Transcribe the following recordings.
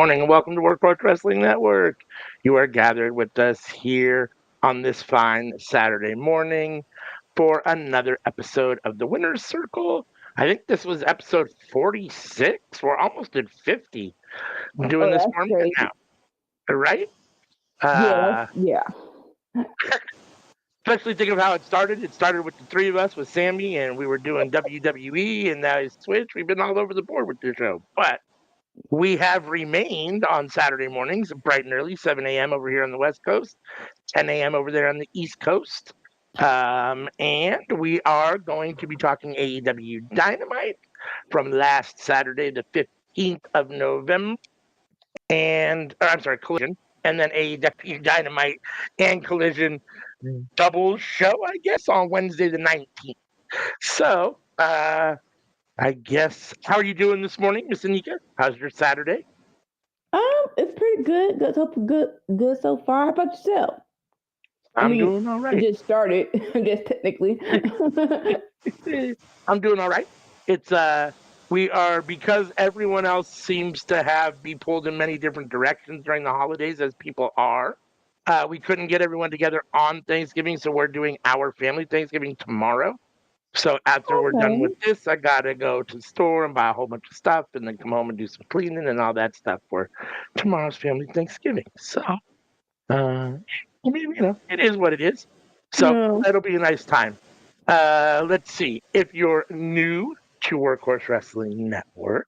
morning and welcome to Workforce Wrestling Network. You are gathered with us here on this fine Saturday morning for another episode of the Winner's Circle. I think this was episode 46. We're almost at 50 doing Oh, this that's format crazy. now, right? Yeah, Uh, yeah. Especially thinking of how it started. It started with the three of us with Sammy, and we were doing WWE, and now it's Switch. We've been all over the board with this show. But we have remained on Saturday mornings, bright and early, 7 a.m. over here on the West Coast, 10 a.m. over there on the East Coast. And we are going to be talking AEW Dynamite from last Saturday, the 15th of November, I'm sorry, Collision, and then AEW Dynamite and Collision double show, I guess, on Wednesday the 19th. So, I guess, how are you doing this morning, Miss Anika? How's your Saturday? It's pretty good. Good, good so far. How about yourself? I I'm mean, doing all it right. just started, I guess technically. I'm doing all right. It's we are because everyone else seems to have be pulled in many different directions during the holidays as people are. We couldn't get everyone together on Thanksgiving, so we're doing our family Thanksgiving tomorrow. So after we're done with Okay. this, I gotta go to the store and buy a whole bunch of stuff, and then come home and do some cleaning and all that stuff for tomorrow's family Thanksgiving. So, I mean, it is what it is. So Yeah. that'll be a nice time. Let's see. If you're new to Workhorse Wrestling Network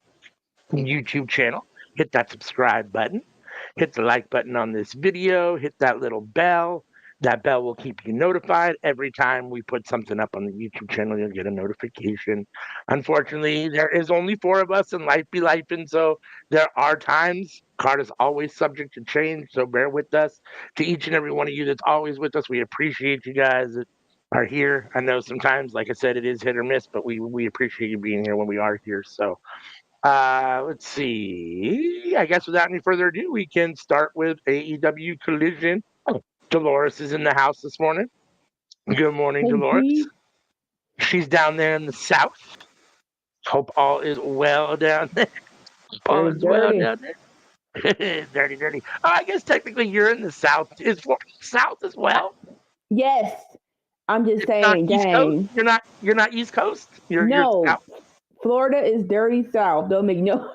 YouTube channel, hit that subscribe button, hit the like button on this video, hit that little bell. That bell will keep you notified every time we put something up on the YouTube channel. You'll get a notification. Unfortunately, there is only four of us, and life be life, and so there are times. Card is always subject to change, so bear with us. To each and every one of you that's always with us, we appreciate you guys that are here. I know sometimes, like I said, it is hit or miss, but we appreciate you being here when we are here. So let's see. I guess without any further ado, we can start with AEW Collision. Oh, Dolores is in the house this morning. Good morning, Dolores. Indeed. She's down there in the south. Hope all is well down there. All Dirty, is well dirty. down there. Dirty, dirty. Oh, I guess technically you're in the south. Is Florida south as well? Yes. I'm just It's not saying, East Coast. dang. You're not East Coast. You're No. south. Florida is dirty south. Don't make no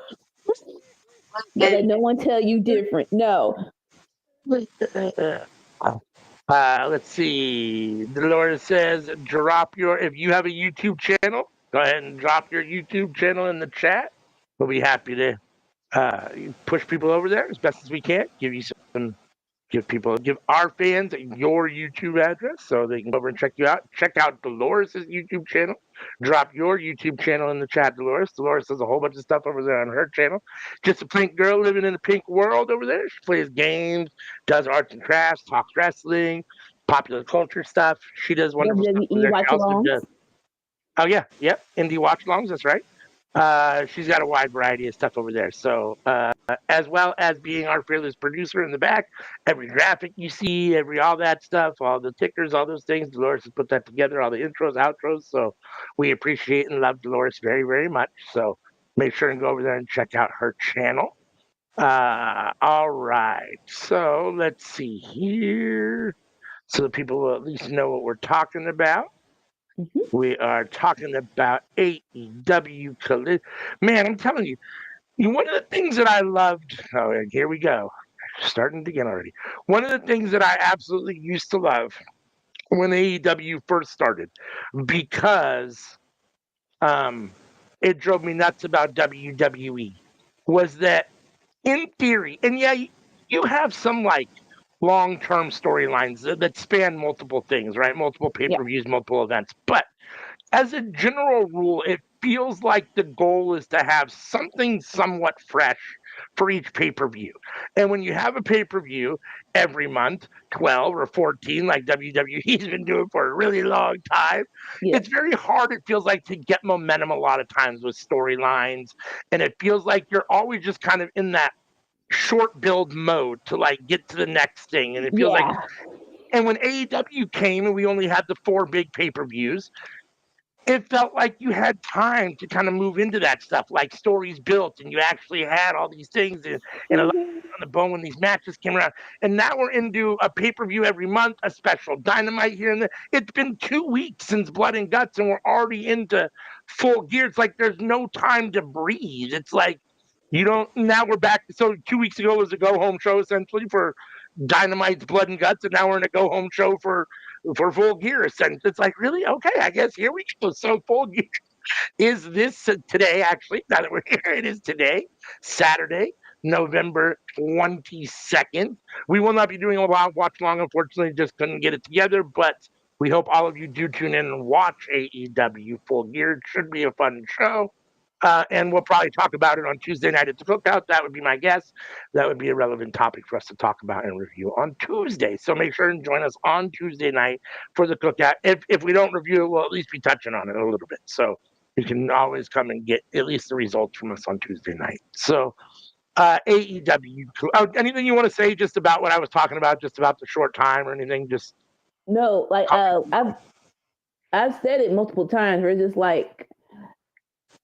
don't let no one tell you different. No. Let's see. Dolores says, drop your, if you have a YouTube channel, go ahead and drop your YouTube channel in the chat. We'll be happy to push people over there as best as we can. Give our fans your YouTube address so they can go over and check you out. Check out Dolores' YouTube channel. Drop your YouTube channel in the chat, Dolores. Dolores does a whole bunch of stuff over there on her channel. Just a pink girl living in a pink world over there. She plays games, does arts and crafts, talks wrestling, popular culture stuff. She does wonderful stuff over WWE there. She watch also alongs. does. Oh yeah, yep. Indie watch alongs. That's right. She's got a wide variety of stuff over there. So, as well as being our fearless producer in the back, every graphic you see, every all that stuff, all the tickers, all those things, Dolores has put that together, all the intros, outros. So, we appreciate and love Dolores very, very much. So, make sure and go over there and check out her channel. All right. So, let's see here. So, the people will at least know what we're talking about. Mm-hmm. We are talking about AEW Collision. Man, I'm telling you, one of the things that I loved. Oh, and here we go. Starting again already. One of the things that I absolutely used to love when AEW first started, because um, it drove me nuts about WWE, was that in theory, and yeah, you have some like long-term storylines that span multiple things, right? Multiple Yeah. pay-per-views, multiple events, but as a general rule, it feels like the goal is to have something somewhat fresh for each pay per view. And when you have a pay per view every month, 12 or 14, like WWE's been doing for a really long time, Yeah. it's very hard, it feels like, to get momentum a lot of times with storylines. And it feels like you're always just kind of in that short build mode to like get to the next thing. And it feels like, Yeah. and when AEW came and we only had the four big pay per views, it felt like you had time to kind of move into that stuff, like stories built, and you actually had all these things and a lot Mhm. on the bone when these matches came around. And now we're into a pay-per-view every month, a special Dynamite here and there. It's been 2 weeks since Blood and Guts, and we're already into Full Gear. It's like there's no time to breathe. It's like you don't. Now we're back. So 2 weeks ago was a go-home show essentially for Dynamite's Blood and Guts, and now we're in a go-home show for Full Gear. Essentially, it's like really okay. I guess here we go. So Full Gear is this today, actually, now that we're here, it is today, Saturday, November 22nd. We will not be doing a watch long, unfortunately, just couldn't get it together, but we hope all of you do tune in and watch AEW Full Gear. It should be a fun show. And we'll probably talk about it on Tuesday night at the cookout. That would be my guess. That would be a relevant topic for us to talk about and review on Tuesday. So make sure and join us on Tuesday night for the cookout. If we don't review it, we'll at least be touching on it a little bit. So you can always come and get at least the results from us on Tuesday night. So AEW. Anything you want to say just about what I was talking about, just about the short time or anything? Just No, like I've said it multiple times. Where it's just like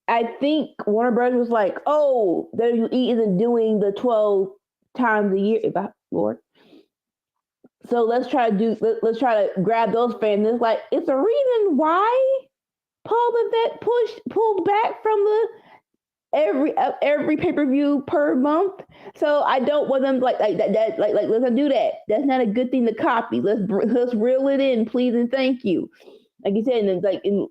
I think Warner Brothers was like, "Oh, WWE isn't doing the 12 times a year." Lord, so let's try to grab those fans. It's like it's a reason why Paul Levesque pulled back from the every pay-per-view per month. So I don't want them like that like let's not do that. That's not a good thing to copy. Let's reel it in, please and thank you. Like you said, and like in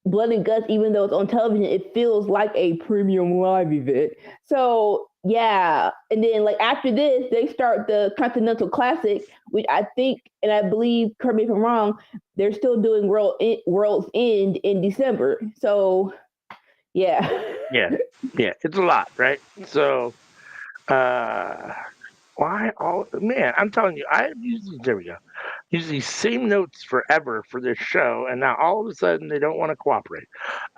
Blood and Guts, even though it's on television, it feels like a premium live event. So yeah, and then like after this, they start the Continental Classic, which I think and I believe, correct me if I'm wrong, they're still doing World's End in December. So yeah. yeah, it's a lot, right? So why all man? I'm telling you, I usually there we go. Use these same notes forever for this show, and now all of a sudden they don't want to cooperate.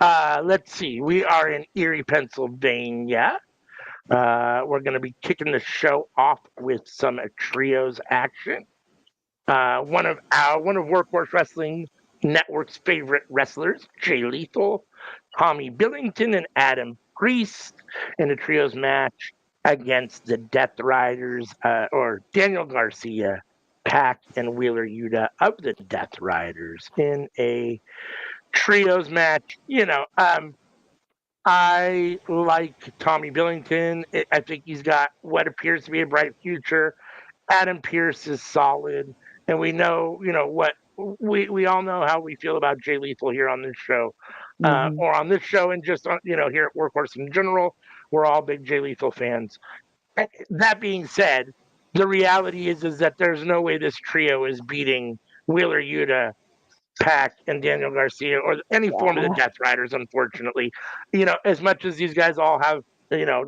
Let's see. We are in Erie, Pennsylvania. We're going to be kicking the show off with some trios action. One of Workhorse Wrestling Network's favorite wrestlers, Jay Lethal, Tommy Billington, and Adam Priest in a trios match against the Death Riders, or Daniel Garcia, Pac, and Wheeler Yuta of the Death Riders in a trios match. I like Tommy Billington. I think he's got what appears to be a bright future. Adam Pearce is solid, and we know, what we all know how we feel about Jay Lethal here on this show, Mm-hmm. or on this show, and just here at Workhorse in general. We're all big Jay Lethal fans. That being said, the reality is that there's no way this trio is beating Wheeler Yuta, Pac, and Daniel Garcia, or any form of the Yeah. Death Riders, unfortunately. As much as these guys all have,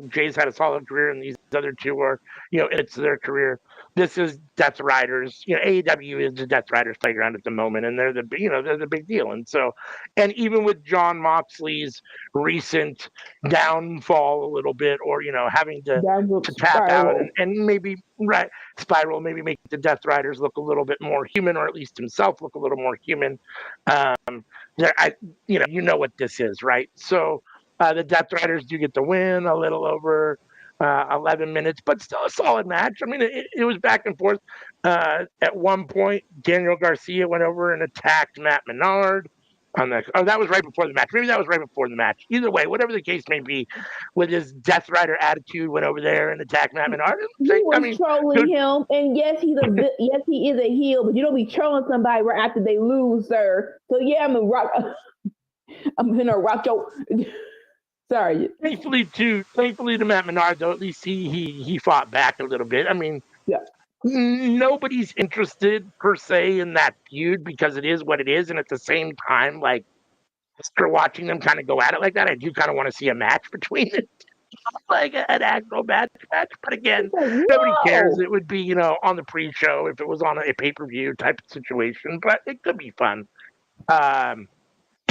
Jay's had a solid career, and these other two are, it's their career. This is Death Riders. AEW is the Death Riders playground at the moment, and they're the big deal. And so, and even with John Moxley's recent downfall a little bit, or having to Downward tap out spiral. and maybe right spiral, maybe make the Death Riders look a little bit more human, or at least himself look a little more human. There, what this is, right? So the Death Riders do get the win, a little over 11 minutes, but still a solid match. I mean, it was back and forth. At one point, Daniel Garcia went over and attacked Matt Menard. That was right before the match. Maybe that was right before the match. Either way, whatever the case may be, with his Death Rider attitude, went over there and attacked Matt Menard. He I was mean, trolling good. him, and yes, yes, he is a heel, but you don't be trolling somebody right after they lose, sir. So yeah, I'm gonna rock. I'm gonna rock your. Sorry. Thankfully to Matt Menard, though, at least he fought back a little bit. I mean, Yeah. nobody's interested per se in that feud because it is what it is, and at the same time, like after watching them kind of go at it like that, I do kind of want to see a match between it, like an actual match. But again, It's like nobody cares. no. It would be on the pre-show if it was on a pay-per-view type of situation, but it could be fun. Um,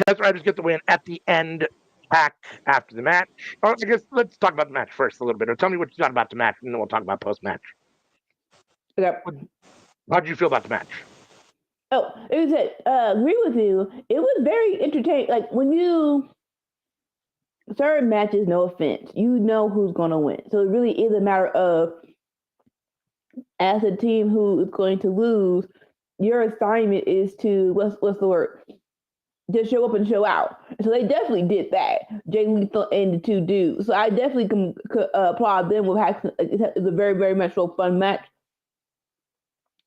Death Riders get the win at the end. Pack after the match. Oh, I guess let's talk about the match first a little bit. Or tell me what you thought about the match, and then we'll talk about post-match. Yeah. How did you feel about the match? Oh, it was it. Agree with you. It was very entertaining. Like when you certain matches, no offense, you know who's gonna win. So it really is a matter of as a team who is going to lose, your assignment is to what's the word? Just show up and show out. So they definitely did that. Jay Lethal and the two dudes. So I definitely can applaud them with having it's a very very much so fun match.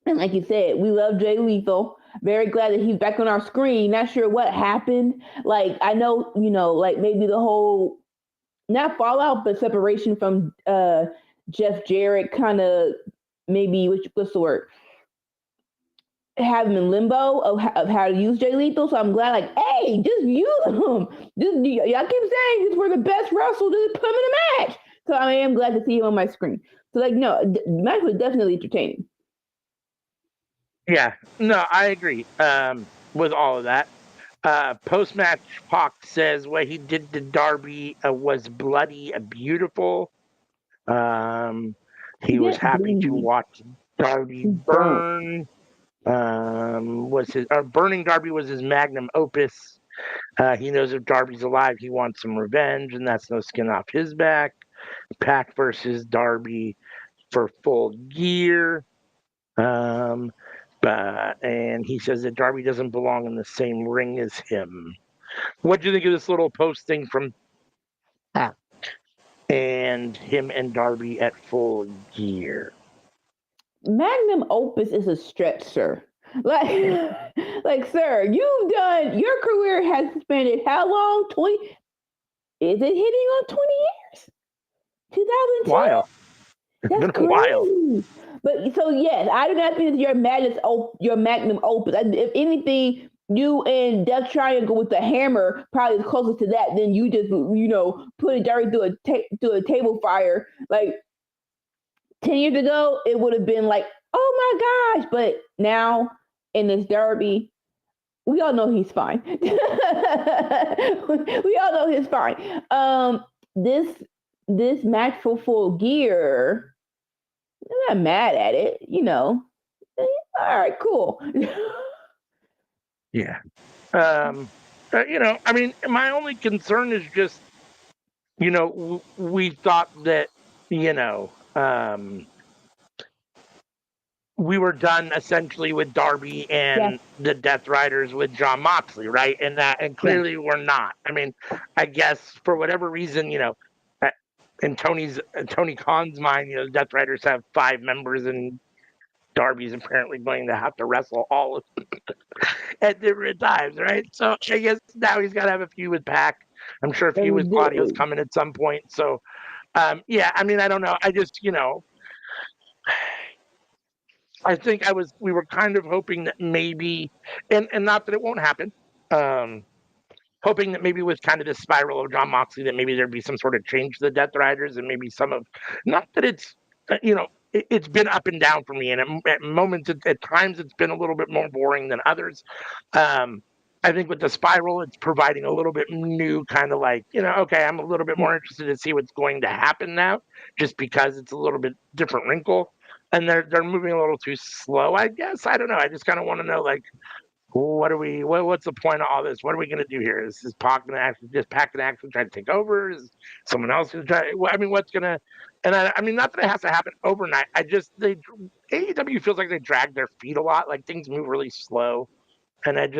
And like you said, we love Jay Lethal. Very glad that he's back on our screen. Not sure what happened. Like I know, like maybe the whole not fallout, but separation from Jeff Jarrett kind of maybe what's the word? Have him in limbo of how to use Jay Lethal. So I'm glad, like, hey, just use him. Y'all keep saying he's for the best wrestler. Just put him in a match. So I am glad to see him on my screen. So like, no, the match was definitely entertaining. Yeah, no, I agree with all of that. Post match, Pac says what he did to Darby was bloody and beautiful. He was Get happy to bleed. watch Darby Burn. burn. Was his burning Darby was his magnum opus. He knows if Darby's alive, he wants some revenge, and that's no skin off his back. Pac versus Darby for Full Gear. Um, and he says that Darby doesn't belong in the same ring as him. What do you think of this little posting from Pac and him and Darby at Full Gear? Magnum opus is a stretch, sir. Like, like, sir, you've done your career has spanned how long? 20? Is it hitting on 20 years? 2010? While it's That's been a while. crazy. But so yes, I do not think that your magnum opus. If anything, you and Death Triangle with the hammer probably is closer to that than you just put it directly through a table fire. Like 10 years ago, it would have been like, oh my gosh. But now in this derby, we all know he's fine. We all know he's fine. This match for Full Gear, I'm not mad at it. All right, cool. Yeah. I mean, my only concern is just, we thought that, you know, um, we were done essentially with Darby Yes, and the Death Riders with John Moxley, right? And yes. clearly we're not. I mean, I guess for whatever reason, uh, in Tony Khan's mind, the Death Riders have 5 members, and Darby's apparently going to have to wrestle all of them at different times, right? So I guess now he's got to have a feud with Pac. I'm sure a feud with Claudio's Evidently. coming at some point. So yeah, I mean, I don't know. I just, I think we were kind of hoping that maybe, and not that it won't happen, um, hoping that maybe with kind of this spiral of John Moxley, that maybe there'd be some sort of change to the Death Riders, and maybe some of, not that it's, it's been up and down for me, and at moments, at times, it's been a little bit more boring than others. Um, I think with the spiral, it's providing a little bit new kind of like, okay, I'm a little bit more interested to see what's going to happen now, just because it's a little bit different wrinkle, and they're moving a little too slow, I guess. I don't know. I just kind of want to know, like, what's the point of all this? What are we going to do here? Is Pac going to actually just Pac and actually try to take over? Is someone else going to try? I mean, what's going to? And I mean, not that it has to happen overnight. AEW feels like they drag their feet a lot. Like things move really slow, and at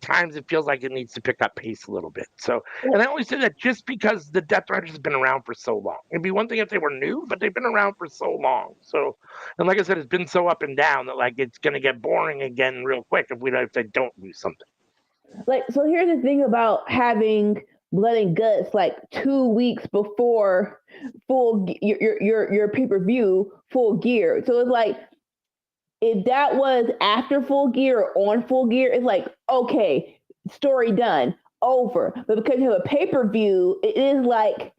times it feels like it needs to pick up pace a little bit. So, and I only say that just because the Death Riders have been around for so long. It'd be one thing if they were new, but they've been around for so long. So, and like I said, it's been so up and down that like it's going to get boring again real quick if they don't do something. Like, so here's the thing about having blood and guts like 2 weeks before your pay-per-view Full Gear. So it's like if that was after Full Gear or on Full Gear, it's like, okay, story done, over. But because you have a pay-per-view, it is like,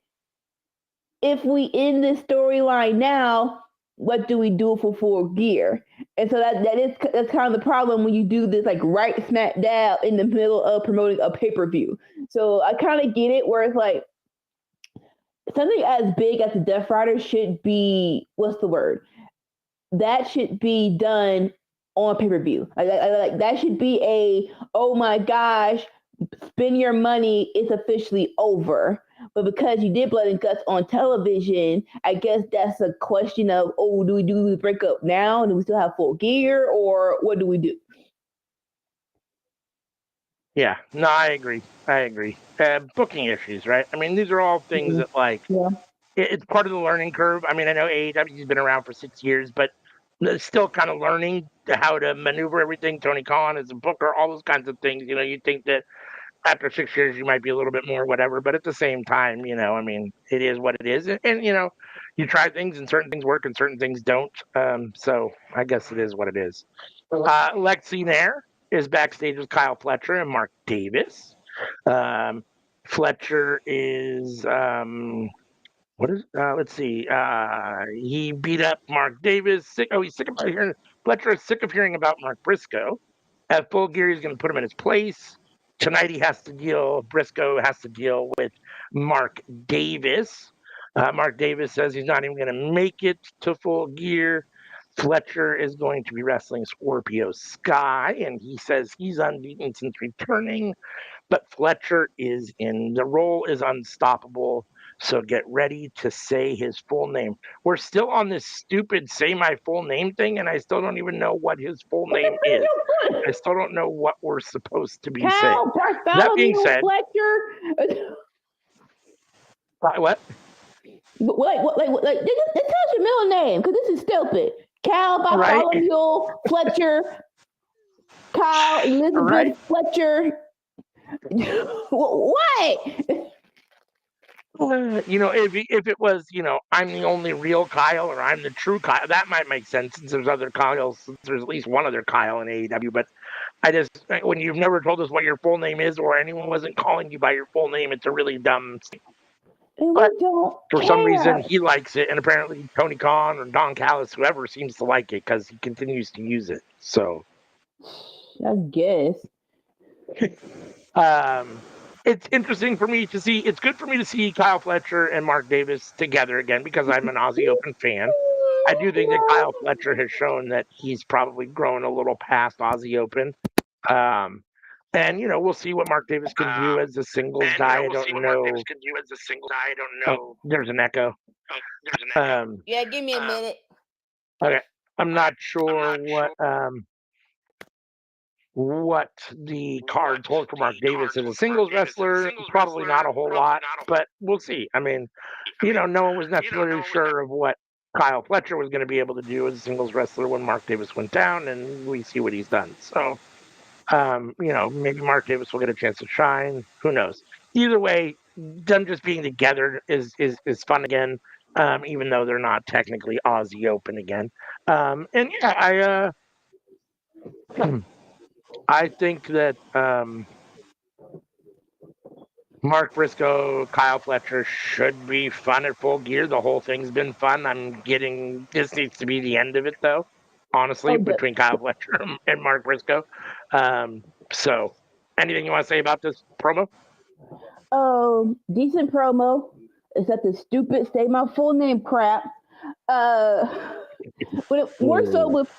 if we end this storyline now, what do we do for Full Gear? And so that's kind of the problem when you do this like right smack dab in the middle of promoting a pay-per-view. So I kind of get it where it's like something as big as the Death Rider should be, what's the word? That should be done on pay-per-view. Like that should be a, oh my gosh, spend your money, it's officially over. But because you did blood and guts on television, I guess that's a question of, oh, do we do the breakup now? Do we still have Full Gear, or what do we do? Yeah, no, I agree. Booking issues, right? I mean, these are all things that like Yeah. it's part of the learning curve. I mean, I know AEW's been around for 6 years, but they're still kind of learning how to maneuver everything. Tony Khan is a booker, all those kinds of things. You think that after 6 years you might be a little bit more whatever, but at the same time, I mean, it is what it is, and you try things and certain things work and certain things don't. So I guess it is what it is. Lexi Nair is backstage with Kyle Fletcher and Mark Davis. Um, Fletcher is what is? Let's see. He beat up Mark Davis. He's sick of hearing. Fletcher is sick of hearing about Mark Briscoe. At Full Gear, he's going to put him in his place. Tonight, Briscoe has to deal with Mark Davis. Mark Davis says he's not even going to make it to Full Gear. Fletcher is going to be wrestling Scorpio Sky, and he says he's unbeaten since returning. But Fletcher the role is unstoppable. So get ready to say his full name. We're still on this stupid say my full name thing, and I still don't even know what his full name is. I still don't know what we're supposed to be saying. That being said, Fletcher. What? Like, just tell us your middle name, because this is stupid. Cal Bartholomew Right? Fletcher. Kyle Elizabeth Right? Fletcher. What? If it was, I'm the only real Kyle or I'm the true Kyle, that might make sense since there's other Kyles. Since there's at least one other Kyle in AEW. But when you've never told us what your full name is or anyone wasn't calling you by your full name, it's a really dumb. But for some reason, he likes it, and apparently Tony Khan or Don Callis, whoever, seems to like it because he continues to use it. So, I guess. It's interesting for me to see. It's good for me to see Kyle Fletcher and Mark Davis together again because I'm an Aussie Open fan. I do think that Kyle Fletcher has shown that he's probably grown a little past Aussie Open. And we'll see what Mark Davis can do as a singles guy. I don't know. Oh, there's an echo. Yeah, give me a minute. Okay, I'm not sure what the cards hold for Mark Davis as a singles wrestler. Probably not a whole lot, but we'll see. I mean, no one was necessarily sure of what Kyle Fletcher was going to be able to do as a singles wrestler when Mark Davis went down, and we see what he's done. So, maybe Mark Davis will get a chance to shine. Who knows? Either way, them just being together is fun again, even though they're not technically Aussie Open again. And yeah, I think that Mark Briscoe, Kyle Fletcher should be fun at Full Gear. The whole thing's been fun. This needs to be the end of it, though, honestly, between Kyle Fletcher and Mark Briscoe. So, anything you want to say about this promo? Decent promo. Except the stupid say my full name crap. But more so with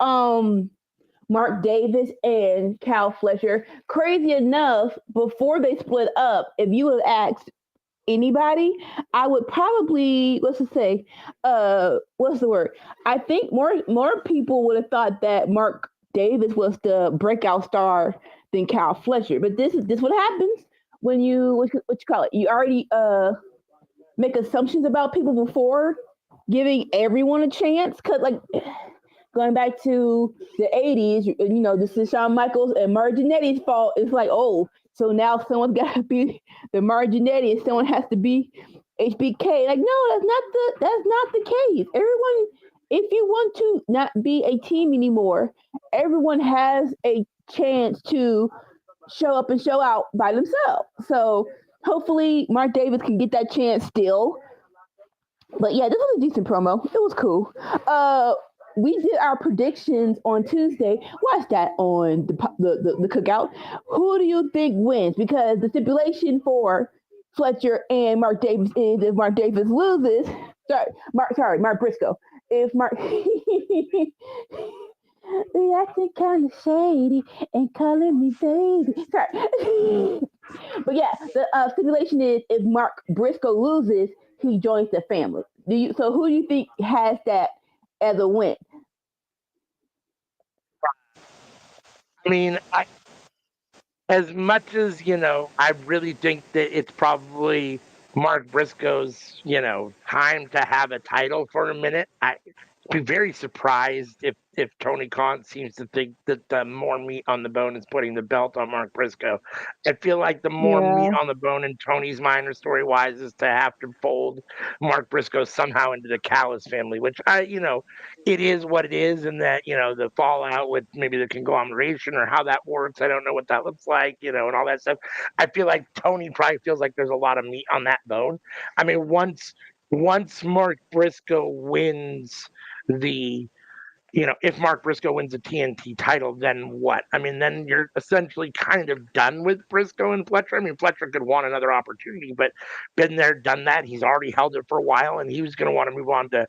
Mark Davis and Kyle Fletcher. Crazy enough, before they split up, if you had asked anybody, I would probably, what's the word? I think more people would have thought that Mark Davis was the breakout star than Kyle Fletcher. But this what happens when you what you call it? You already make assumptions about people before giving everyone a chance. Cause like going back to the 80s, this is Shawn Michaels and Marginetti's fault. It's like, oh, so now someone's got to be the Marginetti and someone has to be HBK. Like, no, that's not the case. Everyone, if you want to not be a team anymore, everyone has a chance to show up and show out by themselves. So hopefully Mark Davis can get that chance still. But yeah, this was a decent promo. It was cool. We did our predictions on Tuesday. Watch that on the cookout. Who do you think wins? Because the stipulation for Fletcher and Mark Davis is if Mark Davis loses. Mark Briscoe. If Mark They acting kind of shady and calling me baby. Sorry. But yeah, the stipulation is if Mark Briscoe loses, he joins the family. Do you? So who do you think has that as a win? I mean, as much as, I really think that it's probably Mark Briscoe's, time to have a title for a minute. I'd be very surprised if Tony Khan seems to think that the more meat on the bone is putting the belt on Mark Briscoe. I feel like the more meat Yeah. on the bone in Tony's mind or story wise is to have to fold Mark Briscoe somehow into the Callis family, which it is what it is, and that the fallout with maybe the conglomeration or how that works. I don't know what that looks like, and all that stuff. I feel like Tony probably feels like there's a lot of meat on that bone. I mean, once Mark Briscoe wins the if Mark Briscoe wins the TNT title, then what? I mean, then you're essentially kind of done with Briscoe and Fletcher. I mean, Fletcher could want another opportunity, but been there, done that. He's already held it for a while, and he was going to want to move on to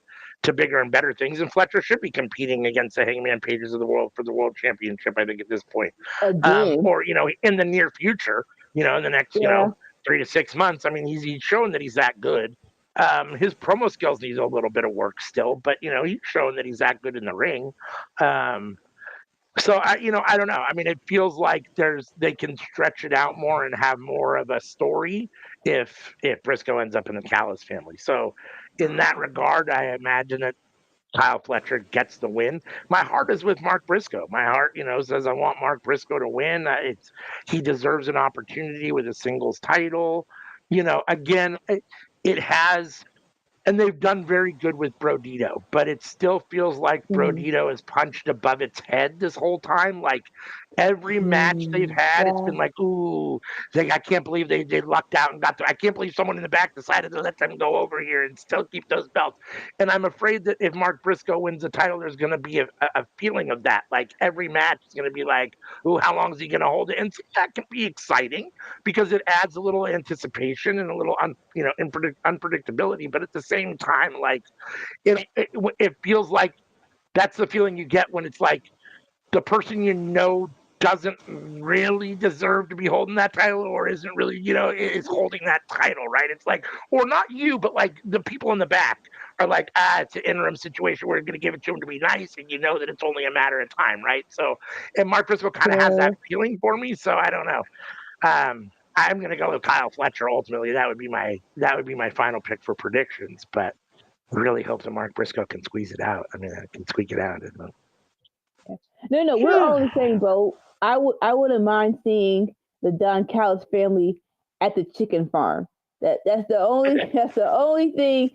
bigger and better things. And Fletcher should be competing against the Hangman Pages of the world for the world championship, I think, at this point. Again. Or in the near future, in the next Yeah. 3 to 6 months. I mean, he's shown that he's that good. His promo skills needs a little bit of work still, but he's shown that he's that good in the ring. Um, so I don't know. I mean, it feels like they can stretch it out more and have more of a story if Briscoe ends up in the Callis family. So in that regard, I imagine that Kyle Fletcher gets the win. My heart is with Mark Briscoe. My heart, says I want Mark Briscoe to win. He deserves an opportunity with a singles title. Again, it has, and they've done very good with Brodito, but it still feels like Mm-hmm. Brodito is punched above its head this whole time. Like every match they've Mm, had, it's yeah. been like, ooh, I can't believe they lucked out and I can't believe someone in the back decided to let them go over here and still keep those belts. And I'm afraid that if Mark Briscoe wins the title, there's going to be a feeling of that. Like every match is going to be like, ooh, how long is he going to hold it? And so that can be exciting because it adds a little anticipation and a little unpredictability. But at the same time, like it feels like that's the feeling you get when it's like the person doesn't really deserve to be holding that title or isn't really is holding that title, right? It's like, or not you, but like the people in the back are like, it's an interim situation, we're going to give it to him to be nice, and that it's only a matter of time, right? So and Mark Briscoe kind of has Yeah. that feeling for me, so I don't know. I'm going to go with Kyle Fletcher. Ultimately, that would be my final pick for predictions. But really hope that Mark Briscoe can squeeze it out. I mean, I can squeak it out. No, no, we're all in the same boat. I wouldn't mind seeing the Don Callis family at the chicken farm. That's the only thing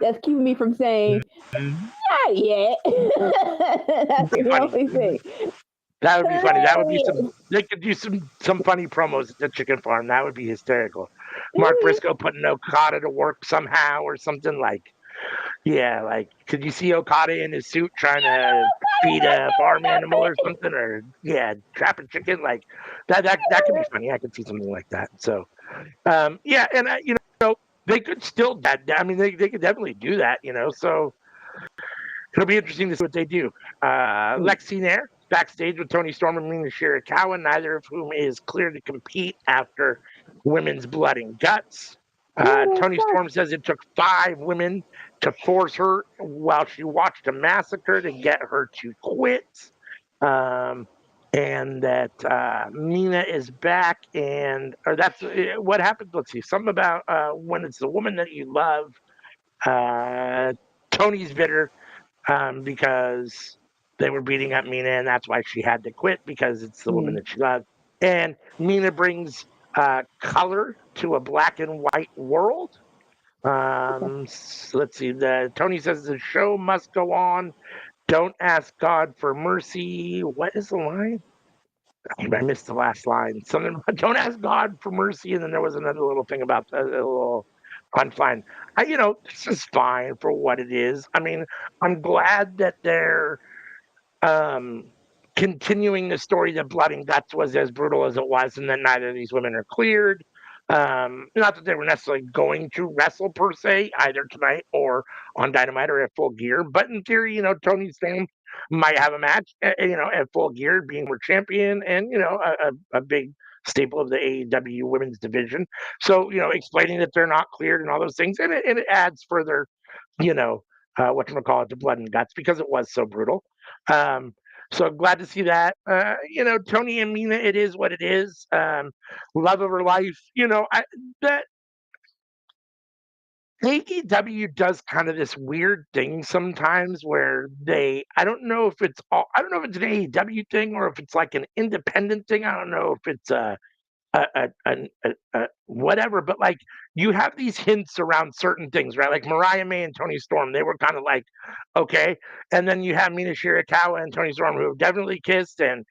that's keeping me from saying not yet. That's Be the funny. only thing. That would be Not funny. That would be yet. some. They could do some funny promos at the chicken farm. That would be hysterical. Mark Mhm. Briscoe putting Okada to work somehow or something like. Yeah, like could you see Okada in his suit trying to feed a farm animal or something, or trapping chicken like that could be funny. I could see something like that. So yeah, and they could still that. I mean, they could definitely do that. So it'll be interesting to see what they do. Lexi Nair backstage with Tony Storm and Mina Shirakawa, neither of whom is clear to compete after Women's Blood and Guts. Tony Storm says it took 5 women to force her while she watched a massacre to get her to quit. Um, and that Mina is back, or that's what happened. Let's see, something about when it's the woman that you love. Uh, Tony's bitter because they were beating up Mina, and that's why she had to quit because it's the woman Mm. that she loved. And Mina brings color to a black and white world. Let's see. Tony says the show must go on. Don't ask God for mercy. What is the line? I missed the last line. Something about don't ask God for mercy, and then there was another little thing about a little punchline. This is fine for what it is. I mean, I'm glad that they're um, continuing the story that Blood and Guts was as brutal as it was, and that neither of these women are cleared. Not that they were necessarily going to wrestle per se, either tonight or on Dynamite or at Full Gear, but in theory, Tony's saying might have a match, at Full Gear, being world champion, and a big staple of the AEW women's division. So explaining that they're not cleared and all those things, and it adds further, whatchamacallit, to blood and guts, because it was so brutal. So glad to see that. Tony and Mina, it is what it is. Love of her life. That AEW does kind of this weird thing sometimes where I don't know if it's an AEW thing or if it's like an independent thing. I don't know if it's whatever, but like you have these hints around certain things, right? Like Mariah May and Tony Storm, they were kind of like, okay. And then you have Mina Shirakawa and Tony Storm, who have definitely kissed, and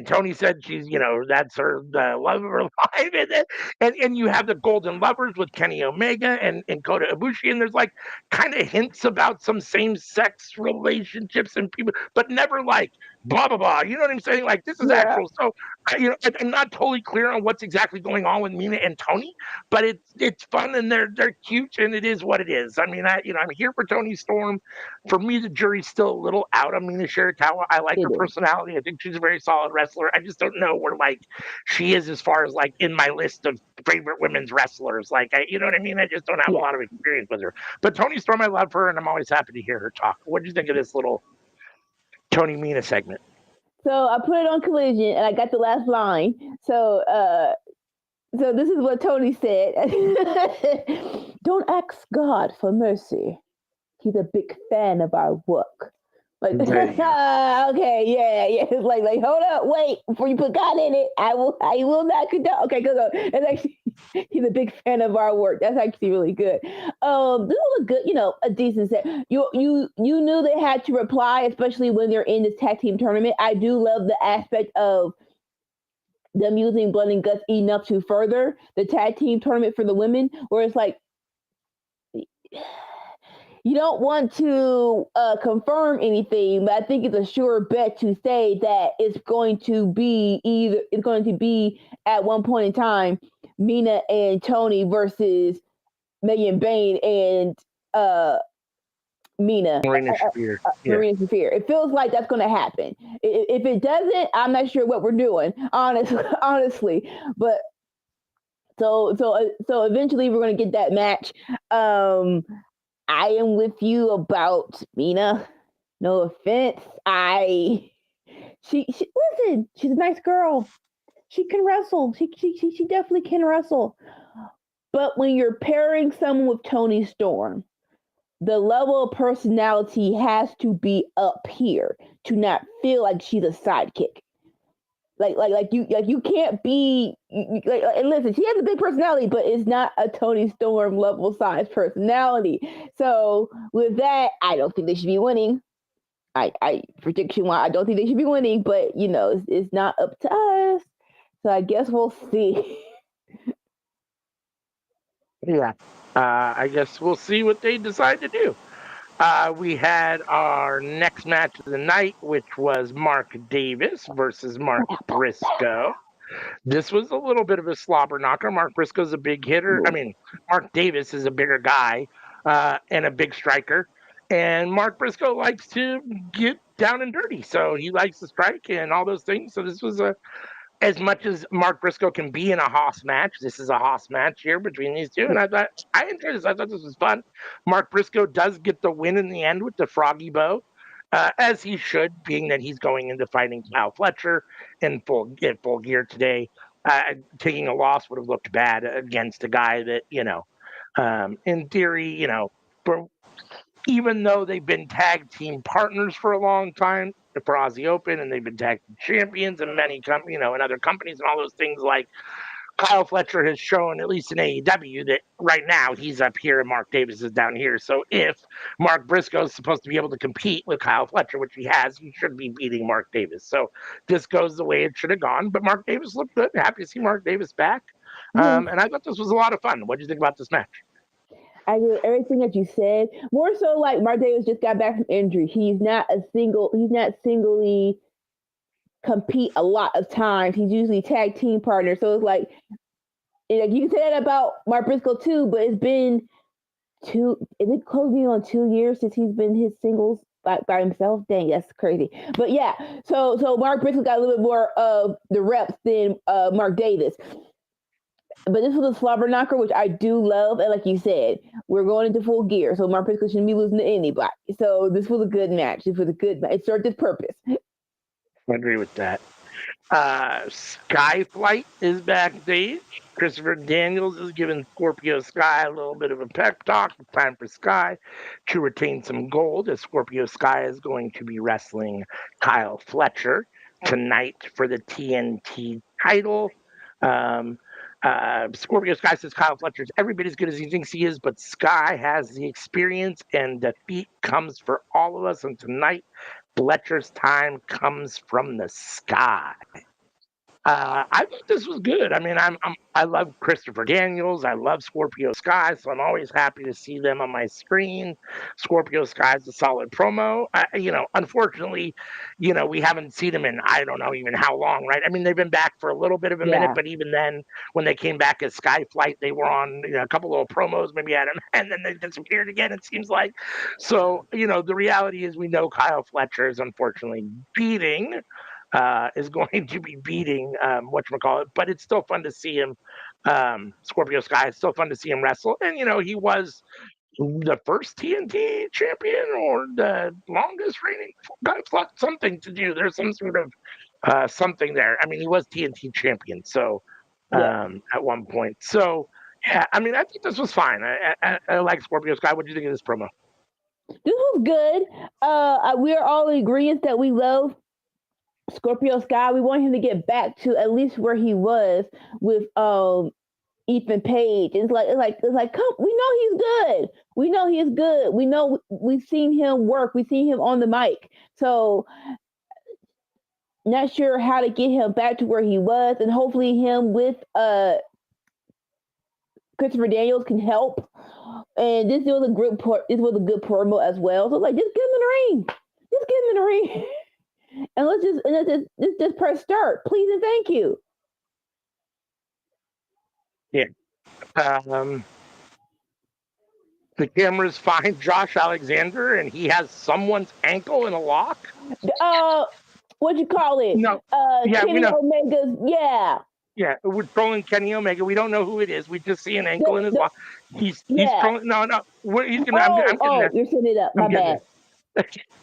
Tony said she's, that's the love of her life. And you have the Golden Lovers with Kenny Omega and Kota Ibushi, and there's like kind of hints about some same-sex relationships and people, but never like blah blah blah. You know what I'm saying? Like this is actual. So I'm not totally clear on what's exactly going on with Mina and Tony, but it's fun and they're cute and it is what it is. I mean, I'm here for Tony Storm. For me, the jury's still a little out on Mina Shirakawa. I like her personality. I think she's a very solid wrestler. I just don't know where like she is as far as like in my list of favorite women's wrestlers. Like, you know what I mean? I just don't have a lot of experience with her. But Tony Storm, I love her, and I'm always happy to hear her talk. What do you think of this little Tony Mina segment? So I put it on Collision, and I got the last line. So this is what Tony said. Don't ask God for mercy. He's a big fan of our work. Like, okay, yeah. It's like, hold up, wait, before you put God in it, I will not condone. Okay, go. And actually, he's a big fan of our work. That's actually really good. This was a good, a decent set. You knew they had to reply, especially when they're in this tag team tournament. I do love the aspect of them using blood and guts enough to further the tag team tournament for the women, where it's like, you don't want to confirm anything, but I think it's a sure bet to say that it's going to be at one point in time Mina and Tony versus Megan Bain and Mina. Marina Shafir. Marina Shafir. It feels like that's going to happen. If it doesn't, I'm not sure what we're doing, honestly. But so eventually we're going to get that match. I am with you about Mina. No offense. She listen, she's a nice girl. She can wrestle. She definitely can wrestle. But when you're pairing someone with Tony Storm, the level of personality has to be up here to not feel like she's a sidekick. Like you can't be and listen, she has a big personality, but it's not a Tony Storm level size personality. So with that, I don't think they should be winning. I prediction why I don't think they should be winning, but it's not up to us. So I guess we'll see. Yeah. I guess we'll see what they decide to do. We had our next match of the night, which was Mark Davis versus Mark Briscoe. This was a little bit of a slobber knocker. Mark Briscoe's a big hitter. I mean, Mark Davis is a bigger guy and a big striker. And Mark Briscoe likes to get down and dirty. So he likes to strike and all those things. So this was as much as Mark Briscoe can be in a Haas match, this is a Haas match here between these two. And I enjoyed this. I thought this was fun. Mark Briscoe does get the win in the end with the froggy bow, as he should, being that he's going into fighting Kyle Fletcher in full gear today. Taking a loss would have looked bad against a guy that, in theory, even though they've been tag team partners for a long time for Aussie Open, and they've been tag team champions in many in other companies and all those things, like Kyle Fletcher has shown, at least in AEW, that right now he's up here and Mark Davis is down here. So if Mark Briscoe is supposed to be able to compete with Kyle Fletcher, which he has, he should be beating Mark Davis. So this goes the way it should have gone. But Mark Davis looked good. Happy to see Mark Davis back. And I thought this was a lot of fun. What did you think about this match? I hear everything that you said. More so, like Mark Davis just got back from injury. He's not singly compete a lot of times. He's usually tag team partner. So it's like you can say that about Mark Briscoe too, but it's been is it closing on 2 years since he's been his singles by himself. Dang, that's crazy. But yeah, so Mark Briscoe got a little bit more of the reps than Mark Davis. But this was a slobber knocker, which I do love. And like you said, we're going into full gear. So Mark Briscoe shouldn't be losing to anybody. So this was a good match. This was a good match. It served its purpose. I agree with that. Skyflight is backstage. Christopher Daniels is giving Scorpio Sky a little bit of a pep talk. It's time for Sky to retain some gold, as Scorpio Sky is going to be wrestling Kyle Fletcher tonight for the TNT title. Scorpio Sky says Kyle Fletcher is every bit as good as he thinks he is, but Sky has the experience, and defeat comes for all of us. And tonight, Fletcher's time comes from the sky. I thought this was good. I mean, I love Christopher Daniels. I love Scorpio Sky, so I'm always happy to see them on my screen. Scorpio Sky is a solid promo. Unfortunately, we haven't seen them in I don't know even how long, right? I mean, they've been back for a little bit of a minute, but even then, when they came back as Skyflight, they were on a couple little promos, maybe at them, and then they disappeared again. It seems like. So the reality is we know Kyle Fletcher is unfortunately is going to be beating whatchamacallit, but it's still fun to see him, Scorpio Sky. It's still fun to see him wrestle. And, he was the first TNT champion or the longest reigning, something to do. There's some sort of something there. I mean, he was TNT champion, so at one point. So, yeah, I mean, I think this was fine. I like Scorpio Sky. What do you think of this promo? This was good. We're all in agreement that we love Scorpio Sky. We want him to get back to at least where he was with Ethan Page. It's like come, we know he's good. We know he's good. We know we've seen him work. We've seen him on the mic. So not sure how to get him back to where he was, and hopefully him with Christopher Daniels can help. And this was a good promo as well. So like, just get him in the ring. Just get him in the ring. And let's just press start, please and thank you. Yeah. The cameras find Josh Alexander, and he has someone's ankle in a lock. What you call it? No. Kenny Omega's. Yeah. Yeah, we're trolling Kenny Omega. We don't know who it is. We just see an ankle in his lock. He's trolling. No. He's gonna. I'm you're setting it up. My bad.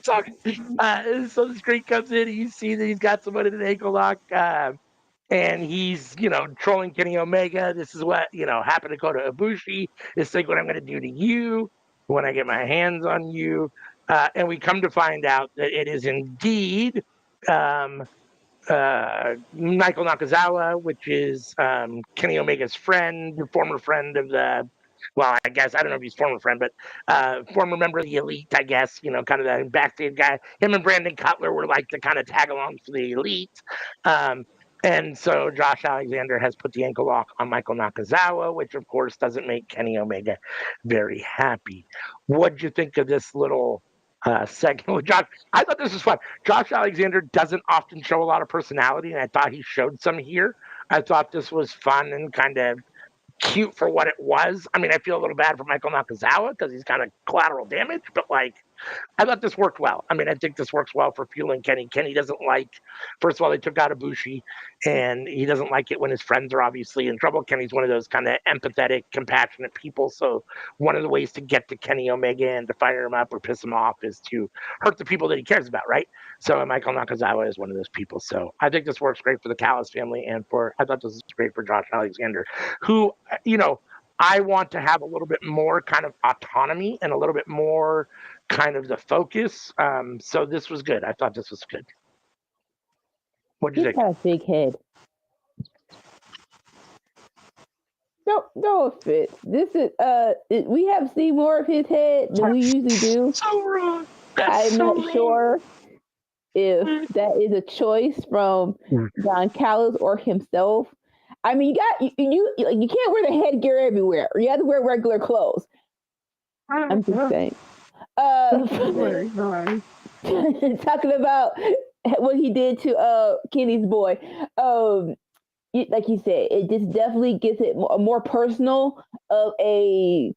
So the screen comes in, you see that he's got someone in an ankle lock, and he's, trolling Kenny Omega. This is what, happened to go to Ibushi. It's like what I'm going to do to you when I get my hands on you. And we come to find out that it is indeed Michael Nakazawa, which is Kenny Omega's friend, former friend of the... Well, I guess, I don't know if he's former friend, but former member of the Elite, I guess, kind of the backstage guy. Him and Brandon Cutler were like the kind of tag along for the Elite. And so Josh Alexander has put the ankle lock on Michael Nakazawa, which of course doesn't make Kenny Omega very happy. What'd you think of this little segment with Josh? I thought this was fun. Josh Alexander doesn't often show a lot of personality, and I thought he showed some here. I thought this was fun and kind of cute for what it was. I mean, I feel a little bad for Michael Nakazawa because he's kind of collateral damage, but I thought this worked well. I mean, I think this works well for fueling Kenny. Kenny doesn't like, first of all, they took out Ibushi, and he doesn't like it when his friends are obviously in trouble. Kenny's one of those kind of empathetic, compassionate people. So one of the ways to get to Kenny Omega and to fire him up or piss him off is to hurt the people that he cares about, right? So Michael Nakazawa is one of those people. So I think this works great for the Callis family, and I thought this was great for Josh Alexander, who, I want to have a little bit more kind of autonomy and a little bit more kind of the focus. So this was good. I thought this was good. What do you think? He's got a big head. No offense. This is we have seen more of his head than we usually do. So wrong. I'm not sure if that is a choice from Don Callis or himself. I mean, you can't wear the headgear everywhere. You have to wear regular clothes. I'm just saying. Talking about what he did to Kenny's boy. Like you said, it just definitely gets it more personal of a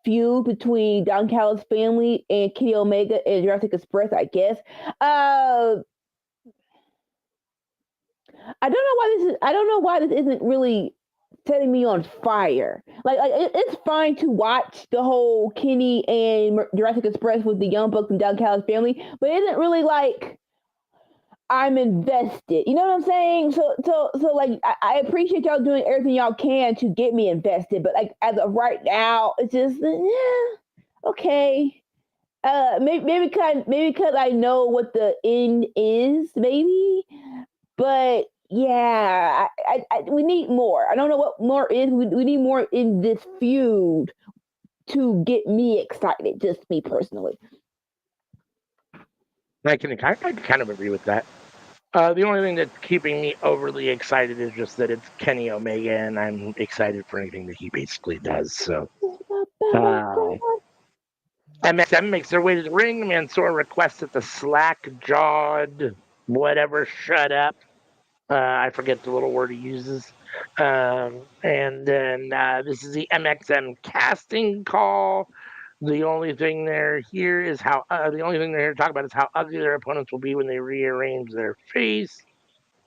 feud between Don Callis family and Kenny Omega and Jurassic Express, I guess. I don't know why this isn't really setting me on fire. It's fine to watch the whole Kenny and Jurassic Express with the Young Bucks and Don Callis family, but it isn't really like I'm invested. You know what I'm saying? So like I appreciate y'all doing everything y'all can to get me invested, but like as of right now, it's just okay. Maybe because I know what the end is, maybe. But yeah, we need more. I don't know what more is. We need more in this feud to get me excited. Just me personally. I kind of agree with that. The only thing that's keeping me overly excited is just that it's Kenny Omega, and I'm excited for anything that he basically does. So, MXM makes their way to the ring. Mansoor requests that the slack-jawed whatever shut up. I forget the little word he uses. And then this is the MXM casting call. The only thing they're here is how the only thing they're here to talk about is how ugly their opponents will be when they rearrange their face.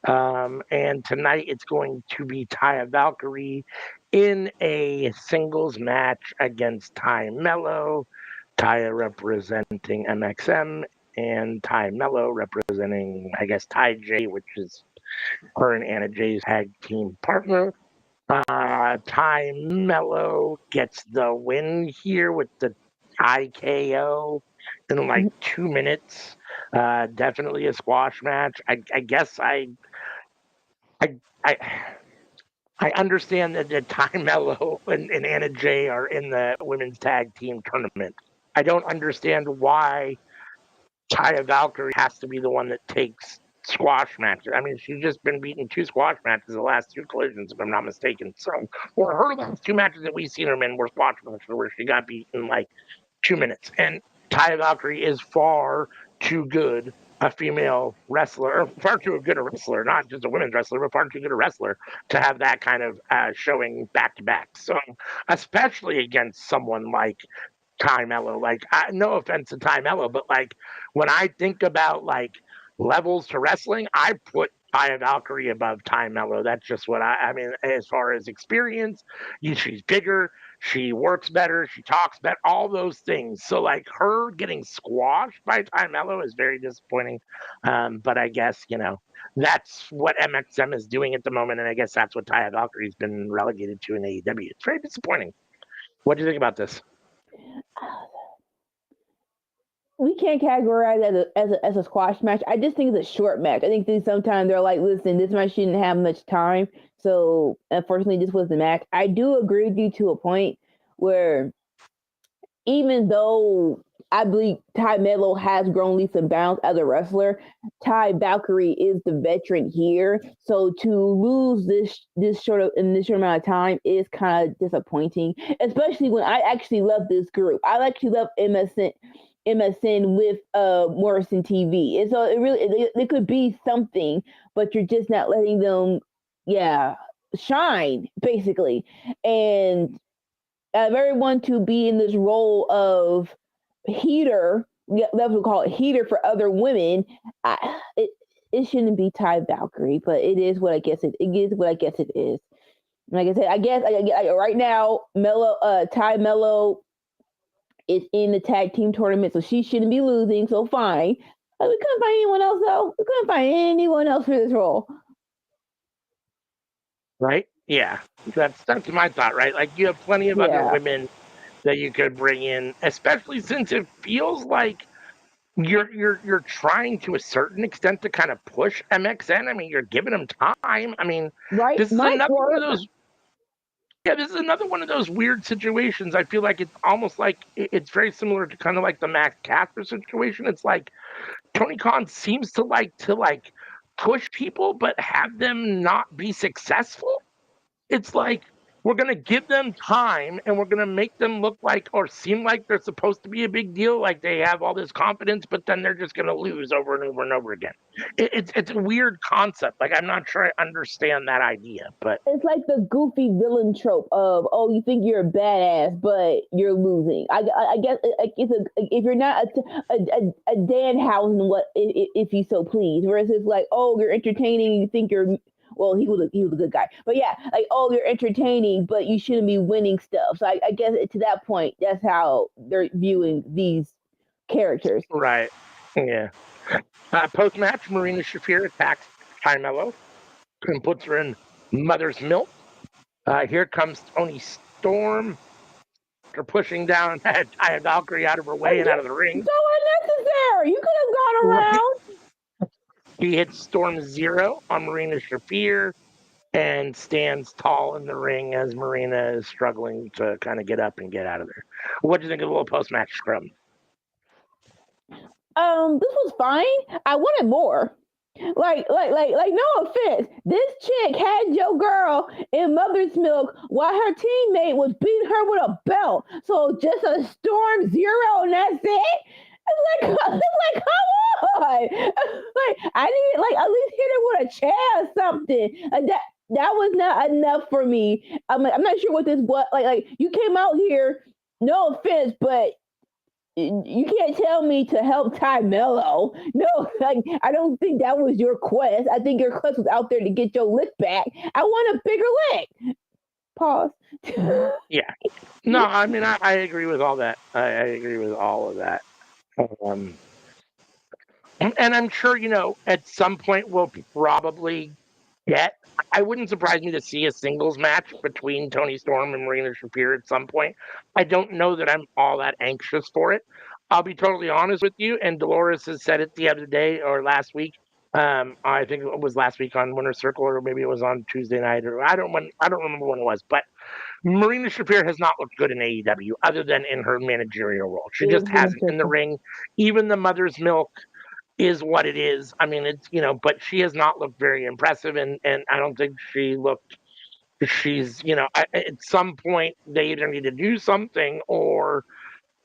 And tonight it's going to be Taya Valkyrie in a singles match against Ty Mello. Taya representing MXM and Ty Mello representing, I guess, Ty J, which is her and Anna Jay's tag team partner. Ty Mello gets the win here with the IKO in like 2 minutes. Definitely a squash match. I guess I understand that Ty Mello and Anna Jay are in the women's tag team tournament. I don't understand why Taya Valkyrie has to be the one that takes squash matches. I mean, she's just been beaten 2 squash matches the last 2 collisions, if I'm not mistaken. So, or her last 2 matches that we've seen her in were squash matches where she got beaten in like 2 minutes. And Taya Valkyrie is far too good a female wrestler, or far too good a wrestler, not just a women's wrestler, but far too good a wrestler to have that kind of showing back to back. So, especially against someone like Ty Mello. Like, no offense to Ty Mello, but like when I think about like levels to wrestling, I put Taya Valkyrie above Ty Mello. That's just what I mean, as far as experience, she's bigger, she works better, she talks better, all those things. So like her getting squashed by Ty Mello is very disappointing. But I guess, that's what MXM is doing at the moment, and I guess that's what Taya Valkyrie's been relegated to in AEW. It's very disappointing. What do you think about this? We can't categorize it as a squash match. I just think it's a short match. I think sometimes they're like, listen, this match shouldn't have much time. So unfortunately, this was the match. I do agree with you to a point where even though I believe Ty Mello has grown leaps and bounds as a wrestler, Ty Valkyrie is the veteran here. So to lose this short amount of time is kind of disappointing, especially when I actually love this group. I actually love MSN with Morrison TV. And so it could be something, but you're just not letting them shine, basically. And everyone to be in this role of heater, let's call it heater for other women, it shouldn't be Ty Valkyrie, but it is what I guess it is what I guess it is. Like I said, I guess right now Ty Mello is in the tag team tournament, so she shouldn't be losing. So fine. We couldn't find anyone else, though. We couldn't find anyone else for this role. Right? Yeah, that's my thought. Right? Like you have plenty of other women that you could bring in, especially since it feels like you're trying to a certain extent to kind of push MXN. I mean, you're giving them time. I mean, right? This is another one of those. Yeah, this is another one of those weird situations. I feel like it's almost like it's very similar to kind of like the Max Caster situation. It's like Tony Khan seems to like push people, but have them not be successful. It's like we're going to give them time and we're going to make them look like or seem like they're supposed to be a big deal, like they have all this confidence, but then they're just going to lose over and over and over again. It's a weird concept. Like, I'm not sure I understand that idea, but it's like the goofy villain trope of, oh, you think you're a badass, but you're losing. I guess if you're not a Danhausen, what if you so please? Whereas it's like, oh, you're entertaining, you think you're. Well, he was a good guy, but yeah, like, oh, you're entertaining, but you shouldn't be winning stuff. So I guess to that point, that's how they're viewing these characters. right, yeah. Post match, Marina Shafir attacks Carmelo and puts her in mother's milk. Here comes Toni Storm. They're pushing down Taya Valkyrie out of her way and out of the ring. So unnecessary. You could have gone around. He hits Storm Zero on Marina Shafir and stands tall in the ring as Marina is struggling to kind of get up and get out of there. What do you think of the little post-match scrum? This was fine. I wanted more. Like, no offense. This chick had your girl in mother's milk while her teammate was beating her with a belt. So just a Storm Zero and that's it? It's like, come on. Like, I need, like, at least hit her with a chair or something. Like that was not enough for me. I'm not sure what this was. Like you came out here, no offense, but you can't tell me to help Ty Mello. No, like, I don't think that was your quest. I think your quest was out there to get your lick back. I want a bigger lick. Pause. Yeah. No, I mean, I agree with all that. I agree with all of that. And I'm sure, at some point we'll probably get, I wouldn't surprise me to see a singles match between Toni Storm and Marina Shafir at some point. I don't know that I'm all that anxious for it. I'll be totally honest with you. And Dolores has said it the other day or last week. I think it was last week on Winter Circle, or maybe it was on Tuesday night, or I don't remember when it was. But Marina Shafir has not looked good in AEW other than in her managerial role. She just hasn't in the ring. Even the mother's milk is what it is. I mean, it's, but she has not looked very impressive, and I don't think she's, at some point they either need to do something or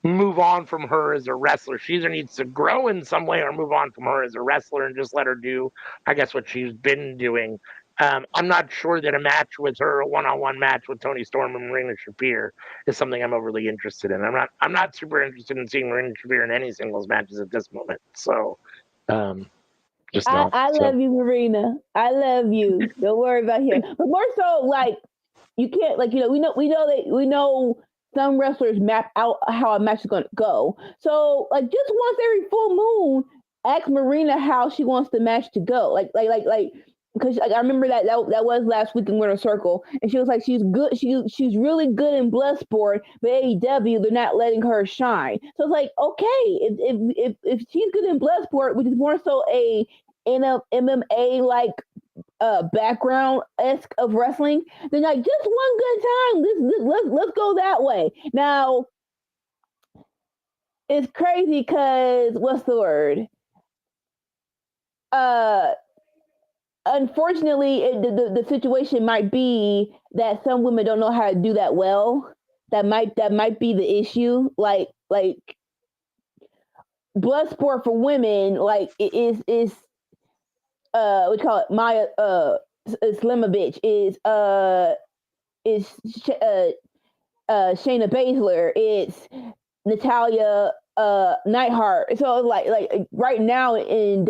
move on from her as a wrestler. She either needs to grow in some way or move on from her as a wrestler and just let her do, I guess, what she's been doing. I'm not sure that a match with her, a one-on-one match with Toni Storm and Marina Shafir, is something I'm overly interested in. I'm not super interested in seeing Marina Shafir in any singles matches at this moment. So, just not. I love you, Marina. I love you. Don't worry about him. But more so, like, you can't, like, we know some wrestlers map out how a match is going to go. So, like, just once every full moon, ask Marina how she wants the match to go. Like, because I remember that was last week in Winter Circle, and she was like, she's good. She's really good in Bloodsport, but AEW, they're not letting her shine. So it's like, okay, if she's good in Bloodsport, which is more so a MMA like background esque of wrestling, then like just one good time, let's go that way. Now it's crazy because what's the word? Unfortunately, the situation might be that some women don't know how to do that well. That might be the issue. Like Bloodsport for women, like it is what you call it? Maya Slimovich is Shayna Baszler. It's Natalia Neidhart. So like right now in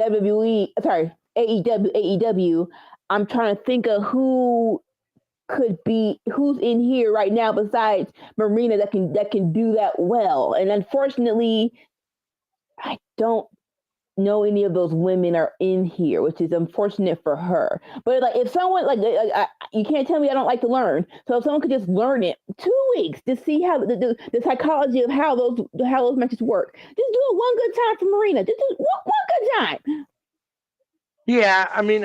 AEW, I'm trying to think of who's in here right now besides Marina that can do that well. And unfortunately, I don't know any of those women are in here, which is unfortunate for her. But like, if someone you can't tell me I don't like to learn. So if someone could just learn it 2 weeks to see how the psychology of how those matches work, just do it one good time for Marina. Just do one good time. Yeah, I mean,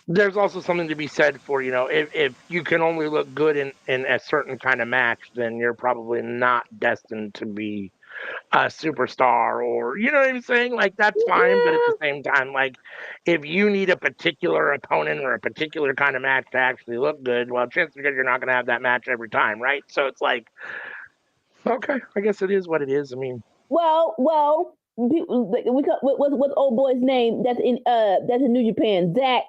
there's also something to be said for, if you can only look good in a certain kind of match, then you're probably not destined to be superstar, or you know what I'm saying? Like that's fine, but at the same time, like if you need a particular opponent or a particular kind of match to actually look good, well, chances are you're not going to have that match every time, right? So it's like, okay, I guess it is what it is. I mean, what's old boy's name? That's in New Japan. Zach.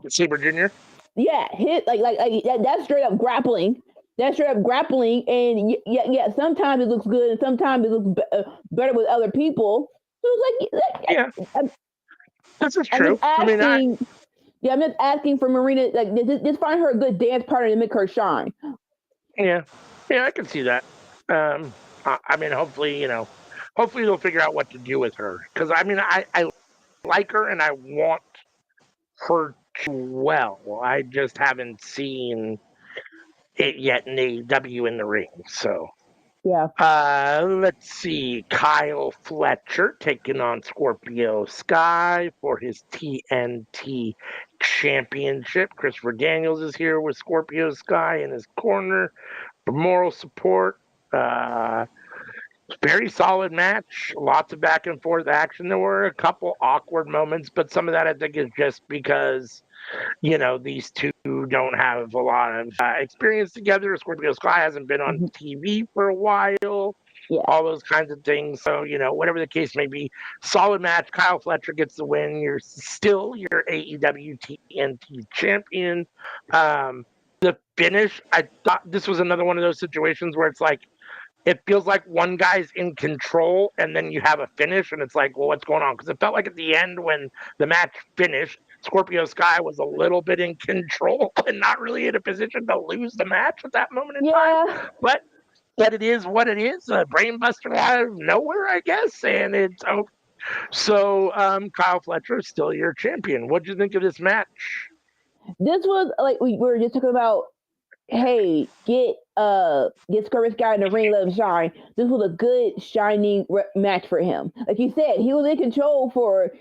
Sabre Jr. Yeah, that's straight up grappling. That's straight up grappling, and yeah. Sometimes it looks good, and sometimes it looks better with other people. So it's like, yeah, this is true. I'm just asking for Marina. Like, just find her a good dance partner to make her shine. Yeah, I can see that. I mean, hopefully they'll figure out what to do with her, because I mean, I like her and I want her to well. I just haven't seen it yet in AEW in the ring. So yeah. Let's see. Kyle Fletcher taking on Scorpio Sky for his TNT Championship. Christopher Daniels is here with Scorpio Sky in his corner for moral support. Very solid match. Lots of back and forth action. There were a couple awkward moments, but some of that I think is just because these two don't have a lot of experience together. Scorpio Sky hasn't been on TV for a while. Yeah. All those kinds of things. So, whatever the case may be, solid match. Kyle Fletcher gets the win. You're still your AEW TNT champion. The finish, I thought this was another one of those situations where it's like, it feels like one guy's in control and then you have a finish and it's like, well, what's going on? Because it felt like at the end when the match finished, Scorpio Sky was a little bit in control and not really in a position to lose the match at that moment in time. But it is what it is. A brainbuster out of nowhere, I guess. And it's so Kyle Fletcher is still your champion. What'd you think of this match? This was like we were just talking about. Hey, get Scorpio Sky in the ring, let him shine. This was a good shining match for him. Like you said, he was in control for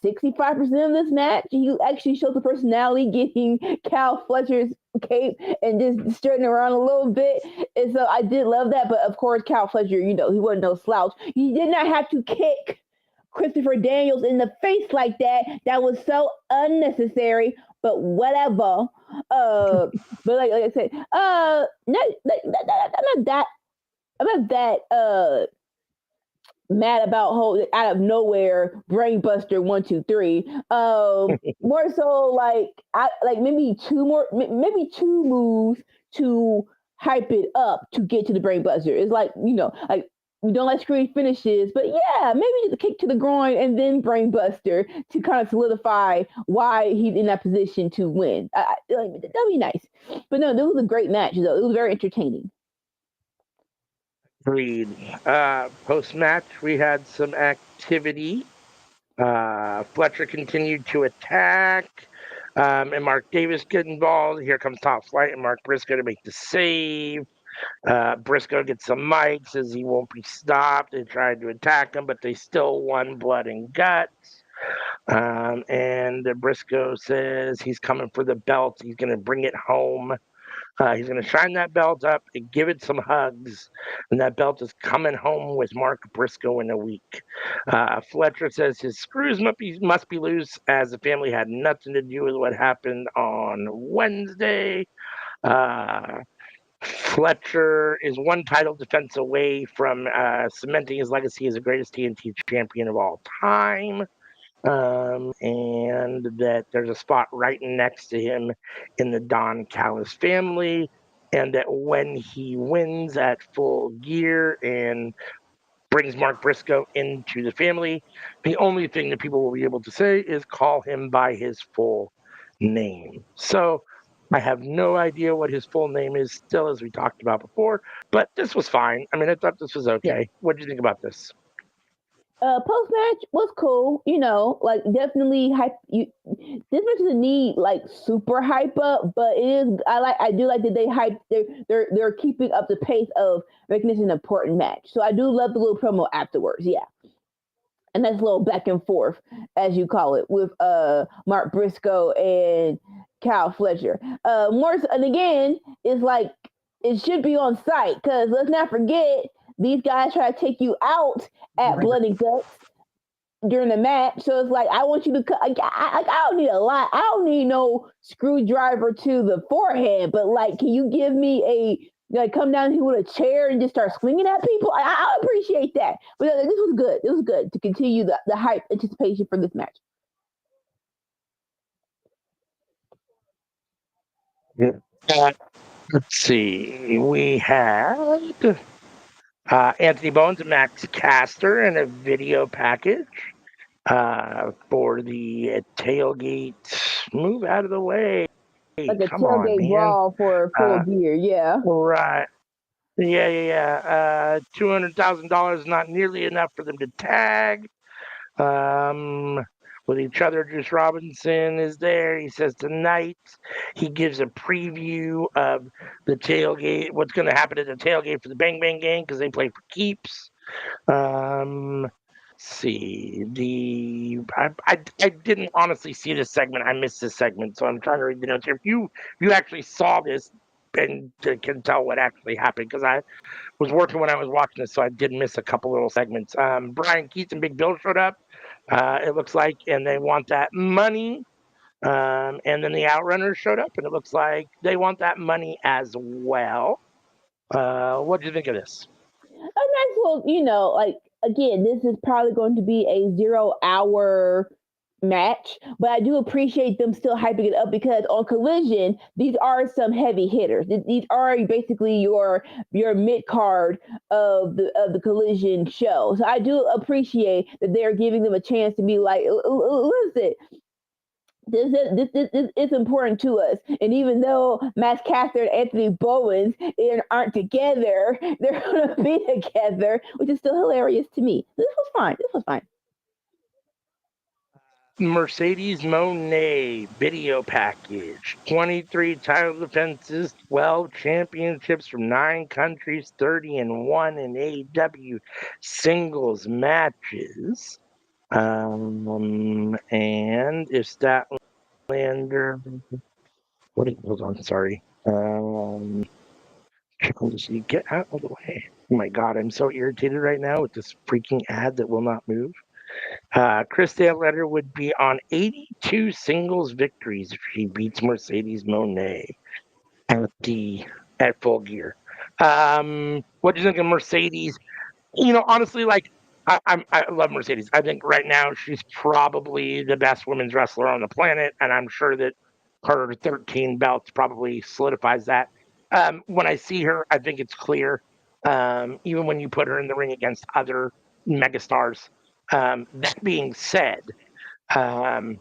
65% of this match. He actually showed the personality, getting Cal Fletcher's cape and just straightening around a little bit. And so I did love that. But of course, Cal Fletcher, he wasn't no slouch. He did not have to kick Christopher Daniels in the face like that. That was so unnecessary. But whatever. But like I said, I'm not that mad about out of nowhere brainbuster 1 2 3. More so like maybe two moves to hype it up to get to the brainbuster. It's like like. We don't like screen finishes, but yeah, maybe just a kick to the groin and then brainbuster to kind of solidify why he's in that position to win. That'd be nice. But no, this was a great match, though. It was very entertaining. Agreed. Post-match, we had some activity. Fletcher continued to attack, and Mark Davis get involved. Here comes Top Flight and Mark Briscoe to make the save. Briscoe gets some mic, says he won't be stopped. They tried to attack him, but they still won blood and guts. And Briscoe says he's coming for the belt. He's going to bring it home. He's going to shine that belt up and give it some hugs. And that belt is coming home with Mark Briscoe in a week. Fletcher says his screws must be loose, as the family had nothing to do with what happened on Wednesday. Fletcher is one title defense away from cementing his legacy as the greatest TNT champion of all time. And that there's a spot right next to him in the Don Callis family. And that when he wins at Full Gear and brings Mark Briscoe into the family, the only thing that people will be able to say is call him by his full name. So I have no idea what his full name is still, as we talked about before, but this was fine. I mean, I thought this was okay. Yeah. What did you think about this? Post match was cool, like definitely hype. This match doesn't need like super hype up, but it is. I do like that they hype. They're keeping up the pace of making this an important match. So I do love the little promo afterwards. Yeah. And that's a little back and forth, as you call it, with Mark Briscoe and Kyle Fletcher. More so, and again, it's like it should be on site, because let's not forget these guys try to take you out at Blood and Guts during the match. So it's like, I want you to, I don't need a lot. I don't need no screwdriver to the forehead, but like, can you give me come down here with a chair and just start swinging at people? I appreciate that. But this was good. It was good to continue the hype anticipation for this match. Let's see. We had Anthony Bowens and Max Caster in a video package for the tailgate. Move out of the way. Like a Come on, tailgate man. brawl for Full Gear, yeah. Right. Yeah. $200,000 not nearly enough for them to tag. With each other, Juice Robinson is there. He says tonight he gives a preview of the tailgate, what's going to happen at the tailgate for the Bang Bang Gang because they play for keeps. See I didn't honestly see this segment. I missed this segment, so I'm trying to read the notes here. If you actually saw this and can tell what actually happened, because I was working when I was watching this, so I did miss a couple little segments. Brian Keats and Big Bill showed up, it looks like, and they want that money. And then the Outrunners showed up, and it looks like they want that money as well. What do you think of this? A nice little, like, again, this is probably going to be a 0-hour match, but I do appreciate them still hyping it up because on Collision, these are some heavy hitters. These are basically your mid card of the Collision show. So I do appreciate that they're giving them a chance to be like, listen, this is important to us. And even though Max Caster and Anthony Bowens aren't together, they're going to be together, which is still hilarious to me. This was fine. Mercedes Moné video package. 23 title defenses, 12 championships from 9 countries, 30-1 in AEW singles matches. And if Statlander, hold on, sorry. Get out of the way. Oh my God, I'm so irritated right now with this freaking ad that will not move. Chris Statlander would be on 82 singles victories if she beats Mercedes Moné at Full Gear. What do you think of Mercedes? Honestly, like I love Mercedes. I think right now she's probably the best women's wrestler on the planet, and I'm sure that her 13 belts probably solidifies that. When I see her, I think it's clear. Even when you put her in the ring against other megastars. That being said, I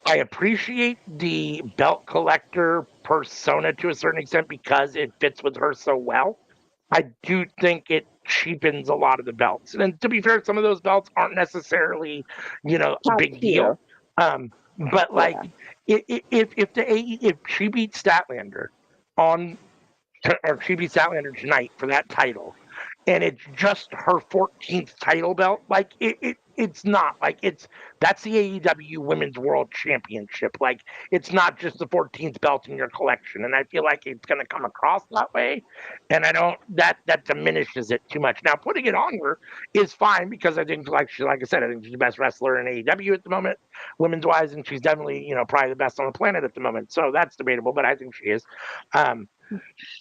appreciate the belt collector persona to a certain extent because it fits with her so well. I do think it cheapens a lot of the belts. And to be fair, some of those belts aren't necessarily, a big deal. But like, if she beats Statlander or she beats Statlander tonight for that title, and it's just her 14th title belt, like it's not like that's the AEW Women's World Championship. Like it's not just the 14th belt in your collection, and I feel like it's going to come across that way, and I don't that diminishes it too much. Now putting it on her is fine because I think like I said, I think she's the best wrestler in AEW at the moment, women's wise, and she's definitely probably the best on the planet at the moment. So that's debatable, but I think she is.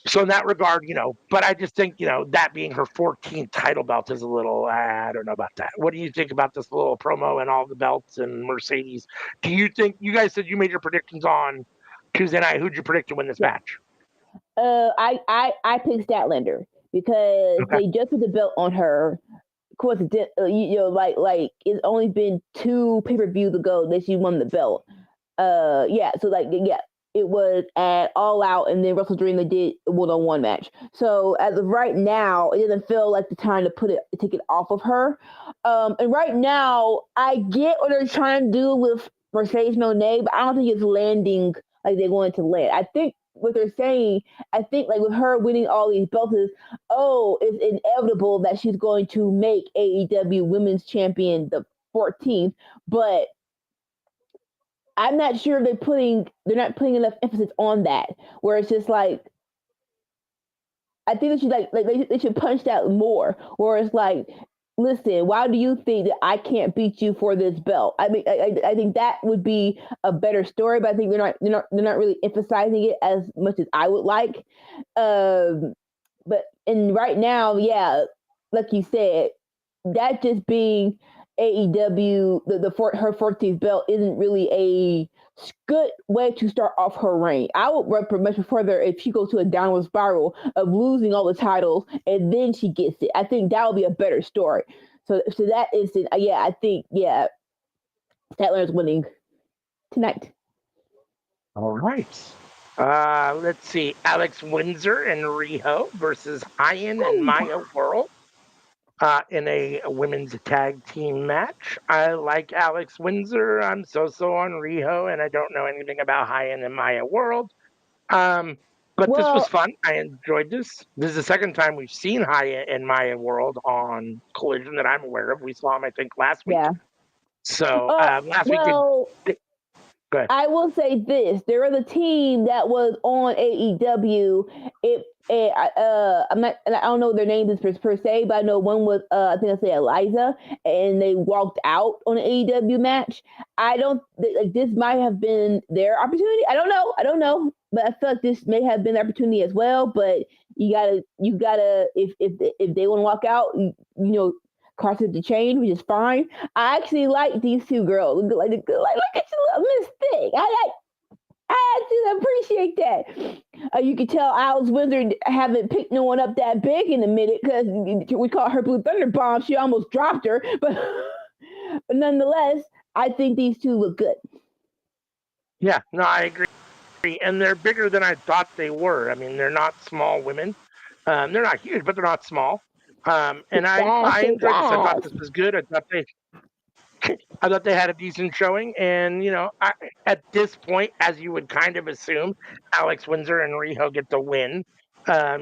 So in that regard, but I just think, that being her 14th title belt is a little, I don't know about that. What do you think about this little promo and all the belts and Mercedes? Do you think, you guys said you made your predictions on Tuesday night. Who'd you predict to win this match? I picked Statlander because they just put the belt on her. Of course, like it's only been 2 pay-per-views ago that she won the belt. It was at All Out, and then Wrestle Dream they did a one-on-one match. So as of right now, it doesn't feel like the time to take it off of her. And right now, I get what they're trying to do with Mercedes Moné, but I don't think it's landing like they wanted to land. I think what they're saying, like with her winning all these belts is, it's inevitable that she's going to make AEW Women's Champion the 14th, but I'm not sure they're not putting enough emphasis on that, where it's just like, I think they should they should punch that more. Where it's like, listen, why do you think that I can't beat you for this belt? I mean, I think that would be a better story, but I think they're not really emphasizing it as much as I would like. But and right now, yeah, like you said, that just being AEW, her 14th belt isn't really a good way to start off her reign. I would run much further if she goes to a downward spiral of losing all the titles and then she gets it. I think that would be a better story. So that instant, yeah, I think Statler's winning tonight. All right. Let's see. Alex Windsor and Riho versus Hyan and Maya World in a women's tag team match. I like Alex Windsor. I'm so on Riho, and I don't know anything about Hyan and Maya World. But this was fun. I enjoyed this. This is the second time we've seen Haya and Maya World on Collision that I'm aware of. We saw them, I think, last week. Yeah. So last week. Go ahead. I will say this: there was a team that was on AEW. I don't know their names per se, but I know one was I think I say Eliza, and they walked out on an AEW match. I don't like this might have been their opportunity. I don't know, but I feel like this may have been the opportunity as well. But you gotta if they want to walk out, you know. Cross the chain, which is fine. I actually like these two girls. Look at you, Miss Thick. I actually appreciate that. You can tell Alice Windsor haven't picked no one up that big in a minute because we call her Blue Thunder Bomb. She almost dropped her, but nonetheless, I think these two look good. Yeah, no, I agree. And they're bigger than I thought they were. I mean, they're not small women. They're not huge, but they're not small. And I enjoyed this. I thought this was good. I thought they had a decent showing. And, you know, at this point, as you would kind of assume, Alex Windsor and Riho get the win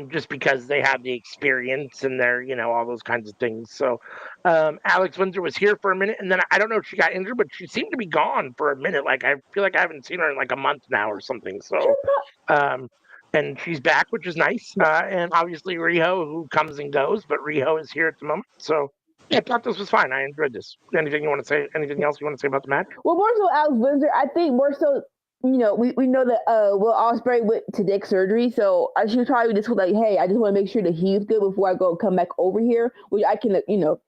just because they have the experience and they're, you know, all those kinds of things. So Alex Windsor was here for a minute. And then I don't know if she got injured, but she seemed to be gone for a minute. Like, I feel like I haven't seen her in like a month now or something. So, and she's back, which is nice. And obviously Riho, who comes and goes, but Riho is here at the moment. So yeah, I thought this was fine. I enjoyed this. Anything you want to say? Anything else you want to say about the match? Well, more so Alex Windsor. I think more so, you know, we know that Will Ospreay went to dick surgery, so I should probably just like, hey, I just want to make sure that he's good before I come back over here, which I can, you know,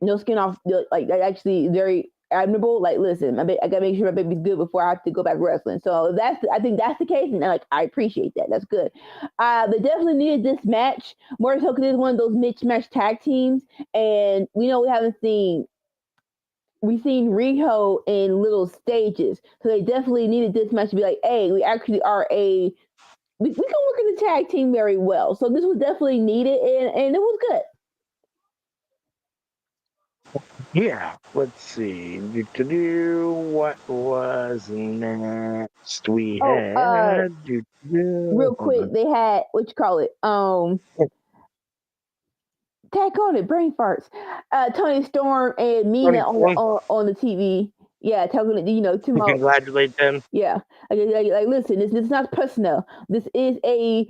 no skin off, like actually very admirable. Like, listen, I gotta make sure my baby's good before I have to go back wrestling. So I think that's the case, and like I appreciate that. That's good. They definitely needed this match more so because it's one of those mismatched tag teams, and we know we've seen Riho in little stages, so they definitely needed this match to be like, hey, we actually are we can work in the tag team very well. So this was definitely needed, and it was good. Yeah, let's see. What was next? We had real quick. They had what you call it? Tag on it, brain farts. Tony Storm and Mina on the TV. Yeah, talking to congratulate them. Yeah, like listen, this is not personal. This is a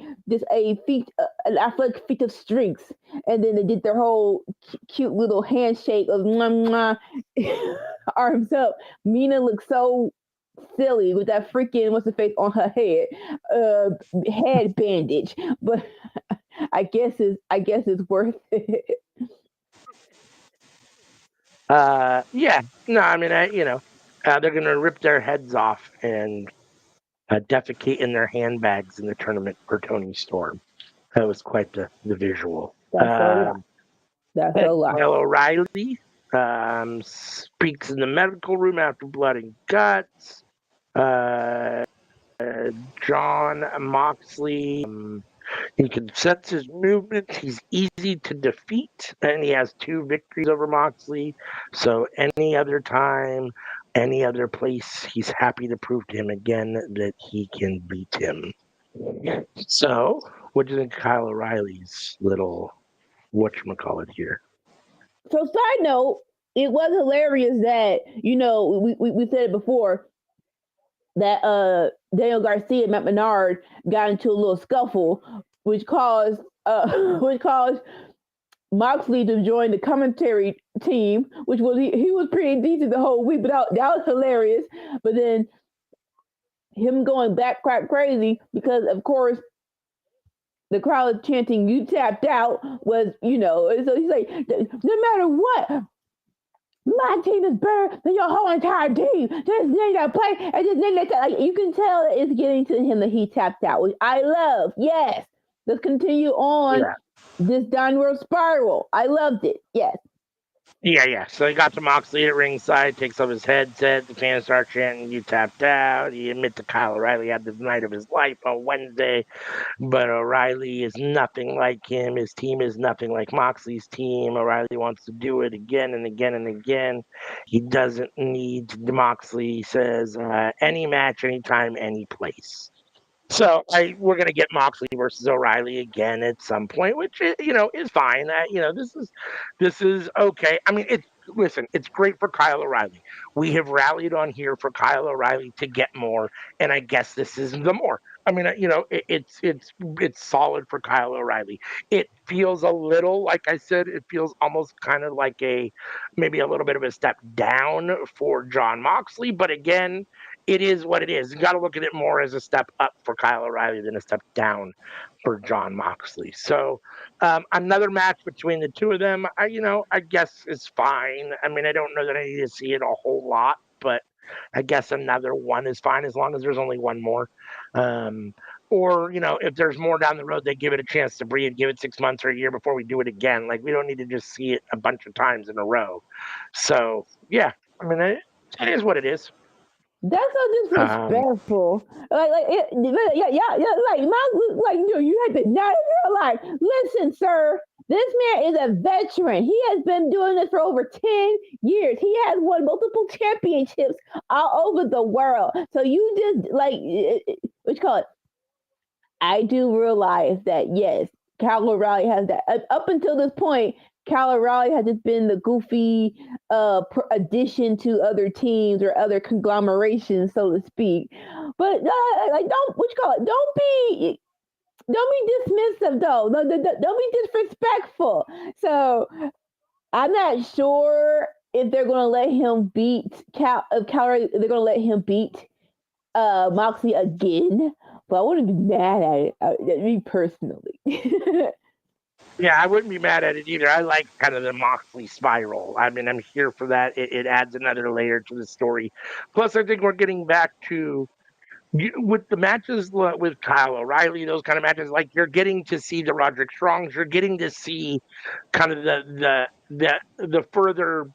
feat, an athletic feat of strength. And then they did their whole cute little handshake of mwah, mwah, arms up. Mina looks so silly with that freaking what's the face on her head, head bandage. But I guess it's worth it. Yeah, no, I mean, they're gonna rip their heads off and defecate in their handbags in the tournament for Tony Storm. That was quite the visual. That's a lot. Kyle O'Reilly speaks in the medical room after blood and guts. John Moxley, he can sense his movement. He's easy to defeat, and he has 2 victories over Moxley. So any other time, any other place, he's happy to prove to him again that he can beat him. So, what do you think of Kyle O'Reilly's little whatchamacallit here? So, side note, it was hilarious that, you know, we said it before, that Daniel Garcia and Matt Menard got into a little scuffle which caused Moxley to join the commentary team, which was he was pretty decent the whole week, but that was hilarious. But then him going back quite crazy because, of course, the crowd chanting "You tapped out" was, so he's like, no matter what, my team is better than your whole entire team. This nigga play and this nigga, like, you can tell that it's getting to him that he tapped out, which I love. Yes, let's continue on this downward spiral. I loved it. Yes. Yeah. So he got to Moxley at ringside, takes off his headset, the fans start chanting, "You tapped out." He admits to Kyle O'Reilly had the night of his life on Wednesday, but O'Reilly is nothing like him. His team is nothing like Moxley's team. O'Reilly wants to do it again and again and again. He doesn't need Moxley, says, any match, anytime, any place. So we're gonna get Moxley versus O'Reilly again at some point, which is fine. This is okay. I mean, it's great for Kyle O'Reilly. We have rallied on here for Kyle O'Reilly to get more, and I guess this is the more. I mean, it's solid for Kyle O'Reilly. It feels a little, like I said, it feels almost kind of like maybe a little bit of a step down for Jon Moxley, but again, it is what it is. You got to look at it more as a step up for Kyle O'Reilly than a step down for Jon Moxley. So another match between the two of them, I guess is fine. I mean, I don't know that I need to see it a whole lot, but I guess another one is fine as long as there's only one more. Or, if there's more down the road, they give it a chance to breathe, give it 6 months or a year before we do it again. Like, we don't need to just see it a bunch of times in a row. So, yeah, I mean, it is what it is. That's so disrespectful. You had to not like, listen, sir. This man is a veteran. He has been doing this for over 10 years. He has won multiple championships all over the world. So you just what you call it? I do realize that yes, Kyle O'Reilly has that. Up until this point, Kyle O'Reilly has just been the goofy addition to other teams or other conglomerations, so to speak. But don't be dismissive though. Don't be disrespectful. So I'm not sure if they're going to let him beat they're going to let him beat Moxley again. But I wouldn't be mad at it, me personally. Yeah, I wouldn't be mad at it either. I like kind of the Moxley spiral. I mean, I'm here for that. It adds another layer to the story. Plus, I think we're getting back to with the matches with Kyle O'Reilly, those kind of matches. Like, you're getting to see the Roderick Strongs. You're getting to see kind of the further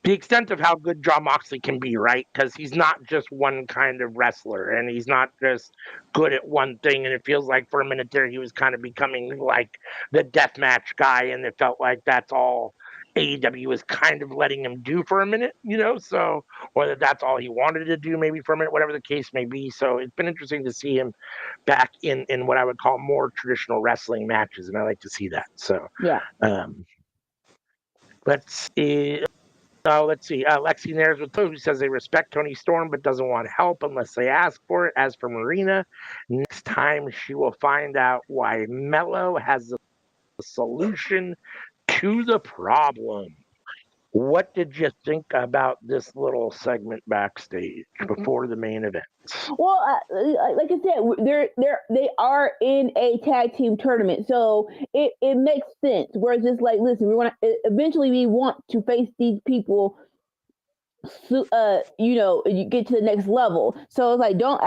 the extent of how good Jon Moxley can be, right? Because he's not just one kind of wrestler, and he's not just good at one thing. And it feels like for a minute there, he was kind of becoming like the deathmatch guy, and it felt like that's all AEW was kind of letting him do for a minute, So whether that's all he wanted to do, maybe for a minute, whatever the case may be. So it's been interesting to see him back in what I would call more traditional wrestling matches, and I like to see that. So yeah. Let's see. Lexi Nares with who says they respect Tony Storm but doesn't want help unless they ask for it. As for Marina, next time she will find out why Mello has a solution to the problem. What did you think about this little segment backstage before the main event? Well, like I said, they are in a tag team tournament, so it makes sense. Where it's just like, listen, we want to face these people. You get to the next level. So it's like, don't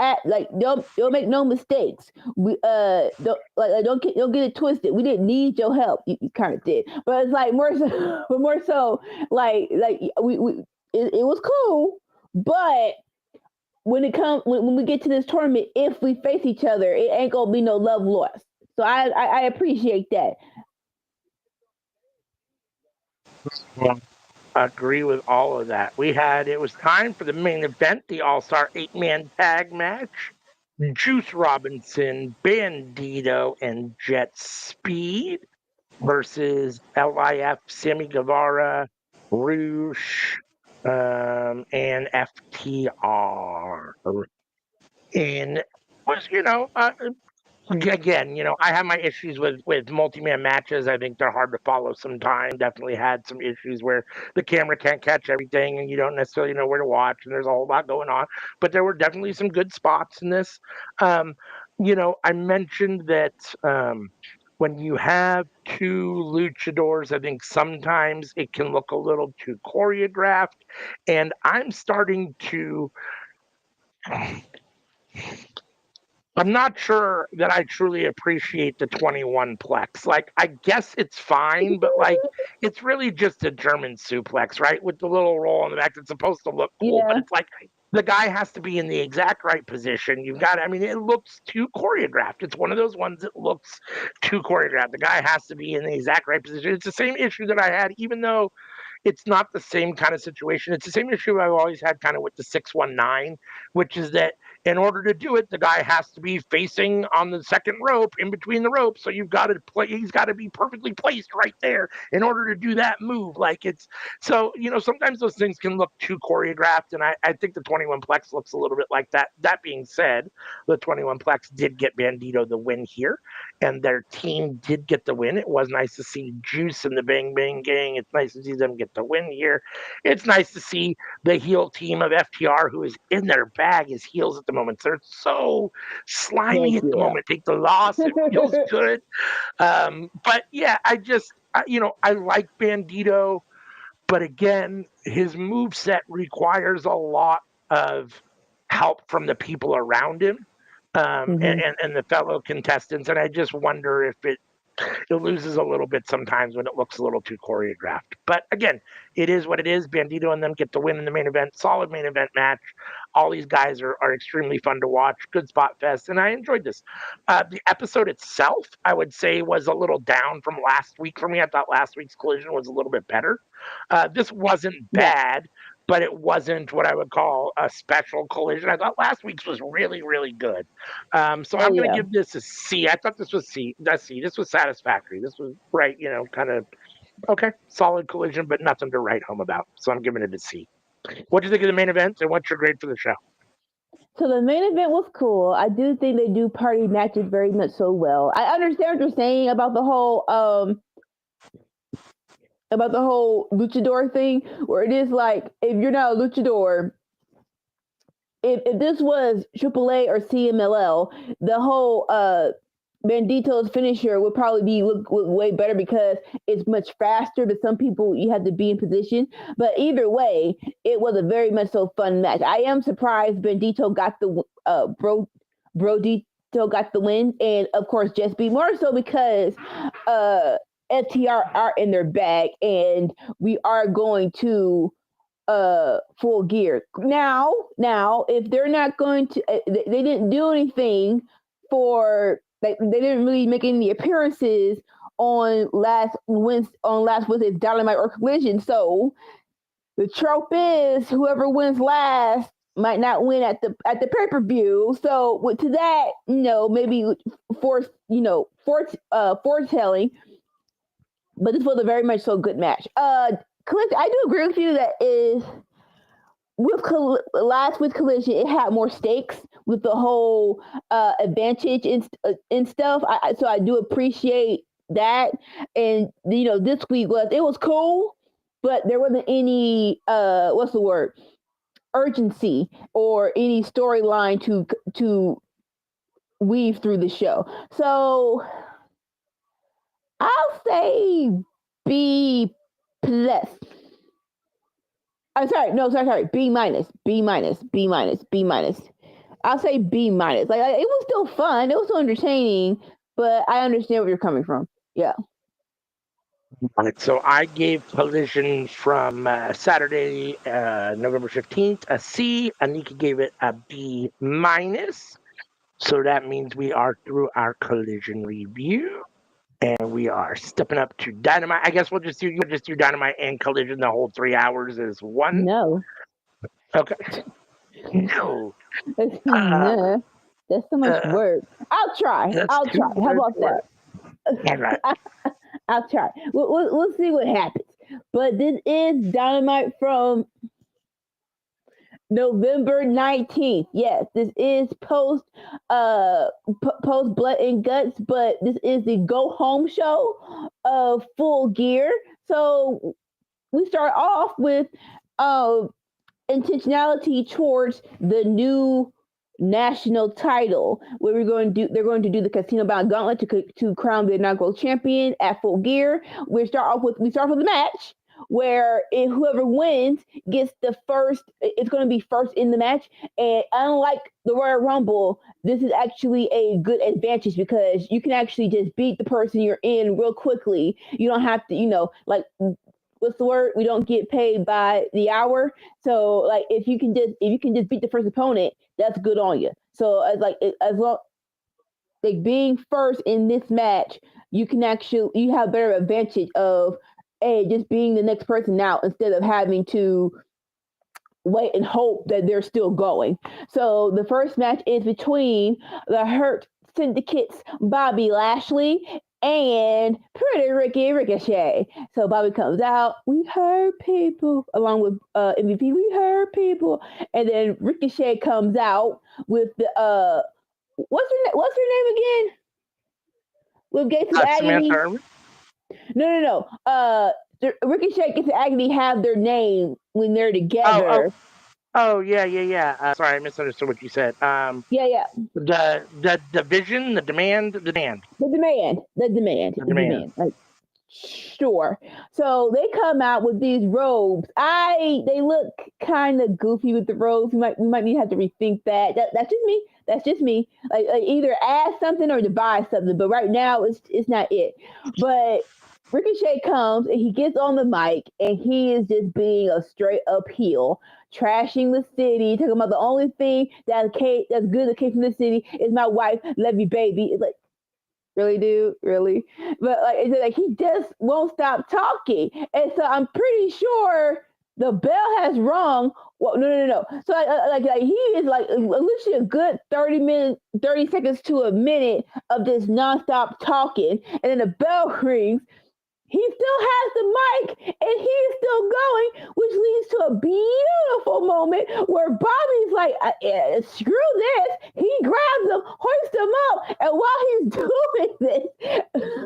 make no mistakes. We don't get it twisted. We didn't need your help. You kind of did, but it's like more so like it was cool, but when we get to this tournament, if we face each other, it ain't gonna be no love lost. So I appreciate that. Well, I agree with all of that. It was time for the main event, the All-Star 8-man tag match. Juice Robinson, Bandito, and Jet Speed versus LIF, Sammy Guevara, Roosh, and FTR. And was, again, I have my issues with multi-man matches. I think they're hard to follow sometimes. Definitely had some issues where the camera can't catch everything and you don't necessarily know where to watch, and there's a whole lot going on. But there were definitely some good spots in this. Um, I mentioned that when you have two luchadors, I think sometimes it can look a little too choreographed, and I'm starting to. I'm not sure that I truly appreciate the 21 plex. Like, I guess it's fine, but like, it's really just a German suplex, right? With the little roll on the back that's supposed to look cool, but Yeah, it's like the guy has to be in the exact right position. I mean, it looks too choreographed. It's one of those ones that looks too choreographed. The guy has to be in the exact right position. It's the same issue that I had, even though it's not the same kind of situation. It's the same issue I've always had kind of with the 619, which is that in order to do it, the guy has to be facing on the second rope in between the ropes. So you've got to play, he's got to be perfectly placed right there in order to do that move. Like sometimes those things can look too choreographed. And I think the 21 Plex looks a little bit like that. That being said, the 21 Plex did get Bandito the win here, and their team did get the win. It was nice to see Juice and the Bang Bang Gang. It's nice to see them get the win here. It's nice to see the heel team of FTR, who is in their bag as heels at the moment. They're so heck slimy at the yeah. moment. Take the loss. It feels good. But yeah, I like Bandito, but again, his move set requires a lot of help from the people around him, hmm and the fellow contestants. And I just wonder if it loses a little bit sometimes when it looks a little too choreographed. But again, it is what it is. Bandito and them get the win in the main event. Solid main event match. All these guys are extremely fun to watch. Good spot fest, and I enjoyed this. The episode itself, I would say, was a little down from last week for me. I thought last week's Collision was a little bit better. This wasn't Yeah. bad, but it wasn't what I would call a special Collision. I thought last week's was really, really good. So Oh I'm going to yeah. give this a C. I thought this was C. That's C. This was satisfactory. This was right, kind of okay, solid Collision, but nothing to write home about. So I'm giving it a C. What do you think of the main event, and what's your grade for the show? So the main event was cool. I do think they do party matches very much so well. I understand what you're saying about the whole luchador thing, where it is like if you're not a luchador, if this was AAA or CMLL, the whole Bandito's finisher would probably be look way better because it's much faster. But some people you have to be in position. But either way, it was a very much so fun match. I am surprised Bandito got the Brodito got the win, and of course just be more so because FTR are in their bag, and we are going to full gear now. If they're not going to they didn't do anything for like they didn't really make any appearances on last Wednesday's Dynamite or Collision, so the trope is whoever wins last might not win at the pay-per-view. So to that, maybe foretelling, but this was a very much so good match. Collision, I do agree with you that is with last with Collision, it had more stakes with the whole advantage and stuff. So I do appreciate that. And this week was cool, but there wasn't any what's the word, urgency or any storyline to weave through the show. So I'll say B plus. I'm sorry. No, sorry. B minus. B minus. B minus. B minus. I'll say B minus. Like it was still fun. It was still entertaining, but I understand where you're coming from. Yeah. All right, so I gave Collision from Saturday, November 15th, a C. Anika gave it a B minus. So that means we are through our Collision review, and we are stepping up to Dynamite. I guess we'll just do Dynamite and Collision the whole 3 hours as one. No. Okay. No. No. That's so much work. I'll try. How about that? All right. I'll try. We'll see what happens. But this is Dynamite from November 19th. Yes, this is post Blood and Guts, but this is the go home show of Full Gear. So we start off with intentionality towards the new national title, where they're going to do the Casino Bound Gauntlet to crown the inaugural champion at Full Gear. We start with the match, where whoever wins gets it's going to be first in the match. And unlike the Royal Rumble, this is actually a good advantage because you can actually just beat the person you're in real quickly. You don't have to, like, what's the word? We don't get paid by the hour. So like if you can just beat the first opponent, that's good on you. So as long like being first in this match, you have better advantage of just being the next person out instead of having to wait and hope that they're still going. So the first match is between the Hurt Syndicate's Bobby Lashley and Pretty Ricky Ricochet. So Bobby comes out, we hurt people, along with MVP, we hurt people. And then Ricochet comes out with the what's her name again? With Gates of Agony. No. Ricochet gets to actually have their name when they're together. Oh yeah. Sorry, I misunderstood what you said. Yeah. The division, the demand. Like, sure. So they come out with these robes. They look kind of goofy with the robes. We might need to have to rethink that. That's just me. Like either add something or devise something. But right now it's not it. But Ricochet comes and he gets on the mic and he is just being a straight up heel, trashing the city, talking about the only thing that's good that came from the city is my wife, love you, baby. It's like, really, dude? Really? But it's like he just won't stop talking. And so I'm pretty sure the bell has rung. Well, no. So like he is like literally a good 30 seconds to a minute of this nonstop talking, and then the bell rings. He still has the mic and he's still going, which leads to a beautiful moment where Bobby's like, screw this. He grabs him, hoists him up, and while he's doing this,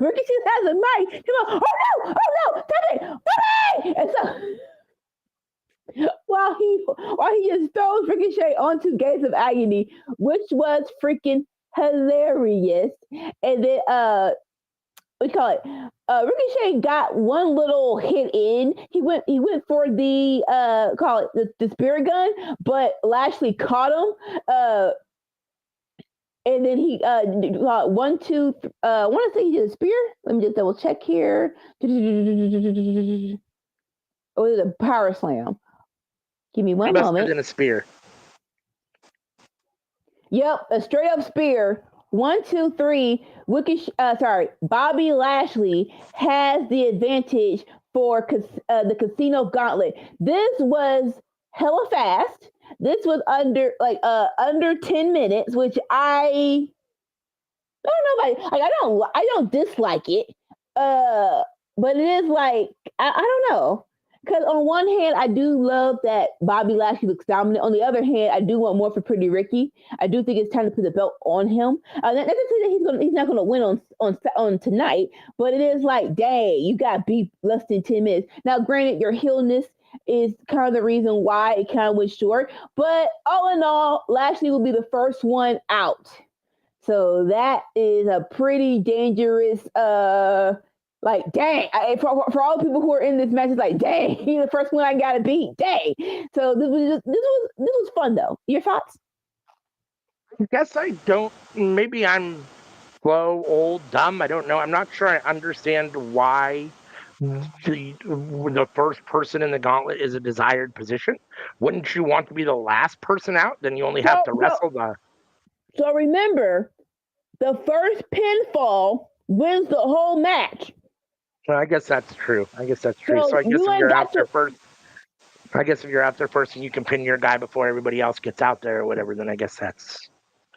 Ricochet has a mic. He's like, oh no, stop it, Bobby! And so while he just throws Ricochet onto Gates of Agony, which was freaking hilarious. And then we call it Ricochet got one little hit in. He went for the the spear gun, but Lashley caught him. And then he 1, 2. I want to say he did a spear. Let me just double check here. Oh, it was a power slam. Give me one moment. Than a spear. Yep, a straight up spear. 1, 2, 3. Bobby Lashley has the advantage for the Casino Gauntlet. This was hella fast. This was under 10 minutes, which I don't know. I don't dislike it. But it is like I don't know. Because on one hand, I do love that Bobby Lashley looks dominant. On the other hand, I do want more for Pretty Ricky. I do think it's time to put the belt on him. Not to say that he's not going to win on tonight, but it is like, dang, you got beat less than 10 minutes. Now, granted, your heelness is kind of the reason why it kind of went short. But all in all, Lashley will be the first one out. So that is a pretty dangerous like, dang, for all the people who are in this match, it's like, dang, he's the first one I got to beat. Dang. So this was fun, though. Your thoughts? I guess I don't. Maybe I'm slow, old, dumb. I don't know. I'm not sure I understand why the first person in the gauntlet is a desired position. Wouldn't you want to be the last person out? Then you only have to wrestle the... So remember, the first pinfall wins the whole match. Well, I guess that's true. So I guess if you're out there first, and you can pin your guy before everybody else gets out there or whatever, then I guess that's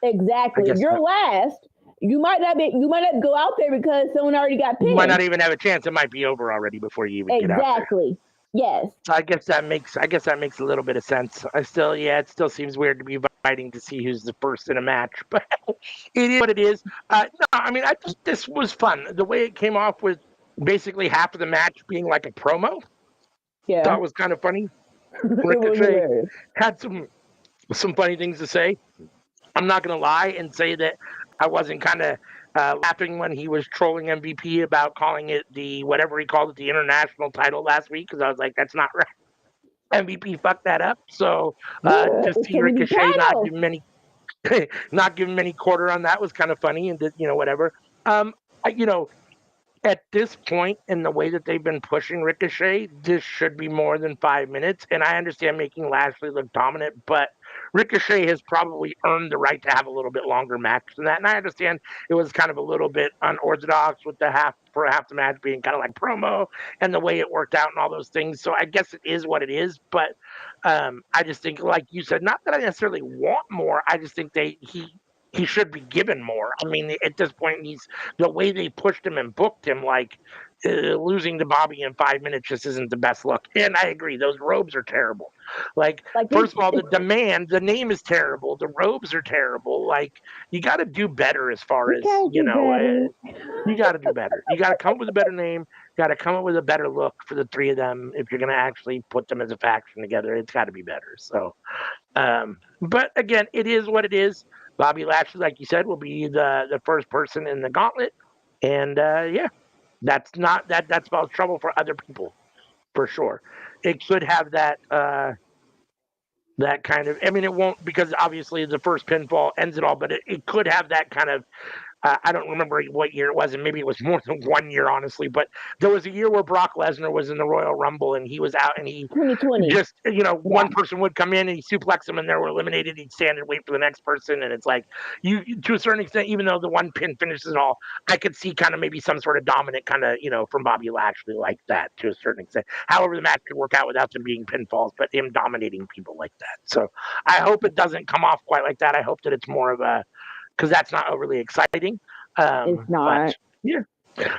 exactly. If you're last, you might not go out there because someone already got pinned. You might not even have a chance. It might be over already before you even get out there. Exactly. Yes. So I guess that makes a little bit of sense. It still seems weird to be fighting to see who's the first in a match, but it is what it is. No, I mean, I just this was fun. The way it came off with basically half of the match being like a promo. Yeah. Thought was kind of funny. It was Ricochet hilarious. had some funny things to say. I'm not gonna lie and say that I wasn't kind of laughing when he was trolling MVP about calling it the whatever he called it, the international title last week, because I was like, that's not right. MVP fucked that up. So Yeah, to it's see so many Ricochet titles. not give him any quarter on that was kind of funny, and whatever. Um, you know, at this point in the way that they've been pushing Ricochet, this should be more than 5 minutes. And I understand making Lashley look dominant, but Ricochet has probably earned the right to have a little bit longer match than that. And I understand it was kind of a little bit unorthodox with the half the match being kind of like promo and the way it worked out and all those things. So I guess it is what it is. But I just think, like you said, not that I necessarily want more. I just think he should be given more. I mean, at this point, the way they pushed him and booked him, like losing to Bobby in 5 minutes just isn't the best look. And I agree, those robes are terrible. Like first of all, the name is terrible. The robes are terrible. Like you got to do better as far We as gotta do better. you got to do better. You got to come up with a better name. Got to come up with a better look for the three of them. If you're going to actually put them as a faction together, it's got to be better. So, but again, it is what it is. Bobby Lashley, like you said, will be the first person in the gauntlet, and that spells trouble for other people for sure. It should have that kind of. I mean, it won't because obviously the first pinfall ends it all, but it could have that kind of I don't remember what year it was, and maybe it was more than 1 year, honestly. But there was a year where Brock Lesnar was in the Royal Rumble, and he was out, and he 2020. just, Yeah. one person would come in and he suplex them, and they were eliminated. He'd stand and wait for the next person, and it's like to a certain extent, even though the one pin finishes and all, I could see kind of maybe some sort of dominant kind of, from Bobby Lashley like that to a certain extent. However, the match could work out without them being pinfalls, but him dominating people like that. So I hope it doesn't come off quite like that. I hope that it's more of a because that's not overly exciting. It's not.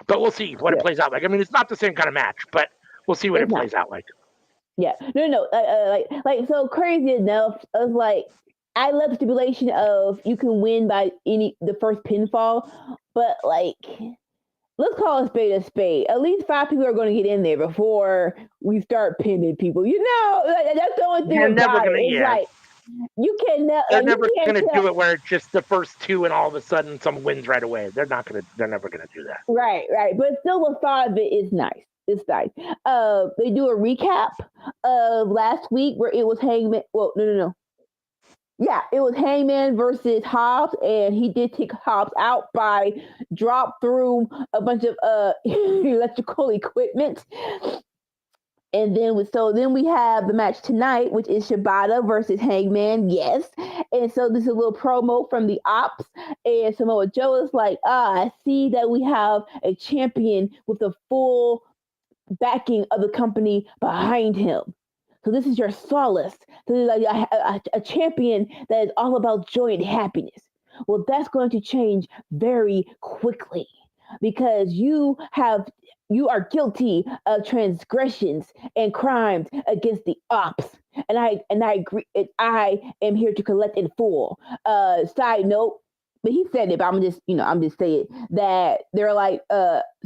But we'll see what it plays out like. I mean, it's not the same kind of match, but we'll see what it plays out like. Yeah, no, like so crazy enough. I was like, I love the stipulation of you can win by the first pinfall, but like, let's call a spade a spade. At least 5 people are going to get in there before we start pinning people. That's the only thing about it. It's like you can. They're never going to do it where it's just the first 2 and all of a sudden someone wins right away. They're never going to do that. Right. But still, the thought of it is nice. It's nice. They do a recap of last week where it was Hangman. Well, no. Yeah, it was Hangman versus Hobbs, and he did take Hobbs out by drop through a bunch of electrical equipment. And then we have the match tonight, which is Shibata versus Hangman. Yes. And so this is a little promo from the Ops. And Samoa Joe is like, I see that we have a champion with the full backing of the company behind him. So this is your solace. So this is like a champion that is all about joy and happiness. Well, that's going to change very quickly because you are guilty of transgressions and crimes against the Ops. And I agree. I am here to collect in full. Side note, but he said it, but I'm just saying that they're like,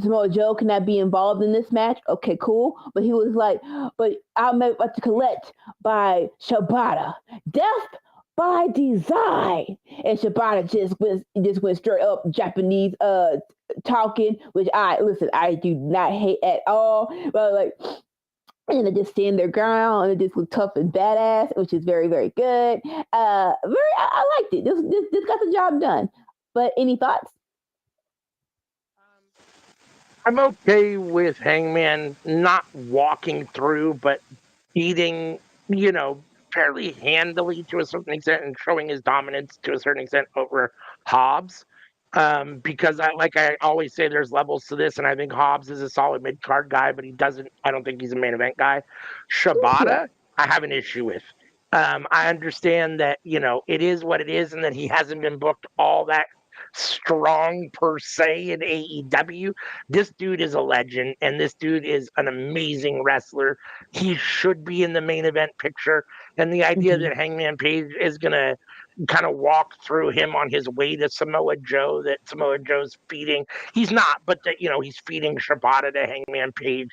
Samoa Joe cannot be involved in this match. Okay, cool. But he was like, but I'm about to collect by Shibata. Death by design. And Shibata just went straight up Japanese talking, which I do not hate at all. But like, and they just stand their ground and they just look tough and badass, which is very, very good. I liked it. This got the job done. But any thoughts? I'm okay with Hangman not walking through, but beating, fairly handily to a certain extent and showing his dominance to a certain extent over Hobbs. Because I always say, there's levels to this, and I think Hobbs is a solid mid card guy, but I don't think he's a main event guy. Shibata, I have an issue with. I understand that it is what it is, and that he hasn't been booked all that strong per se in AEW. This dude is a legend, and this dude is an amazing wrestler. He should be in the main event picture. And the idea that Hangman Page is going to kind of walk through him on his way to Samoa Joe, that Samoa Joe's feeding. He's not, but that, he's feeding Shibata to Hangman Page.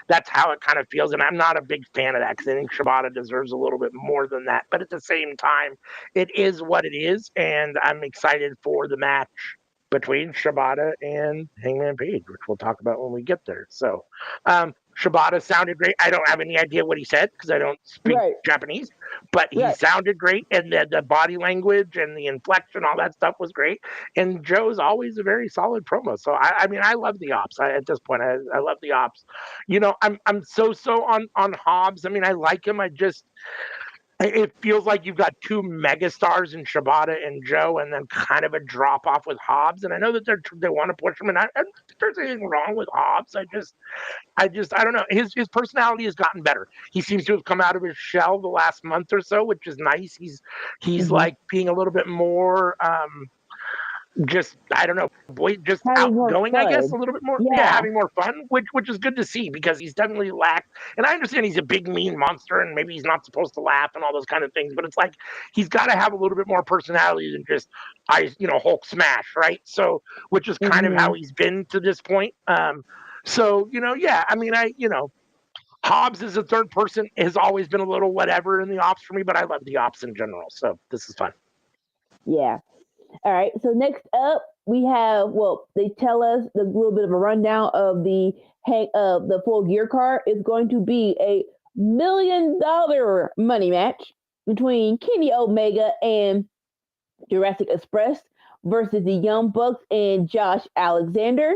That's how it kind of feels. And I'm not a big fan of that because I think Shibata deserves a little bit more than that. But at the same time, it is what it is. And I'm excited for the match between Shibata and Hangman Page, which we'll talk about when we get there. So, Shibata sounded great. I don't have any idea what he said because I don't speak Japanese, but he sounded great. And the body language and the inflection, all that stuff was great. And Joe's always a very solid promo. So, I mean, I love the Ops. At this point, I love the Ops. I'm so on Hobbs. I mean, I like him. It feels like you've got two megastars in Shibata and Joe, and then kind of a drop off with Hobbs. And I know that they want to push him, and I don't think there's anything wrong with Hobbs. I don't know. His personality has gotten better. He seems to have come out of his shell the last month or so, which is nice. He's like being a little bit more. Just I don't know, just outgoing, I guess, a little bit more. Yeah, having more fun, which is good to see because he's definitely lacked. And I understand he's a big mean monster, and maybe he's not supposed to laugh and all those kind of things. But it's like he's got to have a little bit more personality than just Hulk smash, right? So, which is kind of how he's been to this point. So yeah. I mean, Hobbs as a third person has always been a little whatever in the Ops for me, but I love the Ops in general. So this is fun. Yeah. All right. So next up, we have. They tell us a little bit of a rundown of the Full Gear card. It's going to be a $1 million money match between Kenny Omega and Jurassic Express versus the Young Bucks and Josh Alexander.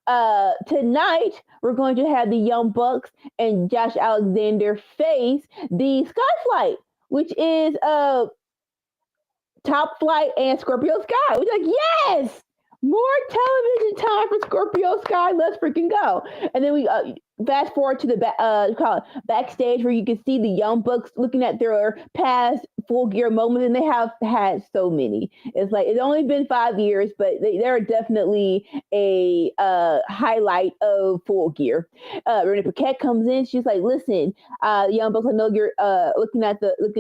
Tonight, we're going to have the Young Bucks and Josh Alexander face the Skyflight, which is Top Flight and Scorpio Sky. We're like, yes, more television time for Scorpio Sky. Let's freaking go. And then we fast forward to the backstage where you can see the Young Bucks looking at their past Full Gear moments, and they have had so many. It's like it's only been 5 years, but they're definitely a highlight of Full Gear. Renee Paquette comes in. She's like, "Listen, Young Bucks, I know you're looking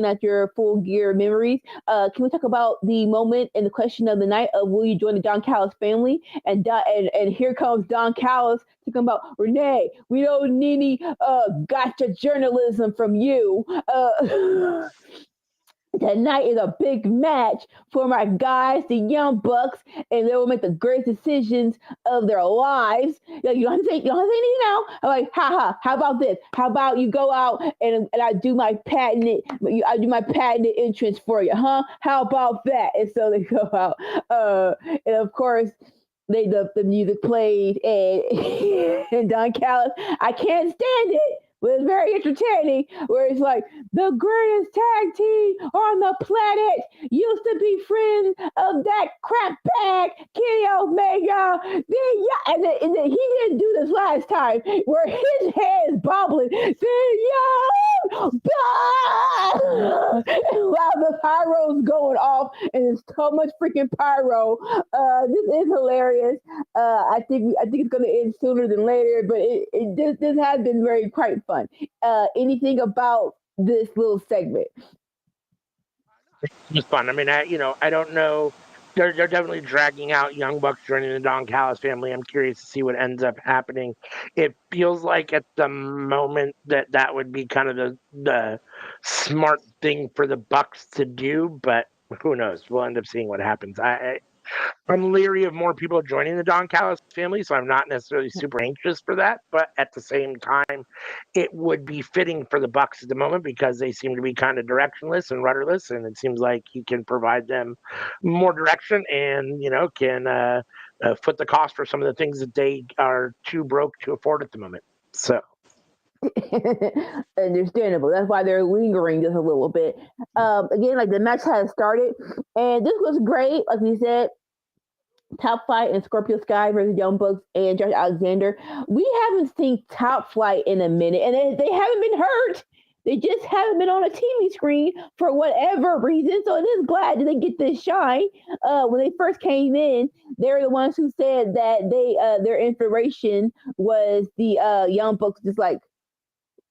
at your Full Gear memories. Can we talk about the moment and the question of the night of will you join the Don Callis family?" And here comes Don Callis talking about, "Renee, we don't need any gotcha journalism from you. Tonight is a big match for my guys, the Young Bucks, and they will make the great decisions of their lives." Like, you don't have to say anything now. I'm like, haha, how about this? How about you go out and I do my patented entrance for you, huh? How about that? And so they go out. And of course, the music played and Don Callis, I can't stand it, but it's very entertaining, where it's like, the greatest tag team on the planet used to be friends of that crap bag, Kenny Omega. And then he didn't do this last time, where his head is bobbling, saying, yo, while the pyro's going off, and there's so much freaking pyro. This is hilarious. I think it's going to end sooner than later, but this has been quite fun. Anything about this little segment? It's fun. I mean, I don't know. They're definitely dragging out Young Bucks joining the Don Callis family. I'm curious to see what ends up happening. It feels like at the moment that would be kind of the smart thing for the Bucks to do, but who knows? We'll end up seeing what happens. I'm leery of more people joining the Don Callis family, so I'm not necessarily super anxious for that. But at the same time, it would be fitting for the Bucks at the moment because they seem to be kind of directionless and rudderless, and it seems like he can provide them more direction and can foot the cost for some of the things that they are too broke to afford at the moment. So. Understandable. That's why they're lingering just a little bit. Again, like the match has started, and this was great. Like we said, Top Flight and Scorpio Sky versus Young Bucks and Josh Alexander. We haven't seen Top Flight in a minute, and they haven't been hurt. They just haven't been on a TV screen for whatever reason. So it is glad that they get this shine. When they first came in, they're the ones who said that they their inspiration was the Young Bucks. Just like,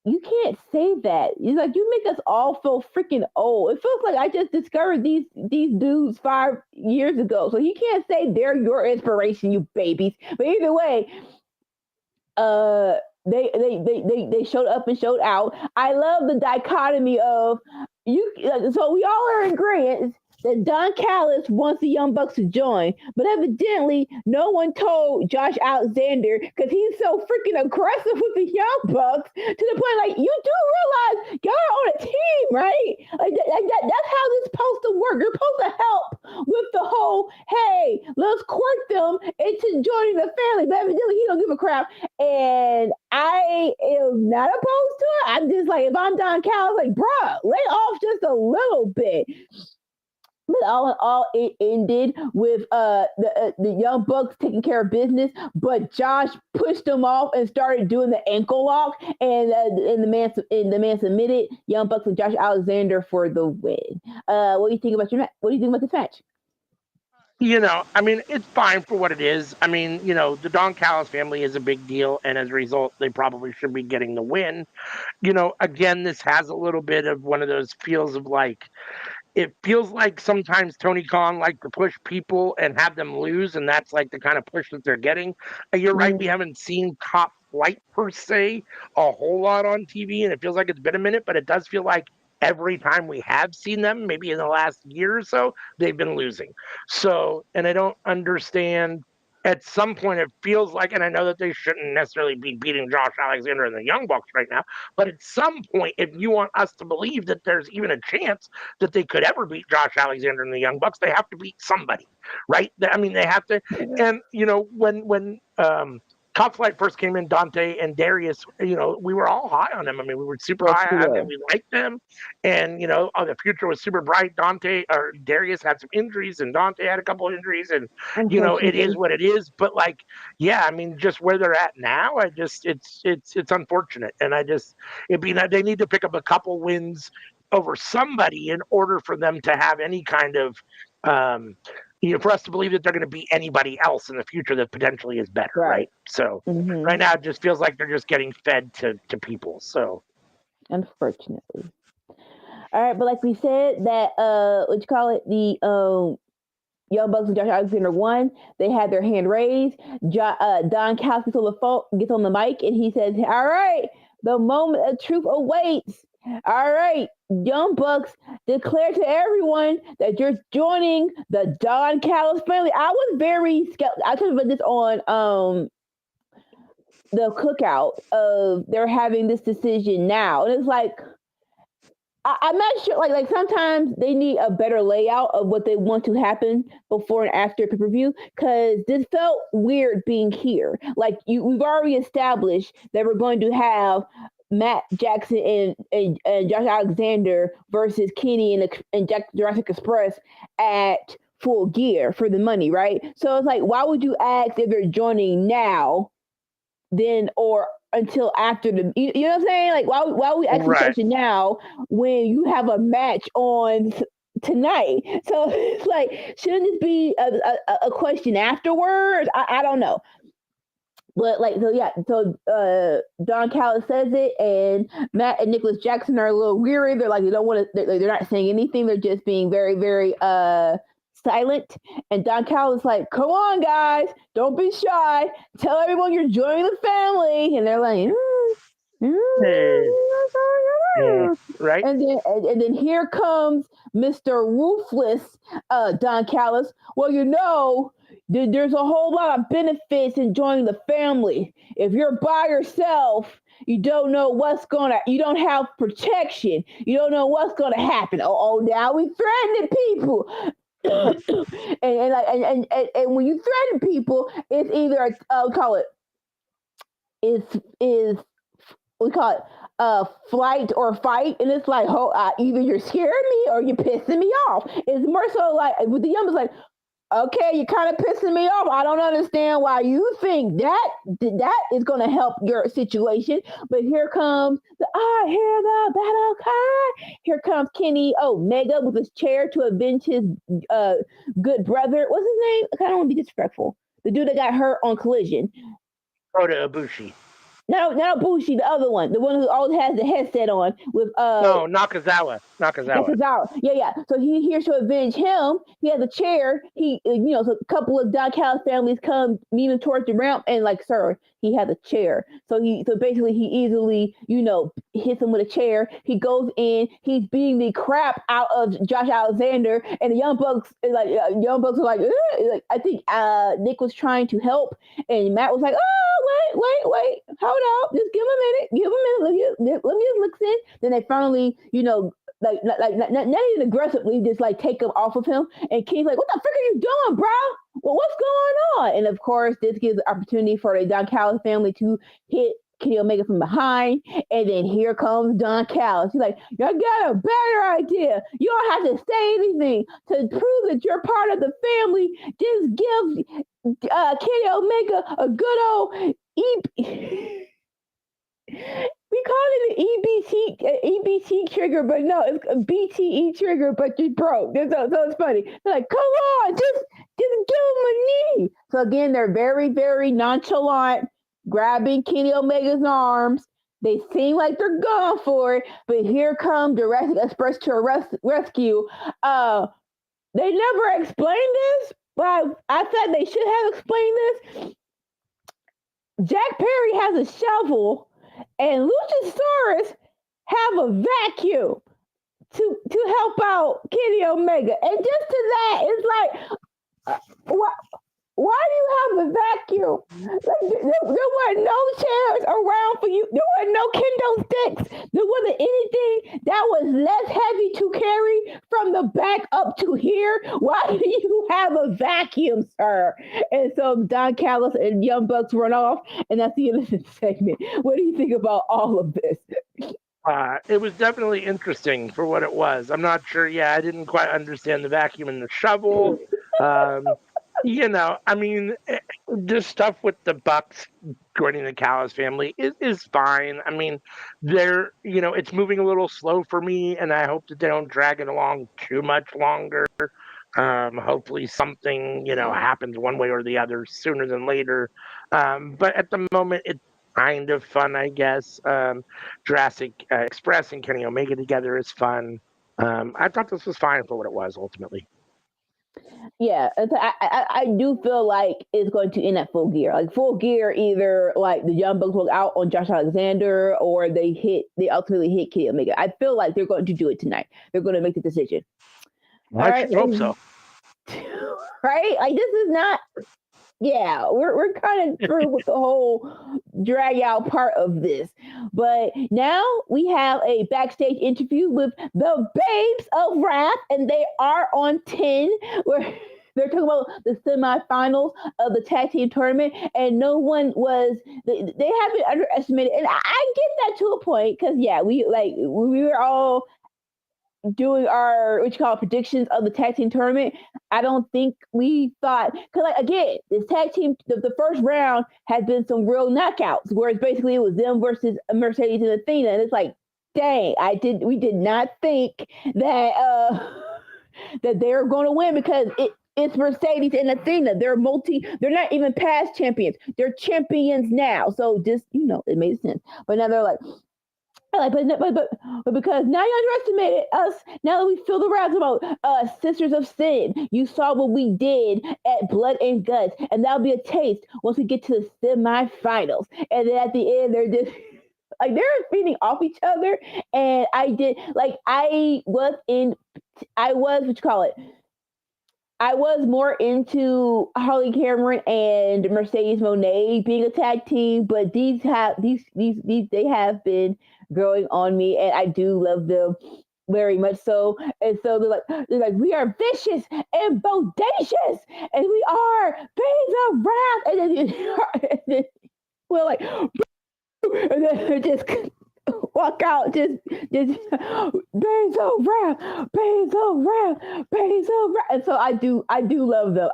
you can't say that. It's like, you make us all feel freaking old. It feels like I just discovered these dudes 5 years ago. So you can't say they're your inspiration, you babies. But either way, they showed up and showed out. I love the dichotomy of you. So we all are in agreement that Don Callis wants the Young Bucks to join, but evidently no one told Josh Alexander, because he's so freaking aggressive with the Young Bucks, to the point like, you do realize y'all are on a team, right? That's how this is supposed to work. You're supposed to help with the whole, hey, let's court them into joining the family, but evidently he don't give a crap, and I am not opposed to it. I'm just like, if I'm Don Callis, like, bruh, lay off just a little bit. But all in all, it ended with the Young Bucks taking care of business, but Josh pushed them off and started doing the ankle lock, and the man submitted. Young Bucks and Josh Alexander for the win. What do you think about this match? I mean, it's fine for what it is. I mean, the Don Callis family is a big deal, and as a result, they probably should be getting the win. Again, this has a little bit of one of those feels of like, it feels like sometimes Tony Khan like to push people and have them lose, and that's like the kind of push that they're getting. You're right, we haven't seen Top Flight per se a whole lot on TV, and it feels like it's been a minute, but it does feel like every time we have seen them, maybe in the last year or so, they've been losing. So, and I don't understand. At some point, it feels like, and I know that they shouldn't necessarily be beating Josh Alexander and the Young Bucks right now, but at some point, if you want us to believe that there's even a chance that they could ever beat Josh Alexander and the Young Bucks, they have to beat somebody, right? I mean, they have to. And when Top Flight first came in, Dante and Darius, we were all high on them. I mean, we were super high on them. We liked them, and the future was super bright. Darius had some injuries, and Dante had a couple of injuries, and it is what it is. But like, yeah, I mean, just where they're at now, it's unfortunate, and they need to pick up a couple wins over somebody in order for them to have any kind of for us to believe that they're going to beat anybody else in the future that potentially is better, right? So right now it just feels like they're just getting fed to people. So unfortunately. All right, but like we said, that the Young Bucks and Josh Alexander won. They had their hand raised. Don Callis gets on the mic, and he says, "All right, the moment of truth awaits. All right, Young Bucks, declare to everyone that you're joining the Don Callis family." I was very skeptical. I talked about this on the cookout of they're having this decision now, and it's like, I'm not sure. Like sometimes they need a better layout of what they want to happen before and after pay-per-view, because this felt weird being here. Like we've already established that we're going to have Matt Jackson and Josh Alexander versus Kenny and Jurassic Express at Full Gear for the money, right? So it's like, why would you ask if they're joining now, then, or until after the, you know what I'm saying? Like, why we asking question now when you have a match on tonight? So it's like, shouldn't this be a question afterwards? I don't know. But like, so Don Callis says it, and Matt and Nicholas Jackson are a little weary. They're like, they don't want to. They're not saying anything. They're just being very, very silent. And Don Callis is like, "Come on, guys, don't be shy. Tell everyone you're joining the family." And they're like, right. And then here comes Mr. Ruthless, Don Callis. Well, there's a whole lot of benefits in joining the family. If you're by yourself, you don't have protection. You don't know what's gonna happen. Oh, now we threatening people. and when you threaten people, it's either we call it flight or fight, and it's like, either you're scaring me or you're pissing me off. It's more so like with the Young, it's like, Okay, you're kind of pissing me off. I don't understand why you think that is going to help your situation. But here comes hear the battle cry. Here comes Kenny Omega with his chair to avenge his good brother. What's his name? I don't want to be disrespectful. The dude that got hurt on Collision. Kota Ibushi. No, not Bushi, the other one. The one who always has the headset on with No, Nakazawa. Yeah. So he here to avenge him. He has a chair. He so a couple of Don Callis families come meet him towards the ramp and like, sir, he has a chair. So basically he easily, hits him with a chair. He goes in, he's beating the crap out of Josh Alexander, and the Young Bucks are like I think Nick was trying to help, and Matt was like, oh wait, hold up, just give him a minute, let me just look in. Then they finally, like not even aggressively, just like take him off of him. And King's like, what the frick are you doing, bro? Well, what's going on? And of course, this gives the opportunity for the Don Callis family to hit Kenny Omega from behind. And then here comes Don Callis. He's like, I got a better idea. You don't have to say anything to prove that you're part of the family. Just give Kenny Omega a good old we call it an EBT trigger, but no, it's a BTE trigger, but you broke. So it's funny. They're like, come on, just give him a knee. So again, they're very, very nonchalant, grabbing Kenny Omega's arms. They seem like they're going for it, but here comes Jurassic Express to a rescue. They never explained this, but I thought they should have explained this. Jack Perry has a shovel, and Luchasaurus have a vacuum to help out Kenny Omega. And just to that, it's like, why do you have a vacuum? Like, there were no chairs around for you. There were no kendo sticks. There wasn't anything that was less heavy to carry from the back up to here. Why do you have a vacuum, sir? And so Don Callis and Young Bucks run off, and that's the end of the segment. What do you think about all of this? It was definitely interesting for what it was. I'm not sure. Yeah, I didn't quite understand the vacuum and the shovel. I mean, this stuff with the Bucks joining the Callis family is fine. I mean, it's moving a little slow for me, and I hope that they don't drag it along too much longer. Hopefully something, happens one way or the other sooner than later. But at the moment, it's kind of fun, I guess. Jurassic Express and Kenny Omega together is fun. I thought this was fine for what it was ultimately. Yeah, I do feel like it's going to end at Full Gear. Like Full Gear, either like the Young Bucks will out on Josh Alexander, or they ultimately hit Kenny Omega. I feel like they're going to do it tonight. They're going to make the decision. I hope so. Right? Like this is not. Yeah, we're kind of through with the whole drag out part of this. But now we have a backstage interview with the Babes of Wrath, and they are on 10, where they're talking about the semifinals of the tag team tournament, and no one was, they have been underestimated. And I get that to a point, because we were all doing our predictions of the tag team tournament. I don't think we thought, because again, this tag team, the first round has been some real knockouts, whereas basically it was them versus Mercedes and Athena, and it's like, dang, we did not think that that they're going to win, because it's Mercedes and Athena. They're not even past champions. They're champions now. So just, it made sense. But now they're like, but because now you underestimated us. Now that we feel the wrath about Sisters of Sin, you saw what we did at Blood and Guts, and that'll be a taste once we get to the semifinals. And then at the end, they're just like they're feeding off each other. And I was more into Harley Cameron and Mercedes Moné being a tag team, but they have been growing on me, and I do love them very much so. And so they're like, we are vicious and bodacious, and we are Babes of Wrath, and then we're like, and then they're just walk out, just Basil rap, Basil rap, Basil rap. And so I do love them.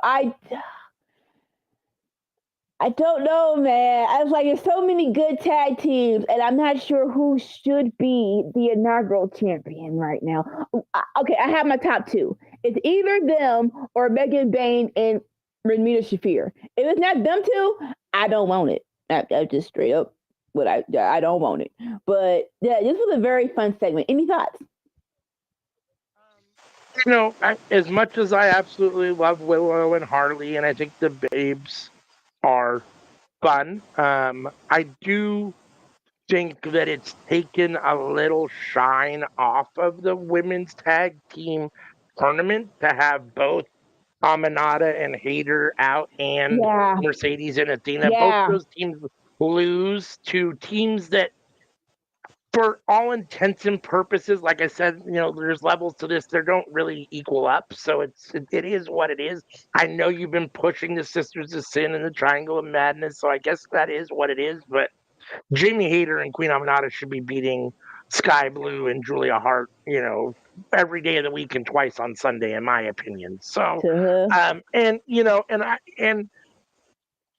I don't know, man. I was like, there's so many good tag teams, and I'm not sure who should be the inaugural champion right now. Okay, I have my top two. It's either them or Megan Bain and Renita Shafir. If it's not them two, I don't want it. That's just straight up what I don't want it. But yeah, this was a very fun segment. Any thoughts? As much as I absolutely love Willow and Harley, and I think the babes are fun, I do think that it's taken a little shine off of the women's tag team tournament to have both Aminata and Hayter out and Mercedes and Athena. Both those teams lose to teams that, for all intents and purposes, like I said, there's levels to this. They don't really equal up. So it is what it is. I know you've been pushing the Sisters of Sin and the Triangle of Madness, so I guess that is what it is. But Jamie Hayter and Queen Aminata should be beating Sky Blue and Julia Hart, every day of the week and twice on Sunday, in my opinion. So, and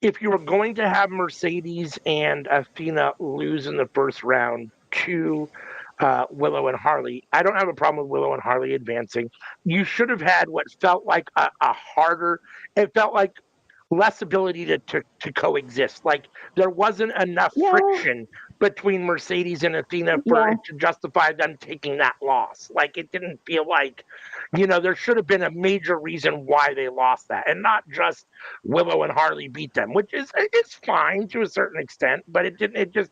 if you were going to have Mercedes and Athena lose in the first round to Willow and Harley, I don't have a problem with Willow and Harley advancing. You should have had what felt like a harder, it felt like less ability to coexist. Like there wasn't enough friction between Mercedes and Athena for it to justify them taking that loss. Like it didn't feel like, there should have been a major reason why they lost that, and not just Willow and Harley beat them, which is it's fine to a certain extent, but it didn't. It just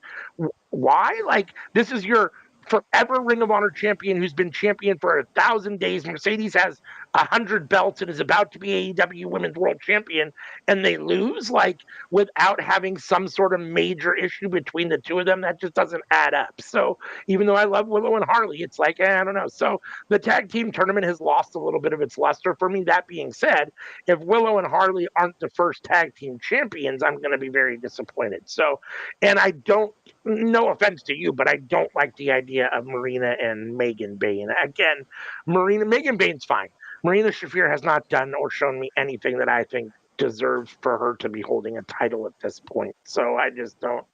why? Like this is your forever Ring of Honor champion who's been champion for 1,000 days. Mercedes has 100 belts and is about to be AEW Women's World Champion, and they lose like without having some sort of major issue between the two of them. That just doesn't add up. So even though I love Willow and Harley, it's like, I don't know. So the tag team tournament has lost a little bit of its luster for me. That being said, if Willow and Harley aren't the first tag team champions, I'm going to be very disappointed. So, and I don't, no offense to you, but I don't like the idea of Marina and Megan Bain. Again, Megan Bain's fine. Marina Shafir has not done or shown me anything that I think deserves for her to be holding a title at this point. So I just don't.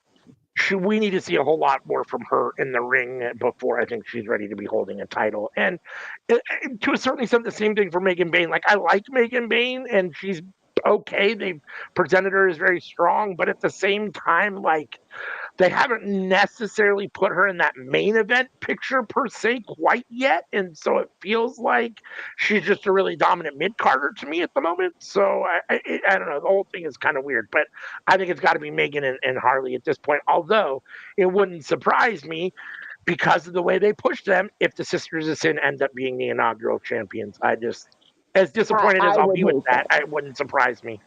We need to see a whole lot more from her in the ring before I think she's ready to be holding a title. And to a certain extent, the same thing for Megan Bain. Like I like Megan Bain, and she's okay. They've presented her as very strong, but at the same time, like they haven't necessarily put her in that main event picture per se quite yet. And so it feels like she's just a really dominant mid-carder to me at the moment. So I don't know. The whole thing is kind of weird, but I think it's got to be Megan and Harley at this point. Although it wouldn't surprise me because of the way they push them if the Sisters of Sin end up being the inaugural champions. I just, as disappointed as I'll be with that, it wouldn't surprise me.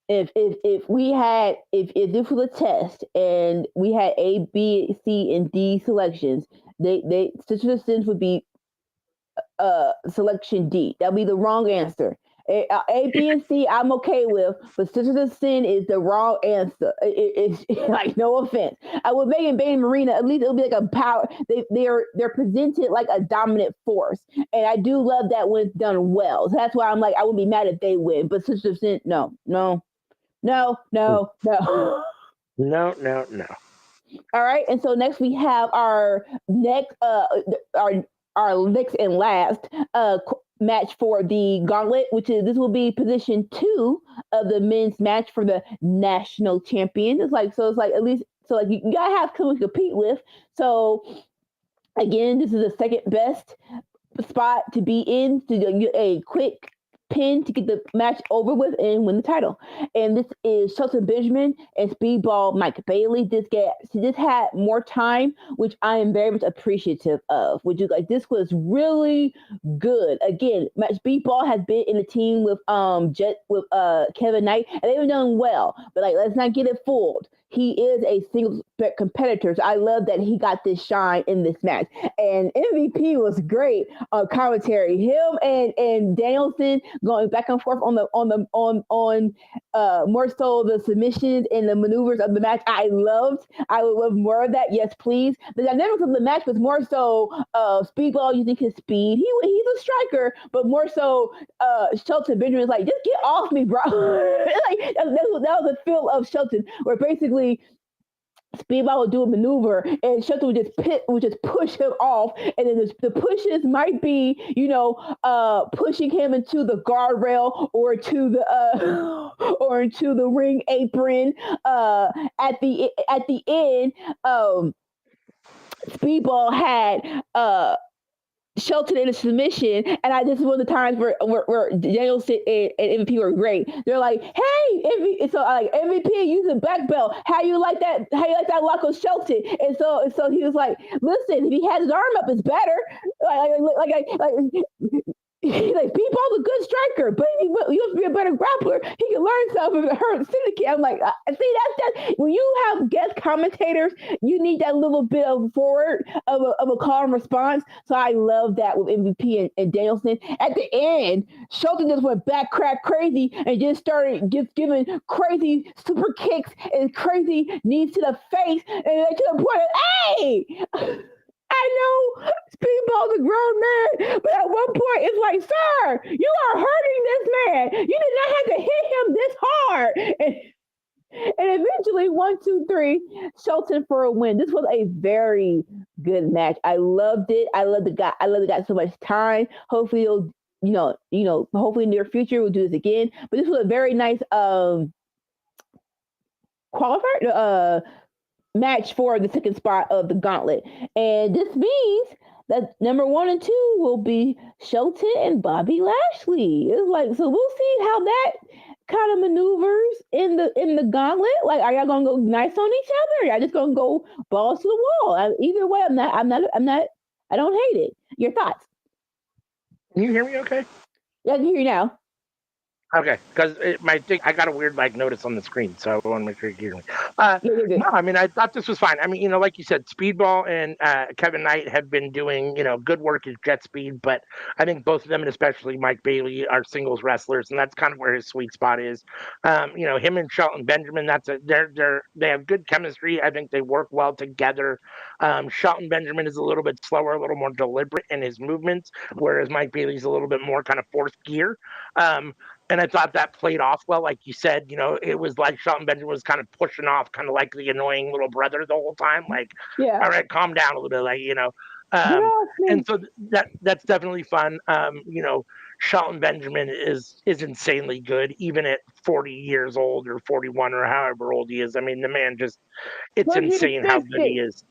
If we had if this was a test and we had A, B, C, and D selections, they Sisters of Sin would be selection D. That'd be the wrong answer. A, B, and C I'm okay with, but Sisters of Sin is the wrong answer. It's like, no offense. I would Megan Bain and Marina, at least it'll be like a power. They're presented like a dominant force, and I do love that when it's done well. So that's why I'm like, I wouldn't be mad if they win. But Sisters of Sin, no. No. No. All right, and so next we have our next and last match for the gauntlet, which is this will be position 2 of the men's match for the national champion. It's like at least you gotta have someone to compete with. So again, this is the second best spot to be in to get a quick pin to get the match over with and win the title. And this is Shelton Benjamin and Speedball Mike Bailey. This had more time, which I am very much appreciative of. This was really good. Again, Speedball has been in the team with Kevin Knight, and they've been doing well. But let's not get it fooled. He is a single competitor. So I love that he got this shine in this match. And MVP was great on commentary. Him and Danielson going back and forth on more so the submissions and the maneuvers of the match. I would love more of that. Yes, please. The dynamics of the match was more so Speedball using his speed. He's a striker, but more so Shelton Benjamin is like, just get off me, bro. Like that was the feel of Shelton, where basically Speedball would do a maneuver, and Shelton would just push him off, and then the pushes might be, pushing him into the guardrail or to the or into the ring apron. At the end, Speedball had Shelton in a submission, and this is one of the times where Danielson and MVP were great. They're like, "Hey, MVP!" So like MVP using black belt. How you like that? How you like that lock of Shelton? And so he was like, "Listen, if he had his arm up, it's better." He's like, Peepaw's a good striker, but he used to be a better grappler. He can learn something from her syndicate. I'm like, see, that's when you have guest commentators, you need that little bit of forward of a call and response. So I love that with MVP and Danielson. At the end, Shelton just went back crack crazy and just started just giving crazy super kicks and crazy knees to the face, and to the point of, hey. I know Speedball's a grown man, but at one point it's like, sir, you are hurting this man. You did not have to hit him this hard. And eventually, 1, 2, 3, Shelton for a win. This was a very good match. I loved it. I love the guy so much time. Hopefully he'll hopefully in the near future we'll do this again. But this was a very nice qualifier match for the second spot of the gauntlet. And this means that number 1 and 2 will be Shelton and Bobby Lashley. It's like, so we'll see how that kind of maneuvers in the gauntlet. Like, are y'all gonna go nice on each other? Or y'all just gonna go balls to the wall? Either way, I'm not. I don't hate it. Your thoughts? Can you hear me? Okay. Yeah, I can hear you now. Okay, because I got a weird notice on the screen, so I want to make sure you hear me. Yeah. No, I mean, I thought this was fine. I mean, like you said, Speedball and Kevin Knight have been doing, good work as Jet Speed, but I think both of them, and especially Mike Bailey, are singles wrestlers, and that's kind of where his sweet spot is. Him and Shelton Benjamin, they have good chemistry. I think they work well together. Shelton Benjamin is a little bit slower, a little more deliberate in his movements, whereas Mike Bailey's a little bit more kind of fourth gear. And I thought that played off well. Like you said, it was like Shelton Benjamin was kind of pushing off, kind of like the annoying little brother the whole time. Like, Yeah. All right, calm down a little bit, and so that's definitely fun. Shelton Benjamin is insanely good, even at 40 years old or 41 or however old he is. I mean, the man it's insane how good he is.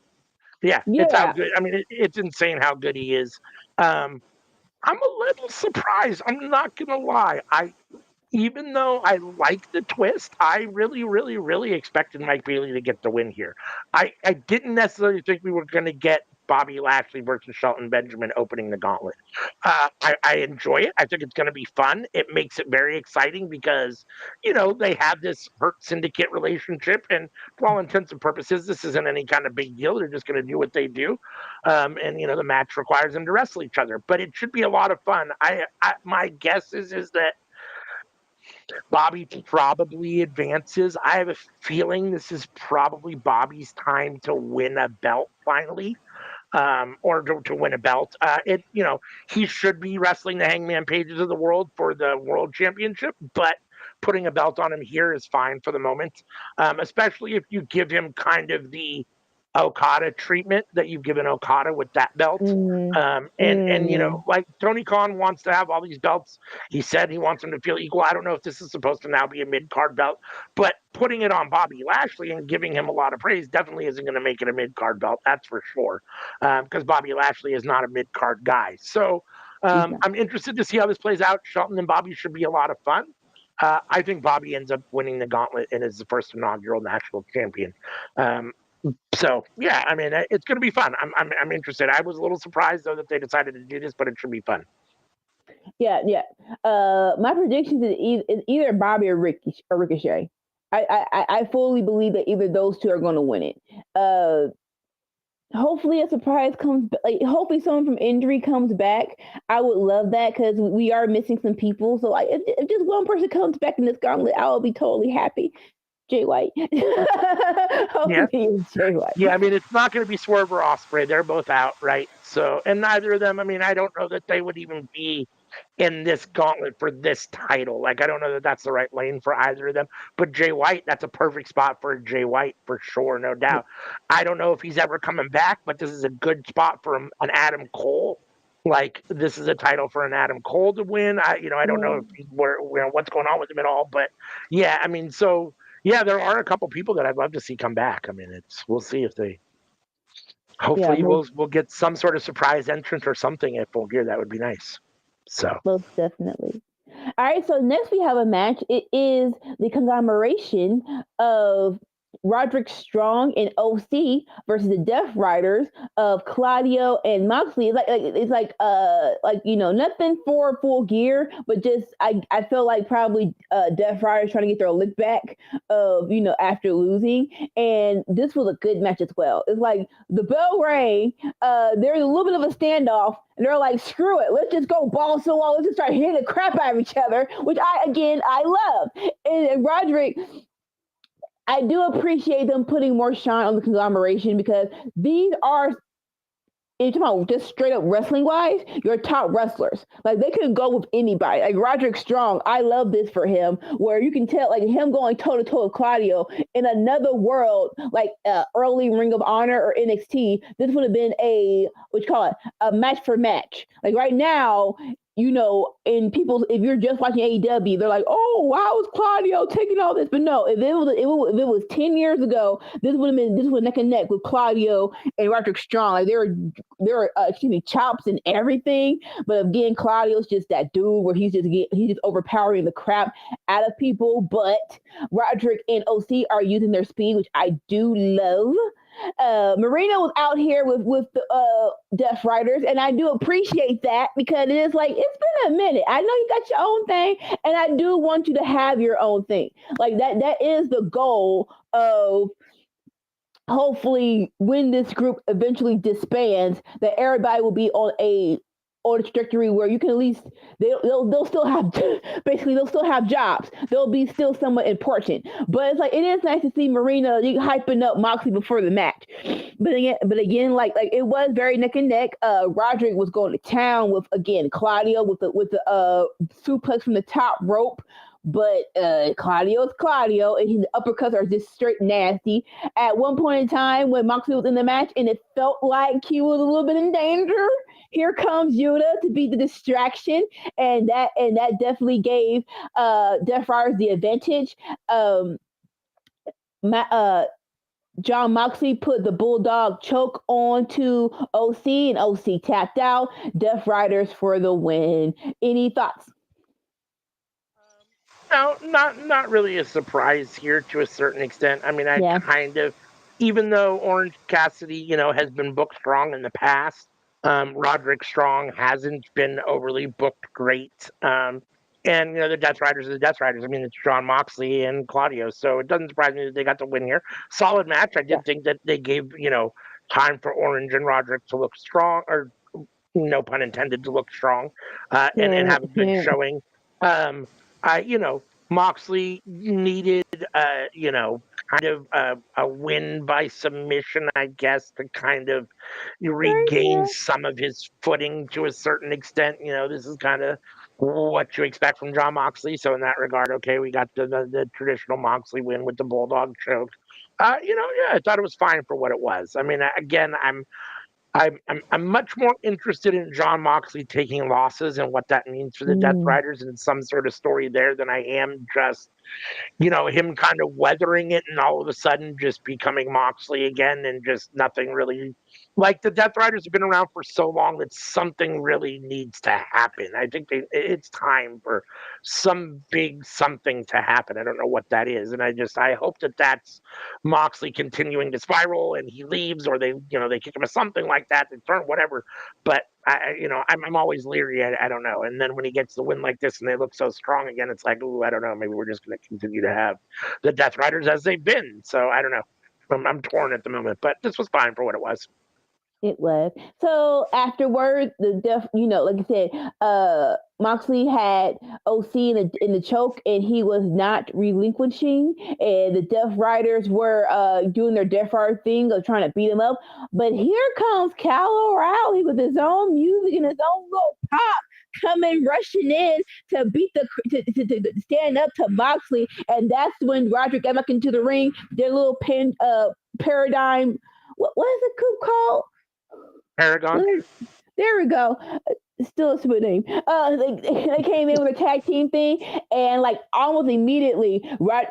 Yeah, it's how good. I mean, it's insane how good he is. I'm a little surprised. I'm not gonna lie. Even though I like the twist, I really, really, really expected Mike Bailey to get the win here. I didn't necessarily think we were gonna get Bobby Lashley versus Shelton Benjamin opening the gauntlet. I enjoy it. I think it's going to be fun. It makes it very exciting because, they have this Hurt Syndicate relationship. And for all intents and purposes, this isn't any kind of big deal. They're just going to do what they do. And the match requires them to wrestle each other. But it should be a lot of fun. My guess is that Bobby probably advances. I have a feeling this is probably Bobby's time to win a belt finally. Or to win a belt. He should be wrestling the Hangman Pages of the world for the World Championship, but putting a belt on him here is fine for the moment, especially if you give him kind of the Okada treatment that you've given Okada with that belt. Like Tony Khan wants to have all these belts. He said he wants them to feel equal. I don't know if this is supposed to now be a mid-card belt, but putting it on Bobby Lashley and giving him a lot of praise definitely isn't going to make it a mid-card belt. That's for sure. Because Bobby Lashley is not a mid-card guy. So I'm interested to see how this plays out. Shelton and Bobby should be a lot of fun. I think Bobby ends up winning the gauntlet and is the first inaugural national champion. So yeah, I mean, it's going to be fun. I'm interested. I was a little surprised though that they decided to do this, but it should be fun. Yeah. My prediction is either Bobby or Ricochet. I fully believe that either those two are going to win it. hopefully a surprise comes. Like hopefully someone from injury comes back. I would love that because we are missing some people. So like if just one person comes back in this gauntlet, I will be totally happy. Jay White. Yeah. Hopefully it's Jay White. Yeah, I mean, it's not going to be Swerve or Osprey. They're both out, right? So, and neither of them, I mean, I don't know that they would even be in this gauntlet for this title. Like, I don't know that that's the right lane for either of them. But Jay White, that's a perfect spot for Jay White for sure, no doubt. I don't know if he's ever coming back, but this is a good spot for an Adam Cole. Like, this is a title for an Adam Cole to win. I don't know if what's going on with him at all, but yeah, I mean, so yeah, there are a couple people that I'd love to see come back. I mean, we'll see if they. Yeah, Hopefully, we'll get some sort of surprise entrance or something at Full Gear. That would be nice. So most definitely. All right, so next we have a match. It is the conglomeration of Roderick Strong and OC versus the Death Riders of Claudio and Moxley. It's like nothing for Full Gear, but just I feel like probably Death Riders trying to get their lick back of after losing, and this was a good match as well. It's like the bell rang, there's a little bit of a standoff, and they're like, screw it, let's just go balls to the wall, let's just start hitting the crap out of each other, which I love. And Roderick, I do appreciate them putting more shine on the conglomeration because these are, if you're talking about just straight up wrestling wise, your top wrestlers. Like they can go with anybody. Like Roderick Strong, I love this for him, where you can tell like him going toe to toe with Claudio in another world, like early Ring of Honor or NXT. This would have been a what you call it, a match for match. Like right now, in people, if you're just watching AEW, they're like, "Oh, how is Claudio taking all this?" But no, if it was 10 years ago, this would have neck and neck with Claudio and Roderick Strong. Like there are chops and everything. But again, Claudio's just that dude where he's just overpowering the crap out of people. But Roderick and OC are using their speed, which I do love. Marina was out here with the Death Riders, and I do appreciate that because it is like it's been a minute. I know you got your own thing, and I do want you to have your own thing. Like that is the goal of hopefully when this group eventually disbands, that everybody will be on a trajectory where you can at least they'll still have basically they'll still have jobs. They'll be still somewhat important. But it's like it is nice to see Marina hyping up Moxley before the match. But again, like it was very neck and neck. Roderick was going to town with again Claudio with the suplex from the top rope. But Claudio's Claudio, and his uppercuts are just straight nasty. At one point in time, when Moxley was in the match, and it felt like he was a little bit in danger, here comes Yuta to be the distraction, and that definitely gave Death Riders the advantage. My, John Moxley put the Bulldog choke onto OC, and OC tapped out. Death Riders for the win. Any thoughts? no, not really a surprise here to a certain extent. I mean, I Yeah. kind of, even though Orange Cassidy, has been booked strong in the past, Roderick Strong hasn't been overly booked great. And the Death Riders are the Death Riders. I mean, it's John Moxley and Claudio, so it doesn't surprise me that they got to win here. Solid match. I did think that they gave time for Orange and Roderick to look strong, or no pun intended, to look strong, and have a good showing. Moxley needed, kind of a win by submission, I guess, to kind of regain some of his footing to a certain extent. This is kind of what you expect from John Moxley. So in that regard, okay, we got the traditional Moxley win with the Bulldog choke. Yeah, I thought it was fine for what it was. I mean, again, I'm much more interested in John Moxley taking losses and what that means for the Death Riders and some sort of story there than I am just him kind of weathering it and all of a sudden just becoming Moxley again and just nothing really. Like the Death Riders have been around for so long that something really needs to happen. I think it's time for some big something to happen. I don't know what that is, and I hope that that's Moxley continuing to spiral and he leaves, or they kick him or something like that. They turn whatever, but I'm always leery. I don't know. And then when he gets the win like this and they look so strong again, it's like, ooh, I don't know. Maybe we're just going to continue to have the Death Riders as they've been. So I don't know. I'm torn at the moment, but this was fine for what it was. It was. So afterwards, like I said, Moxley had OC in the choke, and he was not relinquishing. And the Death Riders were doing their Death Rider thing of trying to beat him up. But here comes Cal O'Reilly with his own music and his own little pop coming rushing in to beat to stand up to Moxley, and that's when Roderick got back into the ring. Their little paradigm. What is it called? Paragon. There we go. Still a stupid name. They came in with a tag team thing, and like almost immediately, right?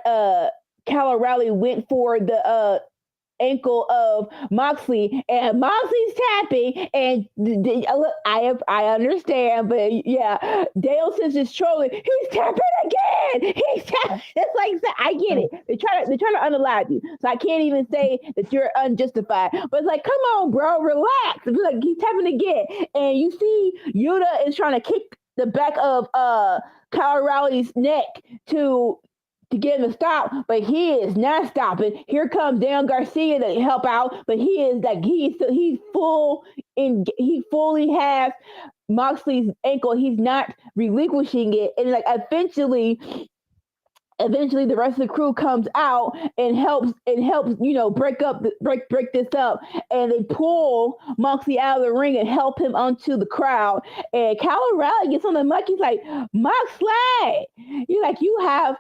Cal O'Reilly went for the ankle of Moxley, and Moxley's tapping, and I understand, but yeah, Dale's is trolling. He's tapping again. He's tapping. It's like I get it. They're trying to unalive you, so I can't even say that you're unjustified. But it's like, come on, bro, relax. It's like he's tapping again, and you see Yuta is trying to kick the back of Kyle O'Reilly's neck to get him to stop, but he is not stopping. Here comes Dan Garcia to help out, but he is like he fully has Moxley's ankle. He's not relinquishing it, and like eventually the rest of the crew comes out and helps break this up, and they pull Moxley out of the ring and help him onto the crowd. And Cal O'Reilly gets on the mic. He's like, Moxley, you have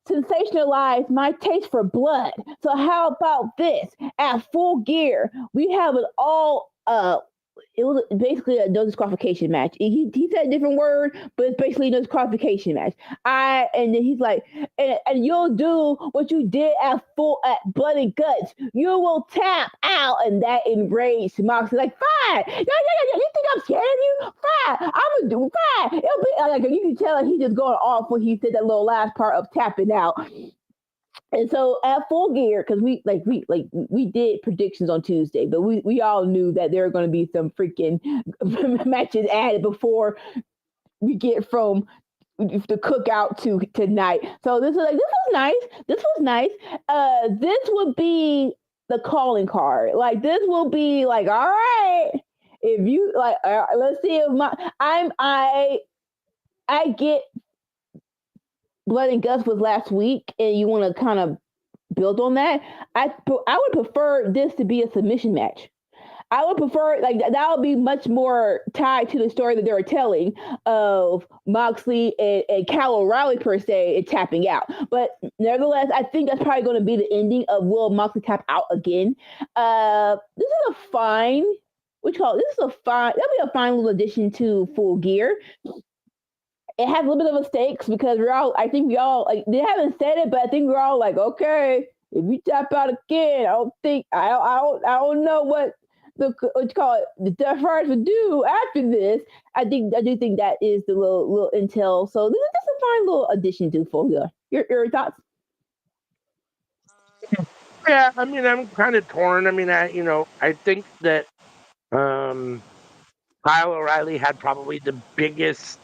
sensationalize my taste for blood. So how about this? At Full Gear, we have it all. It was basically a no disqualification match. He said a different word, but it's basically a no disqualification match. And then he's like, and you'll do what you did at Blood and Guts. You will tap out, and that enraged Moxley. Like, fine, yeah. You think I'm scared of you? Fine, I'm gonna do fine. It'll be like you can tell he's just going off when he said that little last part of tapping out. And so at Full Gear, because we did predictions on Tuesday, but we all knew that there are going to be some freaking matches added before we get from the cookout to tonight. So this was nice. This would be the calling card. Like this will be like, all right, if you like, let's see if I get Blood and Guts was last week, and you want to kind of build on that. I would prefer this to be a submission match. I would prefer that would be much more tied to the story that they were telling of Moxley and Cal O'Reilly per se and tapping out. But nevertheless, I think that's probably going to be the ending of will Moxley tap out again. This is a fine. That'll be a fine little addition to Full Gear. It has a little bit of mistakes because I think we all like they haven't said it, but I think we're all like, okay, if you tap out again, I don't know what the Death Riders would do after this. I do think that is the little intel. So this is just a fine little addition to Full Gear. Your thoughts? Yeah, I mean, I'm kind of torn. I mean, I think that Kyle O'Reilly had probably the biggest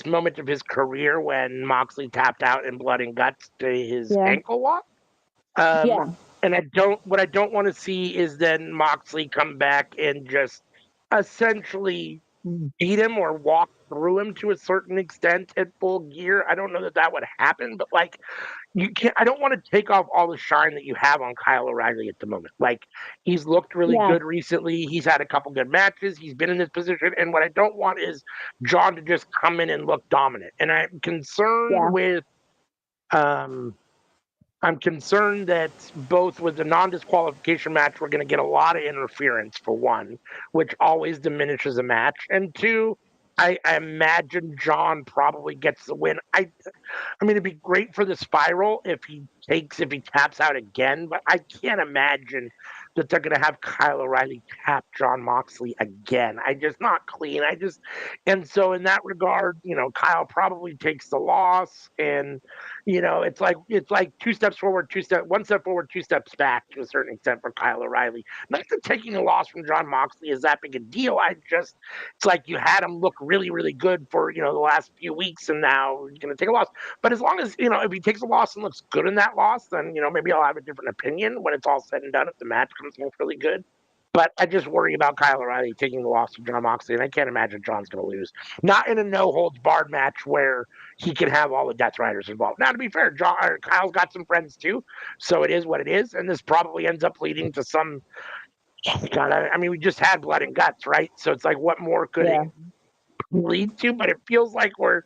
moment of his career when Moxley tapped out in Blood and Guts to his ankle lock. And what I don't want to see is then Moxley come back and just essentially beat him or walk through him to a certain extent at Full Gear. I don't know that would happen, but like I don't want to take off all the shine that you have on Kyle O'Reilly at the moment. Like he's looked really good recently. He's had a couple good matches. He's been in this position. And what I don't want is John to just come in and look dominant. And I'm concerned I'm concerned that both with the non-disqualification match, we're going to get a lot of interference for one, which always diminishes a match. And two, I imagine John probably gets the win. I mean, it'd be great for the spiral if he taps out again, but I can't imagine that they're going to have Kyle O'Reilly tap John Moxley again. Not clean. And so in that regard, Kyle probably takes the loss, and It's like two steps forward, one step forward, two steps back to a certain extent for Kyle O'Reilly. Not that taking a loss from John Moxley is that big a deal. It's like you had him look really, really good for the last few weeks, and now he's going to take a loss. But as long as if he takes a loss and looks good in that loss, then maybe I'll have a different opinion when it's all said and done if the match comes off really good. But I just worry about Kyle O'Reilly taking the loss to John Moxley, and I can't imagine John's going to lose. Not in a no-holds-barred match where he can have all the Death Riders involved. Now, to be fair, Kyle's got some friends too, so it is what it is, and this probably ends up leading to some. God, I mean, we just had Blood and Guts, right? So it's like, what more could it lead to? But it feels like we're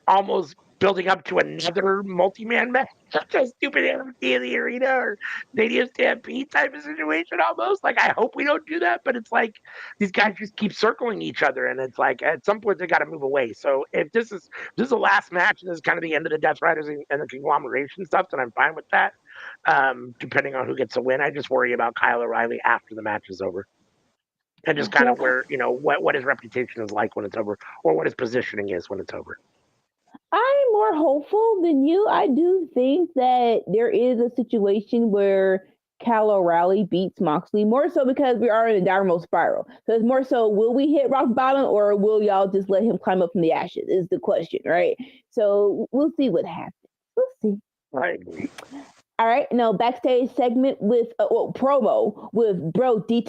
almost building up to another multi-man match, such a stupid empty in the arena or Stadium Stampede type of situation almost. Like, I hope we don't do that, but it's like these guys just keep circling each other, and it's like at some point they got to move away. So if this is the last match and this is kind of the end of the Death Riders and the conglomeration stuff, then I'm fine with that. Depending on who gets the win, I just worry about Kyle O'Reilly after the match is over. And just kind of where, what his reputation is like when it's over, or what his positioning is when it's over. I'm more hopeful than you. I do think that there is a situation where Kyle O'Reilly beats Moxley, more so because we are in a downward spiral. So it's more so, will we hit rock bottom, or will y'all just let him climb up from the ashes is the question, right? So we'll see what happens. We'll see. I agree. All right, now backstage segment with promo with Brody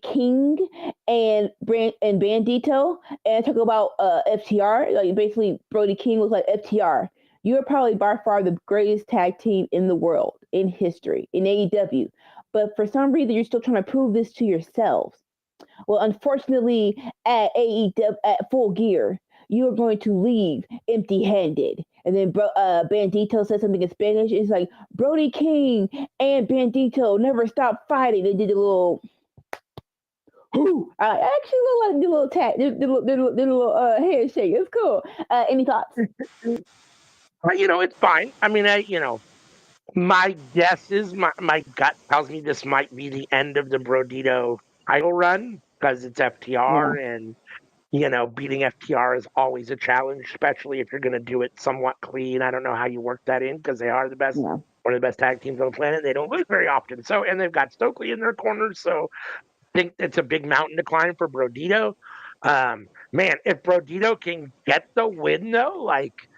King and Bandito, and talk about FTR. Like basically, Brody King was like, FTR, you are probably by far the greatest tag team in the world, in history, in AEW, but for some reason you're still trying to prove this to yourselves. Well, unfortunately, at AEW at Full Gear, you are going to leave empty-handed. And then Bandito said something in Spanish. It's like, Brody King and Bandito never stopped fighting. They did a little, actually look like the little tap, the little handshake. It's cool. Any thoughts? It's fine. I mean, my guess is my gut tells me this might be the end of the Brodito title run because it's FTR and beating FTR is always a challenge, especially if you're going to do it somewhat clean. I don't know how you work that in because they are the best, one of the best tag teams on the planet. They don't lose very often. So, and they've got Stokely in their corner. So I think it's a big mountain to climb for Brodito. Man, if Brodito can get the win though, like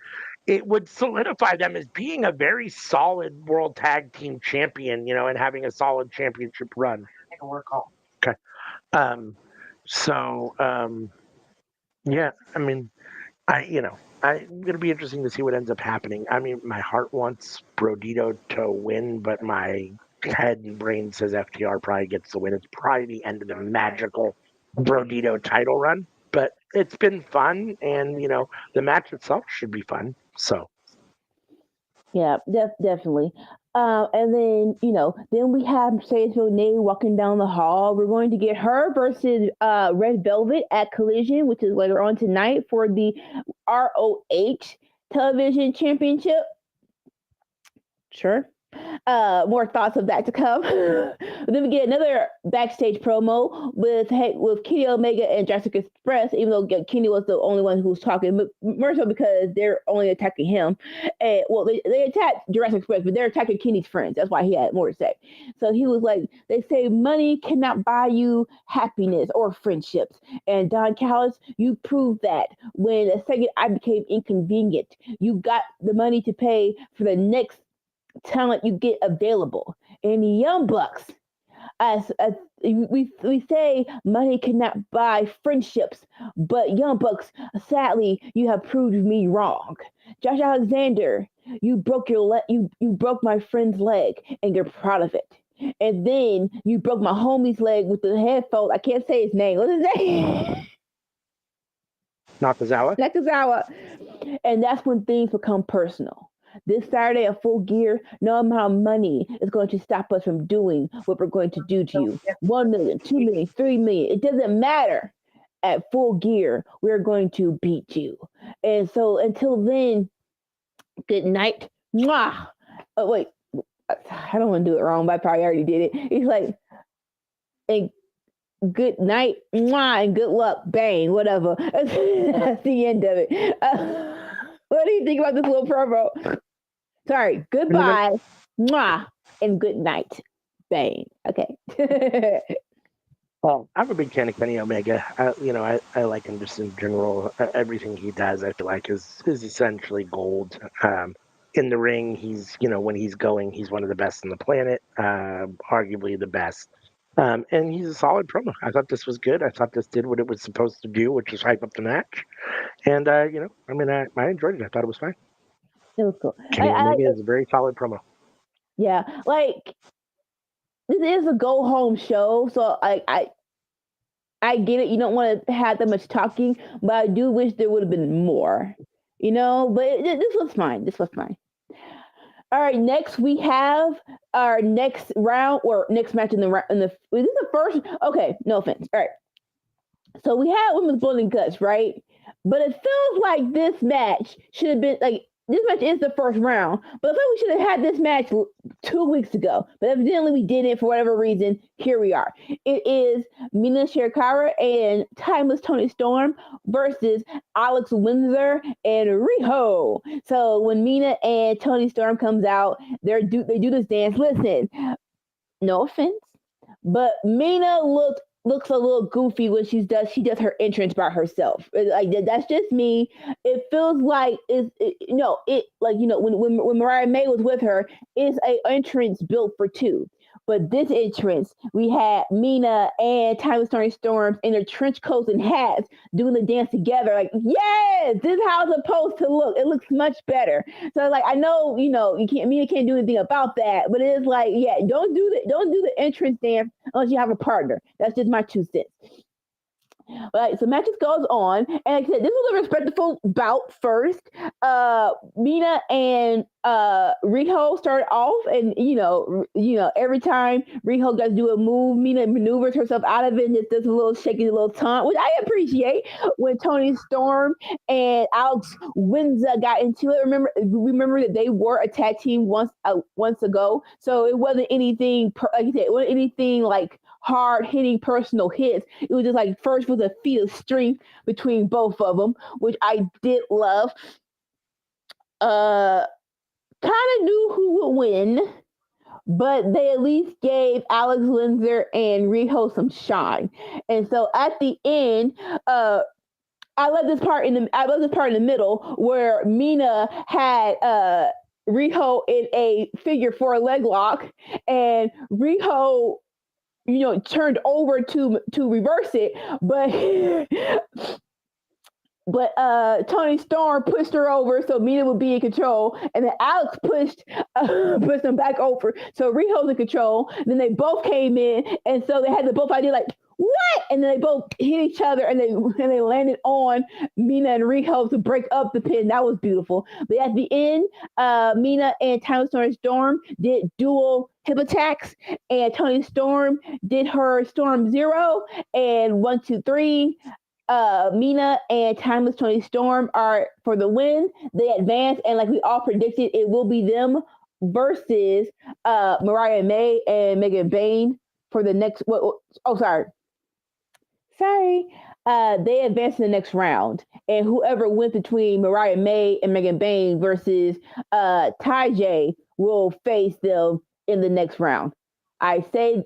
it would solidify them as being a very solid world tag team champion, and having a solid championship run. Okay. Yeah, I mean, I'm going to be interesting to see what ends up happening. I mean, my heart wants Brodito to win, but my head and brain says FTR probably gets the win. It's probably the end of the magical Brodito title run, but it's been fun, and, the match itself should be fun, so. Yeah, definitely. And then, then we have Mercedes Moné walking down the hall. We're going to get her versus Red Velvet at Collision, which is later on tonight for the ROH Television Championship. Sure. More thoughts of that to come. Then we get another backstage promo with Kenny Omega and Jurassic Express, even though Kenny was the only one who was talking, but more so because they're only attacking him. And well, they attacked Jurassic Express, but they're attacking Kenny's friends. That's why he had more to say. So he was like, they say money cannot buy you happiness or friendships. And Don Callis, you proved that when the second I became inconvenient, you got the money to pay for the next talent you get available. And the Young Bucks, as we say, money cannot buy friendships, but Young Bucks, sadly, you have proved me wrong. Josh Alexander, you broke you broke my friend's leg, and you're proud of it. And then you broke my homie's leg with the headphones. I can't say his name. What's his name? Nakazawa. And that's when things become personal. This Saturday at Full Gear, no amount of money is going to stop us from doing what we're going to do to you. 1 million, 2 million, 3 million. It doesn't matter. At Full Gear, we're going to beat you. And so until then, good night. Mwah. Oh, wait. I don't want to do it wrong, but I probably already did it. He's like, and good night. Mwah, and good luck. Bang. Whatever. That's the end of it. What do you think about this little promo? Sorry. Goodbye, mwah, and good night. Bang. Okay. Well, I'm a big fan of Kenny Omega. I like him just in general. Everything he does, I feel like, is essentially gold. In the ring, when he's going, he's one of the best on the planet, arguably the best. And he's a solid promo. I thought this was good. I thought this did what it was supposed to do, which is hype up the match. And I enjoyed it. I thought it was fine. It was cool. Kenny Omega is a very solid promo. Yeah, like this is a go home show, so I get it. You don't want to have that much talking, but I do wish there would have been more. But this was fine. This was fine. All right, next we have our next round or next match in the is this the first? Okay, no offense. All right, so we had women's blood and guts, right? But it feels like this match should have been like this match is the first round, but I feel like we should have had this match 2 weeks ago. But evidently we didn't for whatever reason. Here we are. It is Mina Shirakawa and Timeless Tony Storm versus Alex Windsor and Riho. So when Mina and Tony Storm comes out, they do this dance. Listen, no offense, but Mina looks a little goofy when she does her entrance by herself. Like that's just me. It feels like when Mariah May was with her, it's a entrance built for two. But this entrance, we had Mina and Timeless Tony Storms in their trench coats and hats doing the dance together. Like, yes, this is how it's supposed to look. It looks much better. So, like, I know, Mina can't do anything about that, but it is like, yeah, don't do the entrance dance unless you have a partner. That's just my 2 cents. Right, so matches goes on, and like I said, this was a respectful bout first. Mina and Riho started off, and every time Riho does do a move, Mina maneuvers herself out of it and just does a little shaky little taunt, which I appreciate. When Tony Storm and Alex Windsor got into it, remember that they were a tag team once ago, so it wasn't anything like you said, it wasn't anything like hard hitting personal hits. It was just like first was a feat of strength between both of them, which I did love. Kind of knew who would win, but they at least gave Alex Windsor and Riho some shine. And so at the end, I love this part in the middle where Mina had Riho in a figure 4 leg lock, and Riho turned over to reverse it, but Tony Storm pushed her over so Mina would be in control, and then Alex pushed them back over so Riho's in control. Then they both came in, and so they had to both idea like what, and then they both hit each other, and they landed on Mina and Riho to break up the pin. That was beautiful. But at the end, Mina and Timeless Tony Storm did dual hip attacks, and Tony Storm did her Storm Zero and 1, 2, 3. Mina and Timeless Tony Storm are for the win. They advance, and like we all predicted, it will be them versus Mariah May and Megan Bayne for the next. Sorry. They advance in the next round, and whoever wins between Mariah May and Megan Bayne versus Ty J will face them in the next round. We say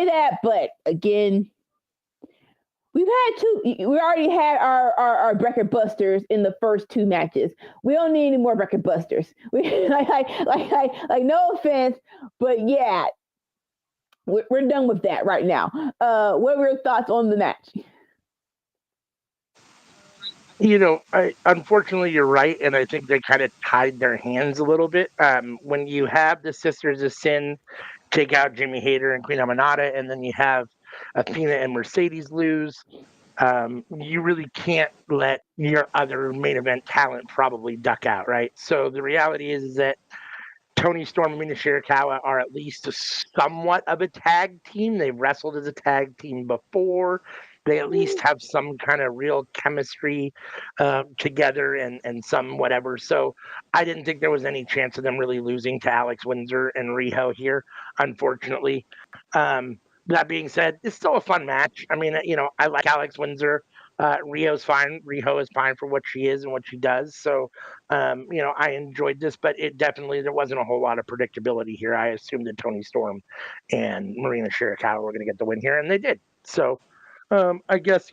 that, but again, we already had our record busters in the first 2 matches. We don't need any more record busters. We like no offense, but yeah, we're done with that right now. What were your thoughts on the match? Unfortunately, you're right, and I think they kind of tied their hands a little bit. When you have the Sisters of Sin take out Jimmy Hayter and Queen Aminata, and then you have Athena and Mercedes lose, you really can't let your other main event talent probably duck out, right? So the reality is that Tony Storm and Mina Shirakawa are at least somewhat of a tag team. They've wrestled as a tag team before. They at least have some kind of real chemistry together and some whatever. So I didn't think there was any chance of them really losing to Alex Windsor and Riho here, unfortunately. That being said, it's still a fun match. I mean, I like Alex Windsor. Rio's fine. Riho is fine for what she is and what she does. So, I enjoyed this, but there wasn't a whole lot of predictability here. I assumed that Tony Storm and Marina Shirakawa were going to get the win here, and they did. So, I guess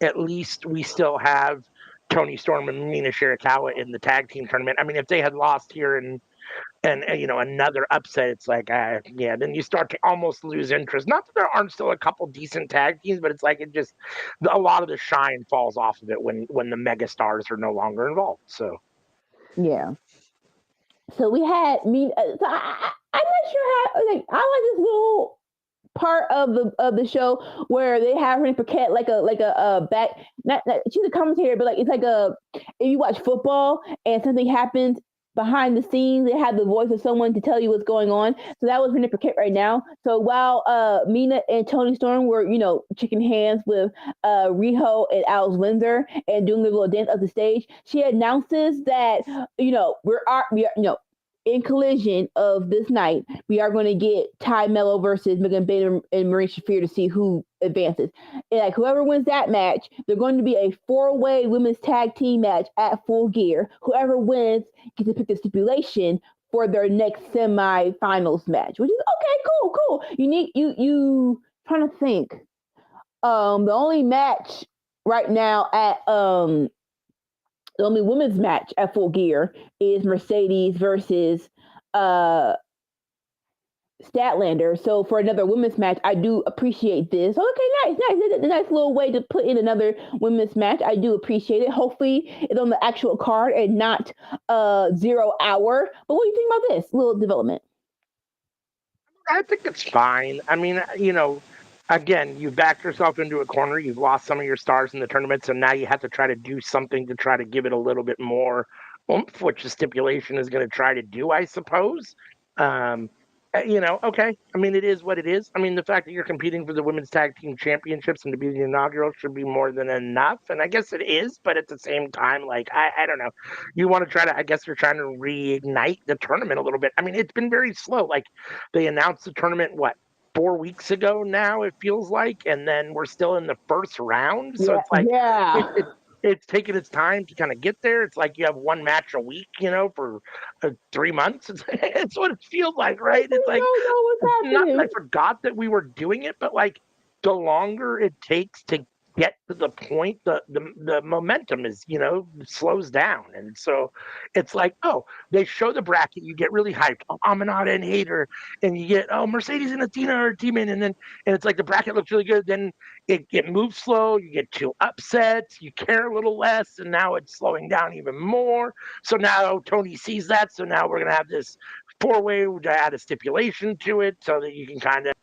at least we still have Tony Storm and Marina Shirakawa in the tag team tournament. I mean, if they had lost here and another upset, it's like yeah, then you start to almost lose interest. Not that there aren't still a couple decent tag teams, but it's like a lot of the shine falls off of it when the mega stars are no longer involved. So yeah. So we had me. So I'm not sure how. Like, I like this little part of the show where they have Renee Paquette like a back. Not she's a commentator, but like it's like if you watch football and something happens behind the scenes, they have the voice of someone to tell you what's going on. So that was Renee Paquette right now. So while Mina and Tony Storm were shaking hands with Riho and Alex Windsor and doing the little dance up the stage, she announces that we are in Collision of this night, we are going to get Ty Mello versus Megan Bader and Marie Shafir to see who advances. And like whoever wins that match, they're going to be a 4-way women's tag team match at Full Gear. Whoever wins gets to pick the stipulation for their next semi-finals match, which is okay, cool. You trying to think. The only match right now at the only women's match at Full Gear is Mercedes versus Statlander. So for another women's match, I do appreciate this. Okay, nice. Nice little way to put in another women's match. I do appreciate it. Hopefully it's on the actual card and not 0 hour. But what do you think about this little development? I think it's fine. I mean, again, you backed yourself into a corner. You've lost some of your stars in the tournament, so now you have to try to do something to try to give it a little bit more oomph, which the stipulation is going to try to do, I suppose. Okay. I mean, it is what it is. I mean, the fact that you're competing for the women's tag team championships and to be the inaugural should be more than enough. And I guess it is, but at the same time, like, I don't know. You want to I guess you're trying to reignite the tournament a little bit. I mean, it's been very slow. Like, they announced the tournament, 4 weeks ago now, it feels like, and then we're still in the first round. So it's like, it's taken its time to kind of get there. It's like you have one match a week, for 3 months. It's what it feels like, right? It's like, not that I forgot that we were doing it, but like the longer it takes to get to the point, the momentum is, slows down. And so it's like, they show the bracket, you get really hyped. Oh, Aminata and Hater, and you get, Mercedes and Athena are teaming, and it's like the bracket looks really good. Then it moves slow, you get 2 upsets, you care a little less, and now it's slowing down even more. So now Tony sees that, so now we're gonna have this 4-way to add a stipulation to it so that you can kind of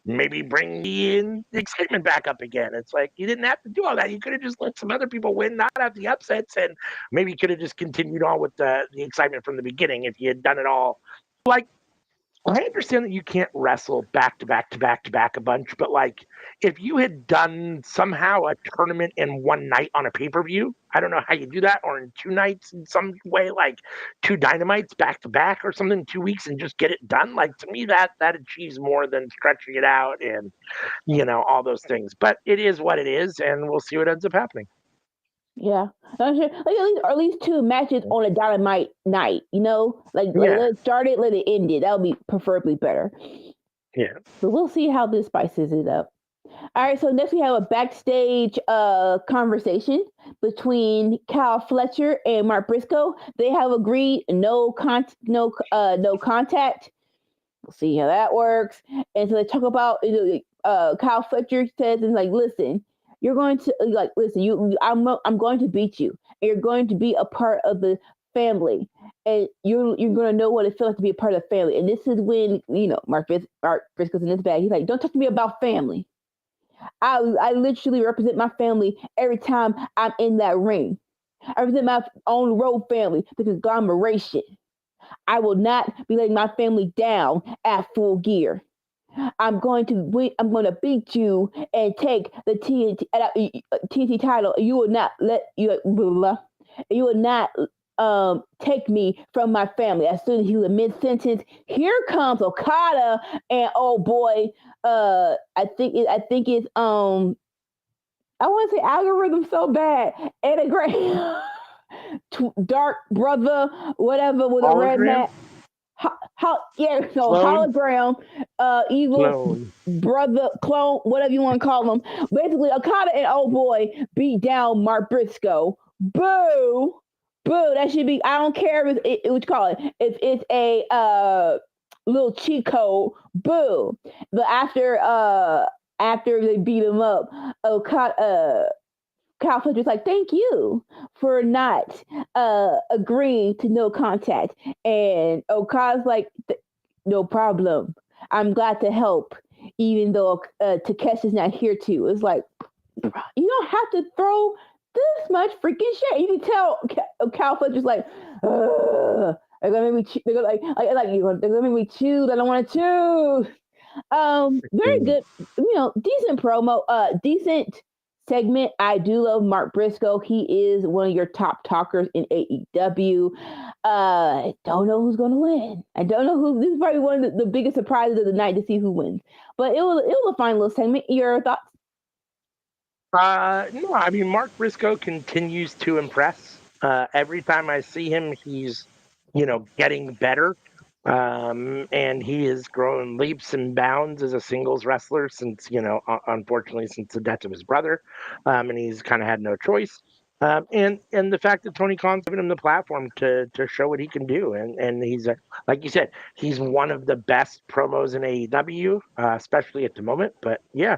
maybe bring the excitement back up again. It's like you didn't have to do all that. You could have just let some other people win, not have the upsets, and maybe you could have just continued on with the excitement from the beginning if you had done it all. Like, I understand that you can't wrestle back to back to back to back a bunch, but like if you had done somehow a tournament in one night on a pay-per-view, I don't know how you do that, or in 2 nights in some way, like 2 dynamites back to back or something in 2 weeks and just get it done. Like, to me, that achieves more than stretching it out and all those things. But it is what it is, and we'll see what ends up happening. Yeah, like at least 2 matches on a Dynamite night. Like let's start it, let it end it. That would be preferably better. Yeah. But we'll see how this spices it up. All right, so next we have a backstage conversation between Kyle Fletcher and Mark Briscoe. They have agreed no contact. We'll see how that works. And so they talk about Kyle Fletcher says, and like, listen, you're going to I'm going to beat you, and you're going to be a part of the family, and you're going to know what it feels like to be a part of the family. And this is when Mark Briscoe's in his bag. He's like, don't talk to me about family. I literally represent my family every time I'm in that ring. I represent my own road family, the conglomeration. I will not be letting my family down at Full Gear. I'm going to beat you and take the TNT title. You will not take me from my family. As soon as he was mid-sentence, here comes Okada, and oh boy, I think it's I want to say algorithm so bad. And a great dark brother, whatever, with a red Hologram? hat. So Clone? hologram, evil Clone. brother, clone, whatever you want to call them. Basically, Okada and old boy beat down Mark Briscoe. Boo, boo. That should be. I don't care if what you call it. If it's a little cheat code, boo. But after they beat him up, Okada. Kyle Fletcher's like, thank you for not agreeing to no contact. And Okada's like, no problem. I'm glad to help, even though Takeshi's not here to. It's like, you don't have to throw this much freaking shit. You can tell Kyle Fletcher's like, ugh. They're gonna make me. They're gonna make me choose. I don't want to choose. Very good. Decent promo. Decent segment. I do love Mark Briscoe. He is one of your top talkers in AEW. I don't know who's going to win. I don't know who. This is probably one of the biggest surprises of the night to see who wins. But it was a fine little segment. Your thoughts? No, I mean, Mark Briscoe continues to impress. Every time I see him, he's, getting better. And he has grown leaps and bounds as a singles wrestler since, unfortunately, since the death of his brother. And he's kind of had no choice. And the fact that Tony Khan's given him the platform to show what he can do, and he's like you said, he's one of the best promos in AEW, especially at the moment. But yeah,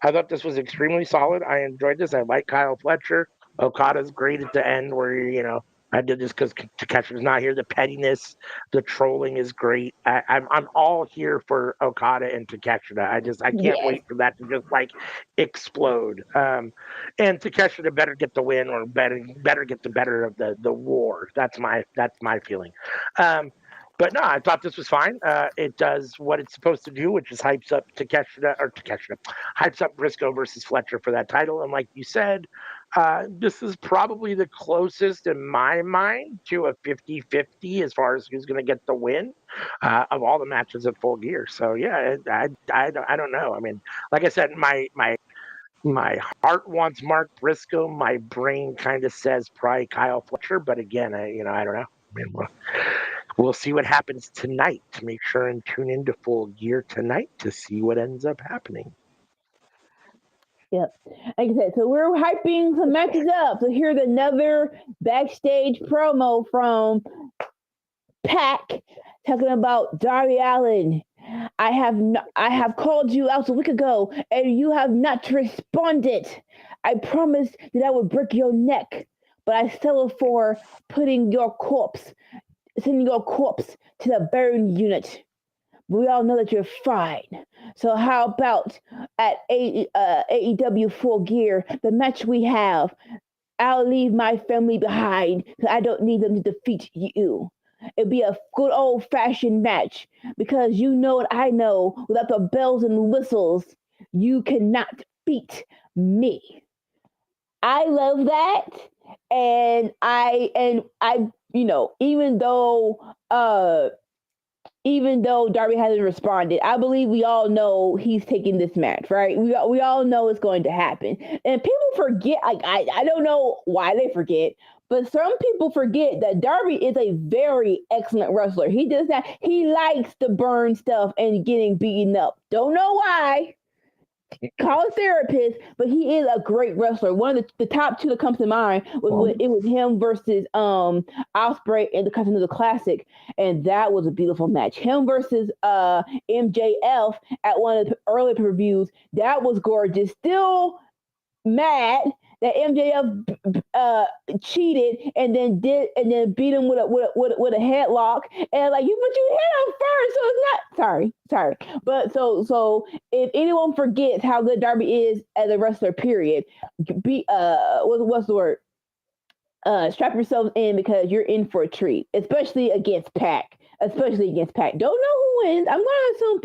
I thought this was extremely solid. I enjoyed this. I like Kyle Fletcher. Okada's great at the end, where I did this because Takeshi's not here. The pettiness, the trolling is great. I'm all here for Okada and Takeshita. I can't Yes. wait for that to just like explode. And Takeshita better get the win, or better get the better of the war. That's my feeling. But no, I thought this was fine. It does what it's supposed to do, which is hypes up hypes up Briscoe versus Fletcher for that title. And like you said, this is probably the closest in my mind to a 50-50 as far as who's going to get the win of all the matches at Full Gear. So yeah, I don't know. I mean, like I said, my heart wants Mark Briscoe. My brain kind of says probably Kyle Fletcher, but again, I don't know. I mean, we'll see what happens tonight. Make sure and tune into Full Gear tonight to see what ends up happening. Yep. Like I said, so we're hyping some matches up. So here's another backstage promo from Pac talking about Darby Allin. I have called you out a week ago and you have not responded. I promised that I would break your neck, but I settled for sending your corpse to the burn unit. We all know that you're fine. So how about at AEW Full Gear, the match we have, I'll leave my family behind because I don't need them to defeat you. It'd be a good old fashioned match because you know what I know. Without the bells and whistles, you cannot beat me. I love that, and I even though Darby hasn't responded, I believe we all know he's taking this match, right? We all know it's going to happen. And people forget, I don't know why they forget, but some people forget that Darby is a very excellent wrestler. He likes to burn stuff and getting beaten up. Don't know why. Call a therapist, but he is a great wrestler. One of the top two that comes to mind was him versus Ospreay in the Continental Classic, and that was a beautiful match. Him versus MJF at one of the early pay-per-views, that was gorgeous. Still mad that MJF cheated and then beat him with a headlock, and like you hit him first, so it's not sorry. But so if anyone forgets how good Darby is as a wrestler, period, what's the word? Strap yourselves in because you're in for a treat, especially against Pac. Don't know who wins. I'm going to assume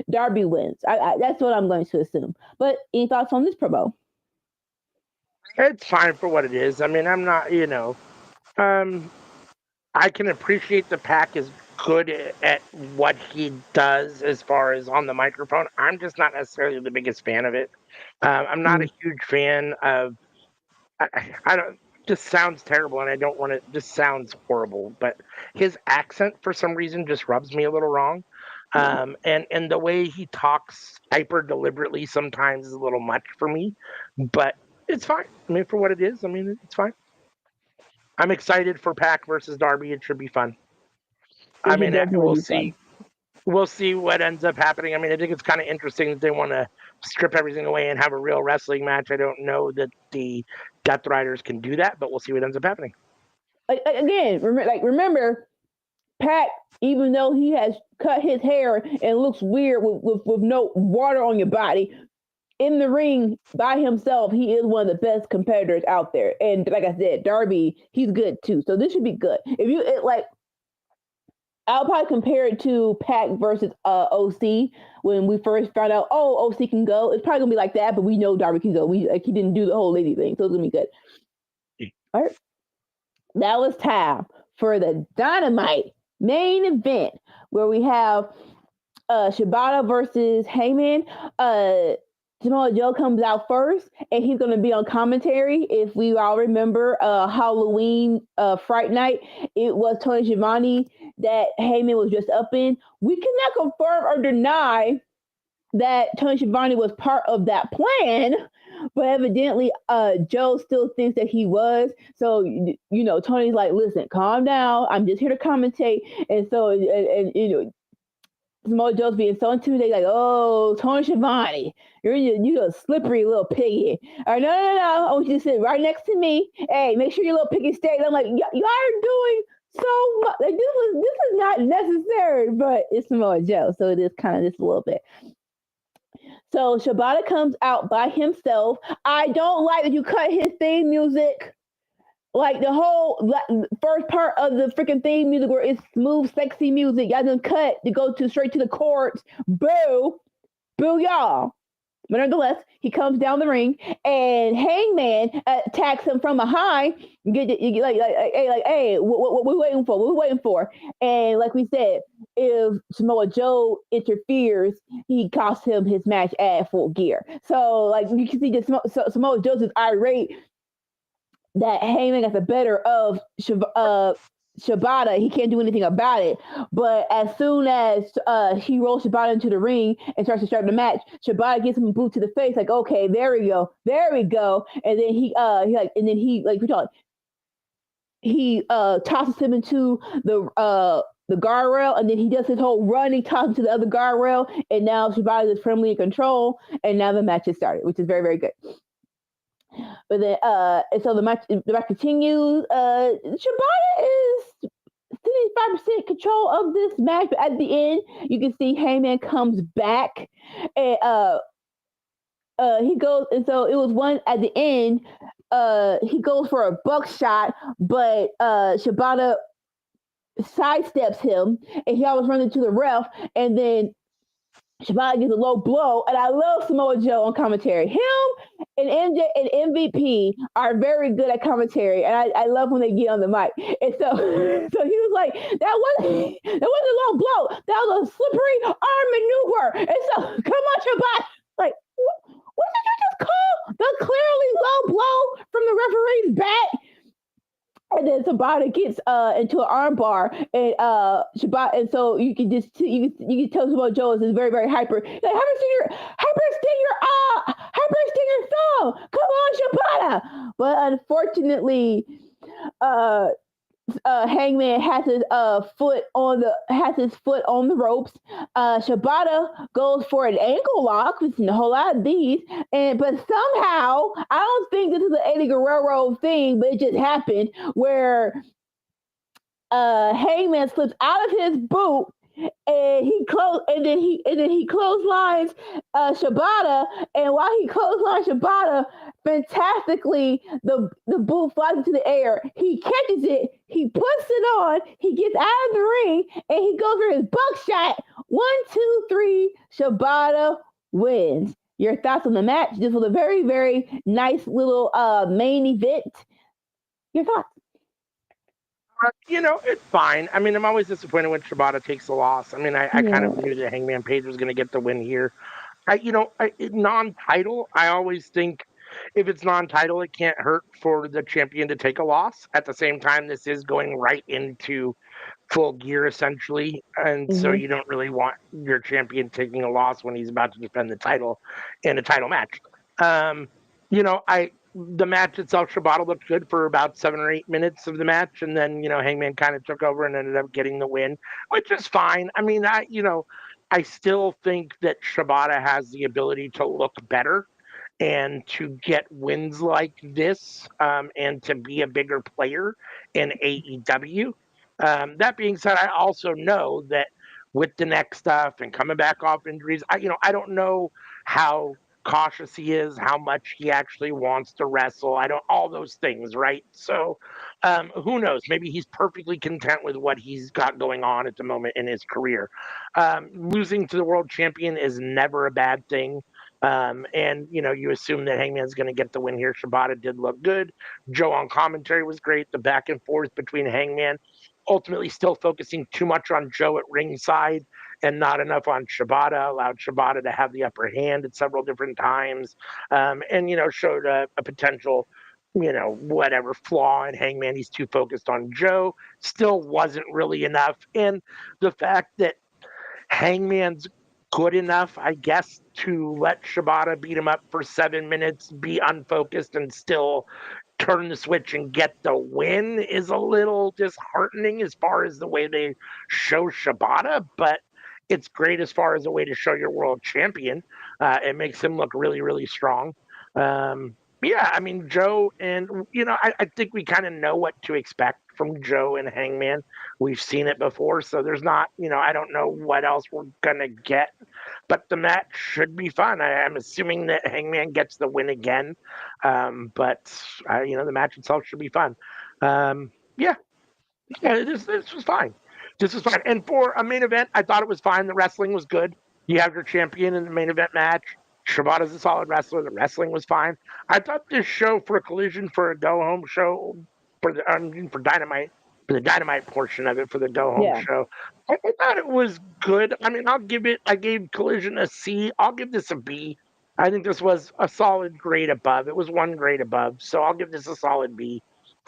Darby wins. That's what I'm going to assume. But any thoughts on this promo? It's fine for what it is. I mean, I'm not, I can appreciate the Pac is good at what he does as far as on the microphone. I'm just not necessarily the biggest fan of it. I'm not a huge fan of. I don't. Just sounds terrible, and I don't want to. Just sounds horrible. But his accent, for some reason, just rubs me a little wrong. And the way he talks hyper deliberately sometimes is a little much for me. But it's fine. I mean, for what it is, I mean, it's fine. I'm excited for Pac versus Darby. It should be fun. I It should mean, definitely we'll be fun. see. We'll see what ends up happening. I mean, I think it's kind of interesting that they want to strip everything away and have a real wrestling match. I don't know that the Death Riders can do that, but we'll see what ends up happening. Again, remember, Pat, even though he has cut his hair and looks weird with no water on your body, in the ring by himself, he is one of the best competitors out there. And like I said, Darby, he's good too. So this should be good. I'll probably compare it to Pac versus OC when we first found out, OC can go. It's probably gonna be like that, but we know Darby can go. He didn't do the whole lady thing, so it's gonna be good. All right. Now it's time for the Dynamite main event where we have Shibata versus Heyman. Samoa Joe comes out first, and he's going to be on commentary. If we all remember Halloween Fright Night, it was Tony Schiavone that Heyman was just up in. We cannot confirm or deny that Tony Schiavone was part of that plan, but evidently Joe still thinks that he was. So, Tony's like, listen, calm down. I'm just here to commentate. And so, and Samoa Joe's being so intimidated, like, oh, Tony Schiavone, you're a slippery little piggy. All right, no, I want you to sit right next to me. Hey, make sure your little piggy stays. I'm like, y'all are doing so much. Like, this is not necessary, but it's Samoa Joe, so it is kind of just a little bit. So Shibata comes out by himself. I don't like that you cut his theme music. Like the whole first part of the freaking theme music where it's smooth, sexy music. Y'all done cut to go straight to the chords. Boo. Boo y'all. But nonetheless, he comes down the ring and Hangman attacks him from behind. Hey, what we waiting for? What we waiting for? And like we said, if Samoa Joe interferes, he costs him his match at Full Gear. So like you can see that Samoa Joe's is irate that Heyman got the better of Shibata. He can't do anything about it. But as soon as he rolls Shibata into the ring and starts to start the match, Shibata gives him a boot to the face, like, okay, there we go. And then he tosses him into the guardrail, and then he does his whole run. He tosses him to the other guardrail, and now Shibata is firmly in control, and now the match has started, which is very, very good. But then, and so the match continues. Shibata is 75% control of this match, but at the end, you can see Heyman comes back, and he goes, and so it was one at the end. He goes for a buckshot, but Shibata sidesteps him, and he always runs into the ref, and then Shibata gets a low blow, and I love Samoa Joe on commentary. Him and MJ and MVP are very good at commentary, and I love when they get on the mic. And so he was like, that wasn't a low blow. That was a slippery arm maneuver. And so, come on, Shibata. Like, what did you just call the clearly low blow from the referee's bat? And then Shibata gets into an arm bar, and Shibata, and so you can tell Samoa Joe is very, very hyper. Like hyper stinger thumb. Come on, Shibata. But unfortunately, Hangman has his foot on the ropes. Shibata goes for an ankle lock, which is a whole lot of these, but somehow I don't think this is an Eddie Guerrero thing, but it just happened where Hangman slips out of his boot. And he clotheslines Shibata, and while he clotheslines Shibata, fantastically the boot flies into the air. He catches it, he puts it on, he gets out of the ring, and he goes for his buckshot. 1, 2, 3, Shibata wins. Your thoughts on the match? This was a very, very nice little main event. Your thoughts? It's fine. I mean, I'm always disappointed when Shibata takes a loss. I mean, I kind of knew that Hangman Page was going to get the win here. Non-title, I always think if it's non-title, it can't hurt for the champion to take a loss. At the same time, this is going right into Full Gear essentially, and so you don't really want your champion taking a loss when he's about to defend the title in a title match. I the match itself, Shibata looked good for about 7 or 8 minutes of the match, and then Hangman kind of took over and ended up getting the win, which is fine. I mean, I still think that Shibata has the ability to look better and to get wins like this, and to be a bigger player in AEW. That being said, I also know that with the next stuff and coming back off injuries, I don't know how cautious he is, how much he actually wants to wrestle. I don't all those things, right? So, who knows? Maybe he's perfectly content with what he's got going on at the moment in his career. Losing to the world champion is never a bad thing. And you assume that Hangman's going to get the win here. Shibata did look good. Joe on commentary was great. The back and forth between Hangman, ultimately still focusing too much on Joe at ringside and not enough on Shibata, allowed Shibata to have the upper hand at several different times, and showed a potential whatever flaw in Hangman. He's too focused on Joe. Still wasn't really enough. And the fact that Hangman's good enough, I guess, to let Shibata beat him up for 7 minutes, be unfocused, and still turn the switch and get the win is a little disheartening as far as the way they show Shibata, but it's great as far as a way to show your world champion. It makes him look really, really strong. Yeah, I mean, Joe, and I think we kind of know what to expect from Joe and Hangman. We've seen it before, so there's not, I don't know what else we're gonna get, but the match should be fun. I'm assuming that Hangman gets the win again, but the match itself should be fun. Yeah, this was fine. This was fine, and for a main event, I thought it was fine. The wrestling was good. You have your champion in the main event match. Shibata's a solid wrestler. The wrestling was fine. I thought this show for a Collision, for a go home show, for Dynamite, for the Dynamite portion of it, for the go home show, I thought it was good. I mean, I gave Collision a C. I'll give this a B. I think this was a solid grade above. It was one grade above, so I'll give this a solid B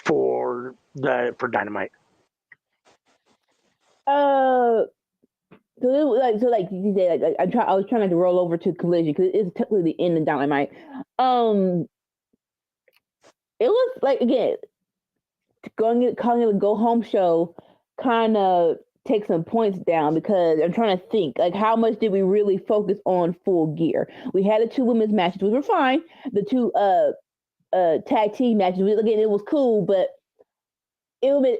for Dynamite. Like you said, I was trying to roll over to Collision because it's technically the end of Dynamite. It was like, again, calling it a go home show kind of take some points down, because I'm trying to think, like, how much did we really focus on Full Gear? We had the 2 women's matches, which were fine. The 2 tag team matches, again, it was cool, but it would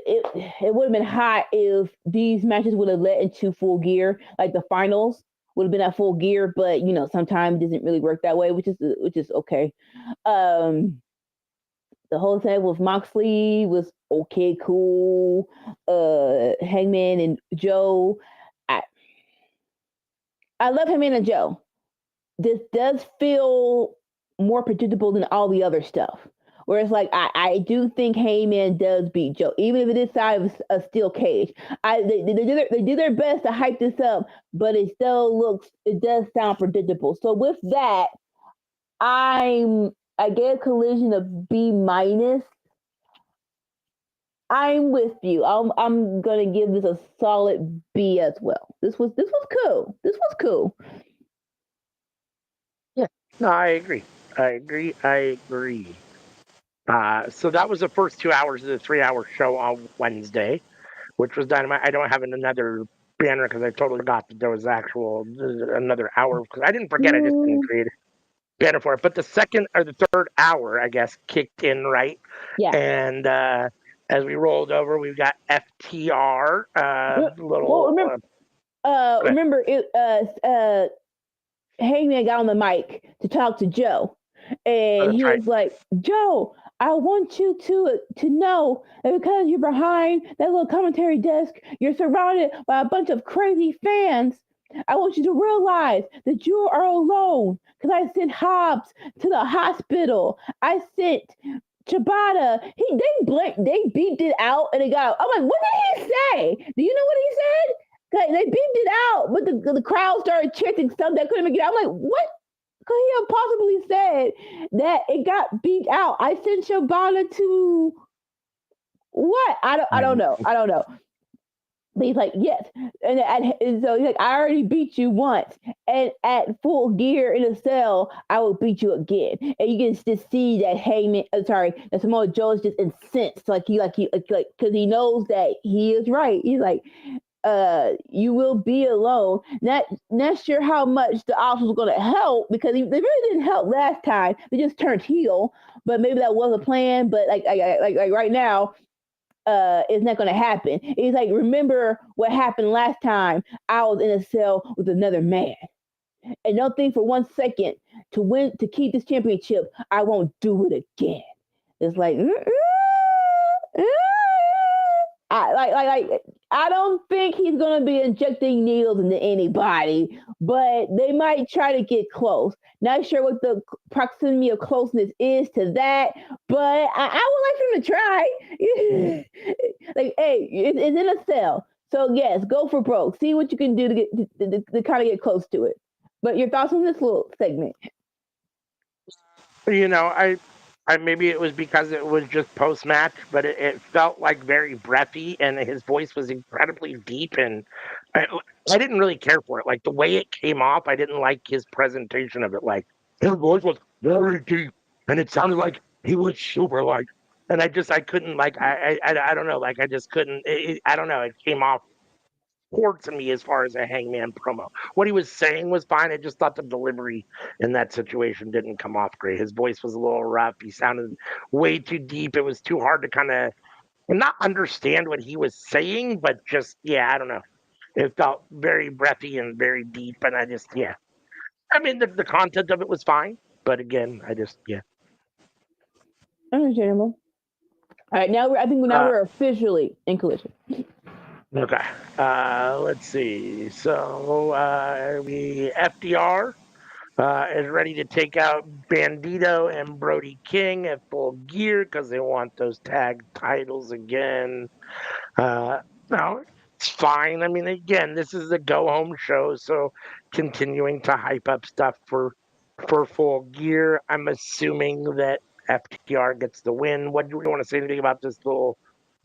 have been hot if these matches would have led into Full Gear, like the finals would have been at Full Gear. But sometimes it doesn't really work that way, which is okay. The whole thing with Moxley was okay, cool. Hangman and Joe, I love Hangman and Joe. This does feel more predictable than all the other stuff. Whereas, like, I do think Heyman does beat Joe, even if it is side of a steel cage. They do their best to hype this up, but it does sound predictable. So with that, I gave Collision a B-. I'm with you. I'm gonna give this a solid B as well. This was cool. This was cool. Yeah, no, I agree. So that was the first 2 hours of the 3-hour show on Wednesday, which was Dynamite. I don't have another banner because I totally forgot that there was another hour, because I didn't forget. I just didn't create a banner for it. But the second or the third hour, I guess, kicked in, right? Yeah. And as we rolled over, we've got FTR. Remember, Hangman got on the mic to talk to Joe, and he was like, "Joe, I want you to know that because you're behind that little commentary desk, you're surrounded by a bunch of crazy fans. I want you to realize that you are alone, because I sent Hobbs to the hospital. I sent Shibata, they beeped it out and it got. I'm like, what did he say? Do you know what he said? They beeped it out, but the crowd started chanting something that couldn't make it out. I'm like, what could he have possibly said that it got beeped out? I sent Shibata to what? I don't know. I don't know. But he's like, yes. And so he's like, I already beat you once. And at Full Gear in a cell, I will beat you again. And you can just see that that Samoa Joe is just incensed. Because he knows that he is right. He's like, you will be alone. Not sure how much the officer was going to help because they really didn't help last time. They just turned heel. But maybe that was a plan. But like right now, it's not going to happen. He's like, remember what happened last time I was in a cell with another man. And don't think for 1 second to keep this championship, I won't do it again. It's like, I don't think he's going to be injecting needles into anybody, but they might try to get close. Not sure what the proximity of closeness is to that, but I would like him to try. Like, hey, it's in a cell. So, yes, go for broke. See what you can do to kind of get close to it. But your thoughts on this little segment? I maybe it was because it was just post match, but it felt like very breathy, and his voice was incredibly deep, and I didn't really care for it. Like the way it came off, I didn't like his presentation of it. Like his voice was very deep, and it sounded like he was super like, and I couldn't like I don't know, like I just couldn't. I don't know. It came off poor to me as far as a Hangman promo. What he was saying was fine. I just thought the delivery in that situation didn't come off great. His voice was a little rough. He sounded way too deep. It was too hard to kind of not understand what he was saying, but just, yeah, I don't know. It felt very breathy and very deep. And I just, yeah. I mean, the content of it was fine. But again, I just, yeah. Understandable. All right, I think now we're officially in Collision. Okay. Let's see. So FDR is ready to take out Bandito and Brody King at Full Gear because they want those tag titles again. No, it's fine. I mean, again, this is a go home show, so continuing to hype up stuff for Full Gear. I'm assuming that FTR gets the win. What do we want to say anything about this little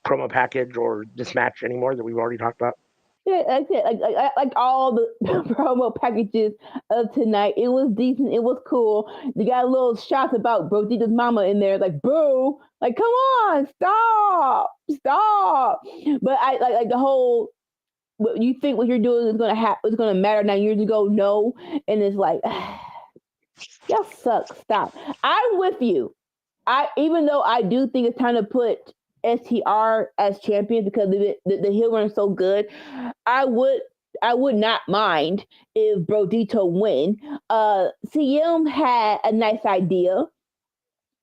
promo package or this match anymore that we've already talked about? Yeah, like I like all the promo packages of tonight. It was decent. It was cool. You got little shots about Brodita's mama in there, like boo, like come on, stop. But I like the whole. What you think what you're doing is gonna matter 9 years ago? No, and it's like y'all suck. Stop. I'm with you. Even though I do think it's time to put STR as champion because the heel run is so good, I would not mind if Brodito win. CM had a nice idea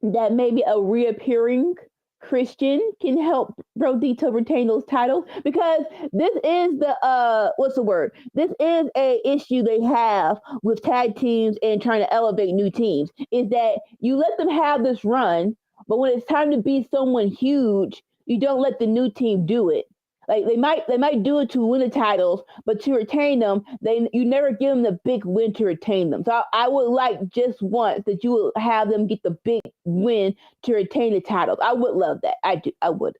that maybe a reappearing Christian can help Brodito retain those titles because this is the what's the word? This is a issue they have with tag teams and trying to elevate new teams. Is that you let them have this run, but when it's time to be someone huge, you don't let the new team do it. Like they might do it to win the titles, but to retain them, you never give them the big win to retain them. So I would like just once that you would have them get the big win to retain the titles. I would love that. I do. I would.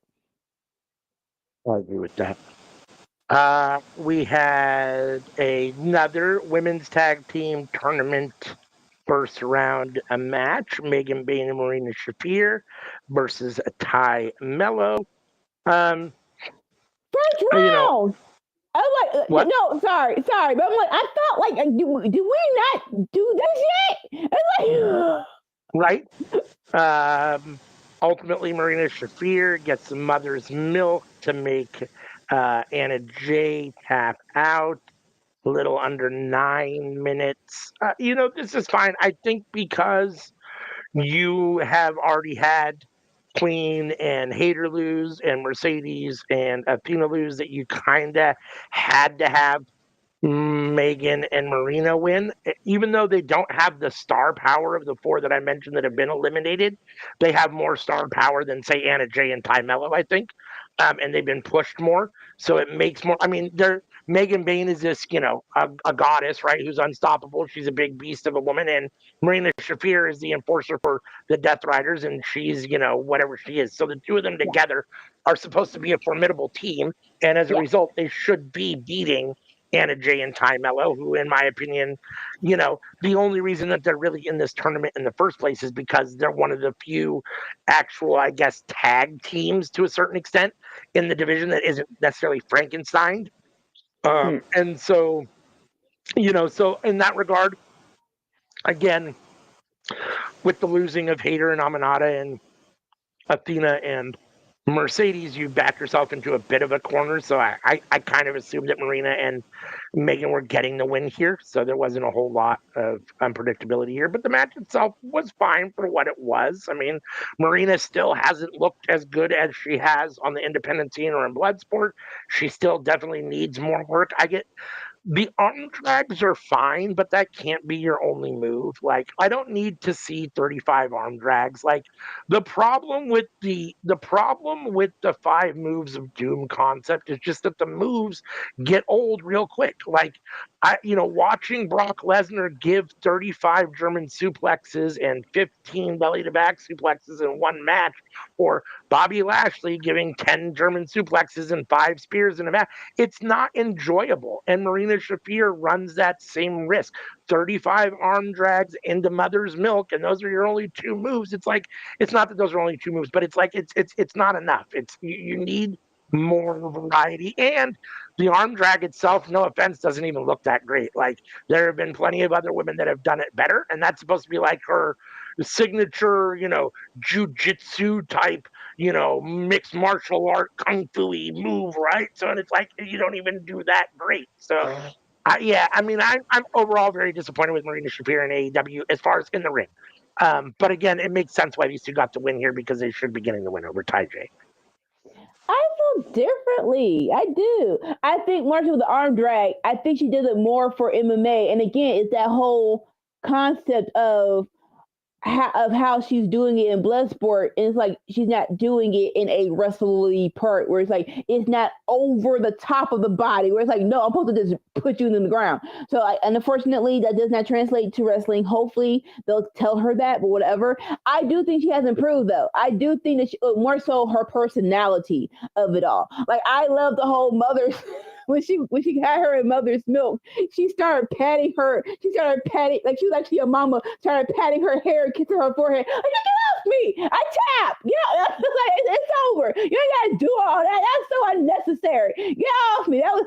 I agree with that. We had another women's tag team tournament first round a match. Megan Bain and Marina Shafir versus Ty Mello. First round. I'm like, what? no, sorry, but I'm like, I thought like, do we not do this yet? Right. Ultimately, Marina Shafir gets the mother's milk to make Anna Jay tap out. A little under 9 minutes. This is fine. I think because you have already had Queen and Hater lose and Mercedes and Athena lose that you kind of had to have Megan and Marina win. Even though they don't have the star power of the four that I mentioned that have been eliminated, they have more star power than, say, Anna Jay and Ty Mello, I think. And they've been pushed more. So it makes more. I mean, Megan Bain is this, a goddess, right? Who's unstoppable. She's a big beast of a woman. And Marina Shafir is the enforcer for the Death Riders. And she's, whatever she is. So the two of them together are supposed to be a formidable team. And as a result, they should be beating Anna Jay and Ty Mello, who, in my opinion, the only reason that they're really in this tournament in the first place is because they're one of the few actual, I guess, tag teams to a certain extent in the division that isn't necessarily Frankenstein. And so, so in that regard, again, with the losing of Hayter and Aminata and Athena and Mercedes, you backed yourself into a bit of a corner. So I kind of assumed that Marina and Megan were getting the win here. So there wasn't a whole lot of unpredictability here. But the match itself was fine for what it was. I mean, Marina still hasn't looked as good as she has on the independent scene or in Bloodsport. She still definitely needs more work. The arm drags are fine, but that can't be your only move. Like, I don't need to see 35 arm drags. Like, the problem with the 5 moves of Doom concept is just that the moves get old real quick. Like, watching Brock Lesnar give 35 German suplexes and 15 belly to back suplexes in one match, or Bobby Lashley giving 10 German suplexes and 5 spears in a match, it's not enjoyable. And Marina Shafir runs that same risk. 35 arm drags into mother's milk, and those are your only 2 moves. It's like, it's not that those are only 2 moves, but it's like it's not enough. It's you need more variety. And the arm drag itself, no offense, doesn't even look that great. Like, there have been plenty of other women that have done it better, and that's supposed to be like her signature, jujitsu type, mixed martial art kung fu move, right? So, and it's like you don't even do that great. So, I'm overall very disappointed with Marina Shafir and AEW as far as in the ring. But again, it makes sense why these two got the win here because they should be getting the win over Ty J. I feel differently. I do. I think Marcia with the arm drag, I think she did it more for MMA. And again, it's that whole concept of how she's doing it in Bloodsport, and it's like she's not doing it in a wrestling part where it's like it's not over the top of the body where it's like, no, I'm supposed to just put you in the ground. So and unfortunately that does not translate to wrestling. Hopefully they'll tell her that, but whatever. I do think she has improved though. I do think that more so her personality of it all. Like, I love the whole mother's when she had her in mother's milk, she started patting her. She started patting like she was actually a mama. Started patting her hair and kissing her forehead. Like, get off me! I tap. Like, it's over. You ain't gotta do all that. That's so unnecessary. Get off me. That was.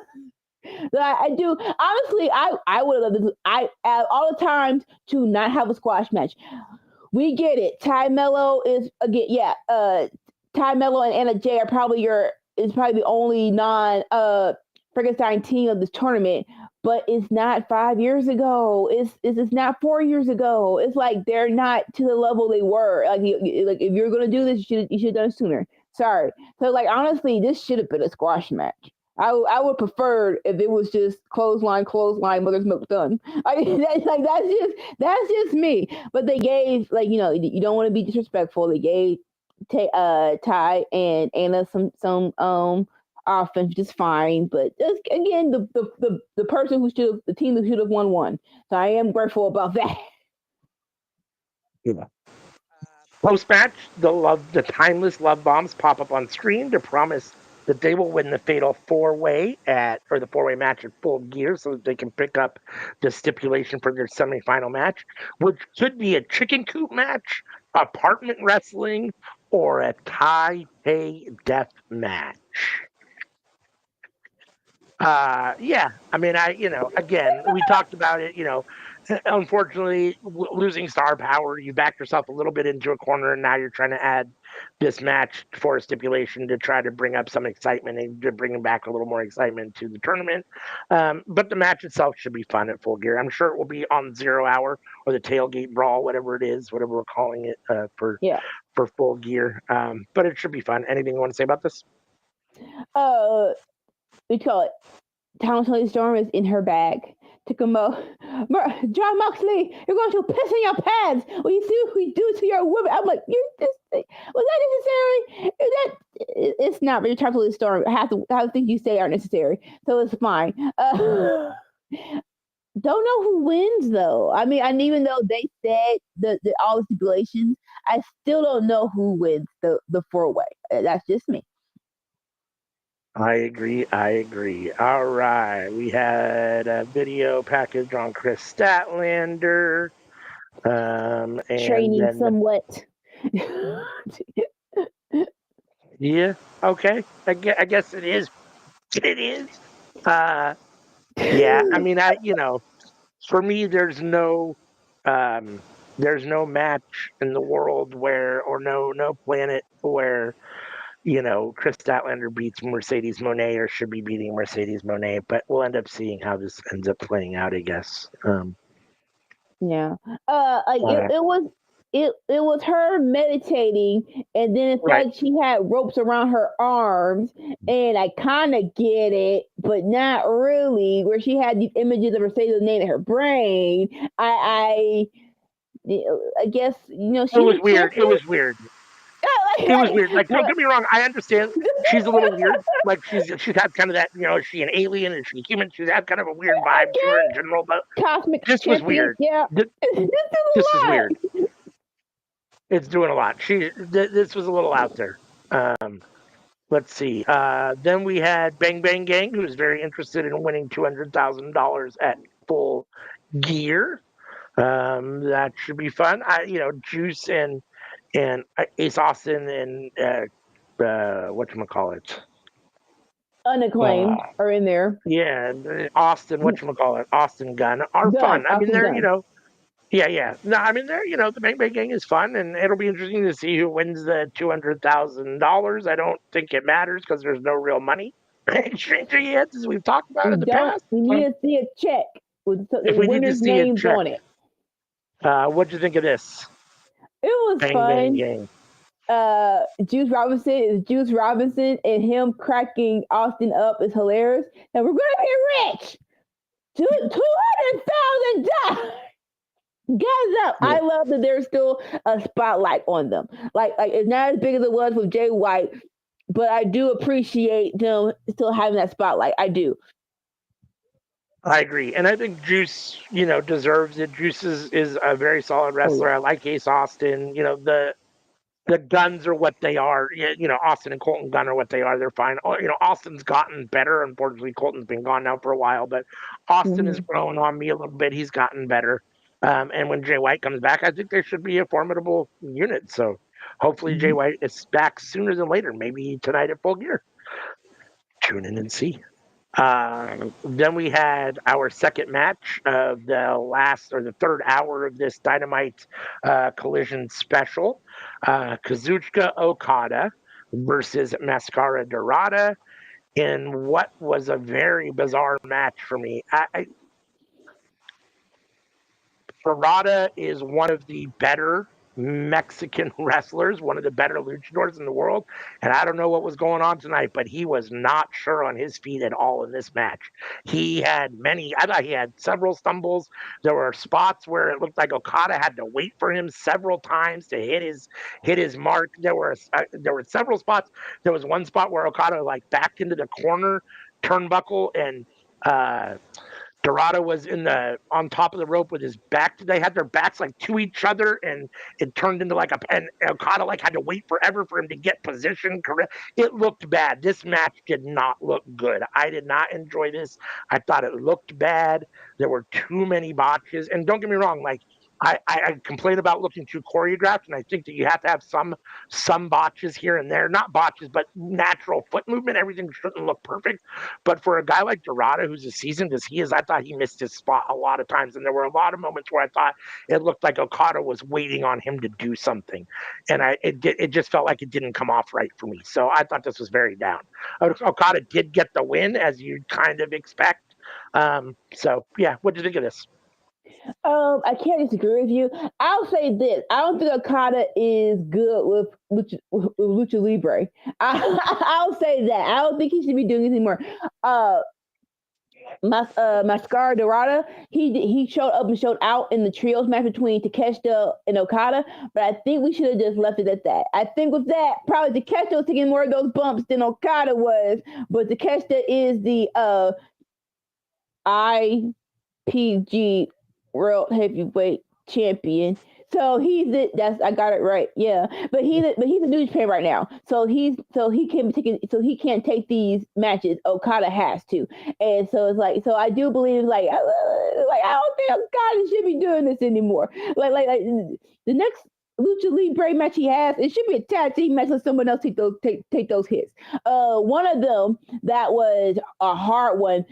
I do honestly. I would have loved this. I all the times to not have a squash match. We get it. Ty Mello is again. Yeah. Ty Mello and Anna Jay are probably the only non Frankenstein team of this tournament, but it's not 5 years ago. It's not 4 years ago. It's like they're not to the level they were. Like, if you're gonna do this, you should have done it sooner. Sorry. So, like, honestly, this should have been a squash match. I would prefer if it was just clothesline, mother's milk done. That's just me. But they gave, like, you don't want to be disrespectful. They gave Ty and Anna some offense, which is fine. But just again, the person the team who should have won. So I am grateful about that. Yeah. Post match, the timeless love bombs pop up on screen to promise that they will win the fatal 4-way the 4-way match at Full Gear, so that they can pick up the stipulation for their semifinal match, which could be a chicken coop match, apartment wrestling, or a tie-pay death match. Yeah, I mean, again, we talked about it, unfortunately, losing star power, you backed yourself a little bit into a corner, and now you're trying to add this match for a stipulation to try to bring up some excitement and to bring back a little more excitement to the tournament. But the match itself should be fun at Full Gear. I'm sure it will be on 0 Hour or the Tailgate Brawl, whatever it is, whatever we're calling it for Full Gear. But it should be fun. Anything you want to say about this? We call it Tony Storm is in her bag. To come out, John Moxley, you're going to piss in your pants when you see what we do to your women. I'm like, was that necessary? It's not, but you're Tony Storm. Half the things you say aren't necessary, so it's fine. Don't know who wins though. I mean, and even though they said the all the stipulations, I still don't know who wins the 4-way. That's just me. I agree. All right. We had a video package on Chris Statlander. And Training then, somewhat. yeah. Okay. I guess it is. It is. Yeah. I mean, for me, there's no match in the world or no planet where Chris Statlander beats Mercedes Moné or should be beating Mercedes Moné, but we'll end up seeing how this ends up playing out, I guess. Yeah. It was her meditating, and then it's Right. like she had ropes around her arms, and I kind of get it, but not really. Where she had these images of Mercedes name in her brain, I guess she It was weird. It was weird. It was weird. Like, don't get me wrong. I understand she's a little weird. Like, she's had kind of that. Is she an alien? Is she human? She's had kind of a weird vibe to her in general. But cosmic this was weird. Yeah, This is weird. It's doing a lot. This was a little out there. Let's see. Then we had Bang Bang Gang, who was very interested in winning $200,000 at Full Gear. That should be fun. Juice and Ace Austin and whatchamacallit? Unacclaimed are in there. Yeah, Austin, whatchamacallit? Austin Gunn are fun. I mean, they're, yeah. No, I mean, they're, the Bang Bang Gang is fun, and it'll be interesting to see who wins the $200,000. I don't think it matters because there's no real money exchanging hands, as we've talked about in the past. We need to see a check with the winner's names on it. What'd you think of this? It was Bang fun. Bang Gang. Juice Robinson is Juice Robinson, and him cracking Austin up is hilarious. And we're gonna be rich. $200,000. Guys up! Yeah. I love that there's still a spotlight on them. Like it's not as big as it was with Jay White, but I do appreciate them still having that spotlight. I do. I agree, and I think Juice, deserves it. Juice is a very solid wrestler. I like Ace Austin. The Guns are what they are. Austin and Colton Gunn are what they are. They're fine. Austin's gotten better. Unfortunately, Colton's been gone now for a while, but Austin is growing on me a little bit. He's gotten better. And when Jay White comes back, I think they should be a formidable unit. So hopefully Jay White is back sooner than later, maybe tonight at Full Gear. Tune in and see. Then we had our second match of the third hour of this Dynamite Collision special. Kazuchika Okada versus Mascara Dorada in what was a very bizarre match for me. Dorada is one of the better Mexican wrestlers, one of the better luchadors in the world. And I don't know what was going on tonight, but he was not sure on his feet at all in this match. I thought he had several stumbles. There were spots where it looked like Okada had to wait for him several times to hit his mark. There were several spots. There was one spot where Okada backed into the corner turnbuckle, and Dorada was on top of the rope with his back. They had their backs to each other, and it turned into and Okada had to wait forever for him to get position correct. It looked bad. This match did not look good. I did not enjoy this. I thought it looked bad. There were too many botches, and don't get me wrong, I complain about looking too choreographed, and I think that you have to have some botches here and there. Not botches, but natural foot movement. Everything shouldn't look perfect. But for a guy like Dorada, who's as seasoned as he is, I thought he missed his spot a lot of times. And there were a lot of moments where I thought it looked like Okada was waiting on him to do something. And it just felt like it didn't come off right for me. So I thought this was very down. Okada did get the win, as you'd kind of expect. So, yeah, what did you think of this? I can't disagree with you. I'll say this: I don't think Okada is good with Lucha Libre. I'll say that. I don't think he should be doing anything more. Mascara Dorada, he showed up and showed out in the trios match between Takeshita and Okada, but I think we should have just left it at that. I think with that, probably Takeshita was taking more of those bumps than Okada was, but Takeshita is the IPG World Heavyweight Champion. So I got it right. Yeah. But he's a New Japan right now. So he can't take these matches. Okada has to. And so it's like, so I do believe I don't think Okada should be doing this anymore. Like the next Lucha Libre match he has, it should be a tag team match. Let someone else take those hits. One of them that was a hard one.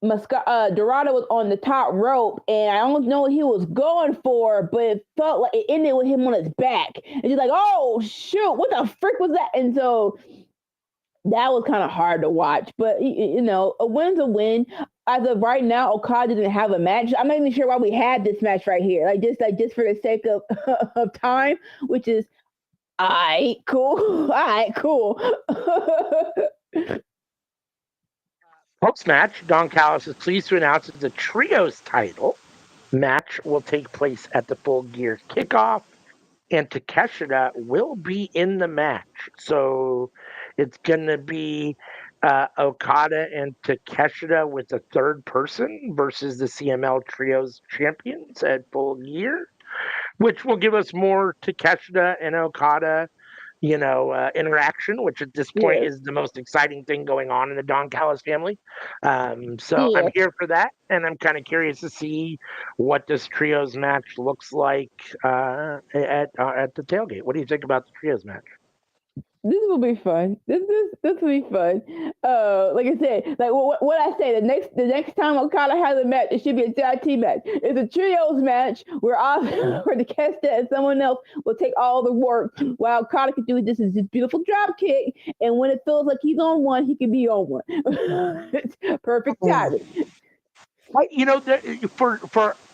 Dorado was on the top rope, and I don't know what he was going for, but it felt like it ended with him on his back. And he's like, "Oh shoot, what the frick was that?" And so that was kind of hard to watch. But a win's a win. As of right now, Okada didn't have a match. I'm not even sure why we had this match right here. Just for the sake of of time, which is all right, cool. All right, cool. Post-match, Don Callis is pleased to announce that the Trios title match will take place at the Full Gear kickoff, and Takeshita will be in the match. So it's going to be Okada and Takeshita with a third person versus the CML Trios champions at Full Gear, which will give us more Takeshita and Okada interaction, which at this point is the most exciting thing going on in the Don Callis family. I'm here for that, and I'm kind of curious to see what this trios match looks like at the tailgate. What do you think about the trios match? This will be fun. This will be fun. Like I said, like what I say, the next time Okada has a match, it should be a tag team match. It's a trios match where the Takeshita and someone else will take all the work, while Okada can do this beautiful drop kick, and when it feels like he's on one, he can be on one. It's perfect timing. For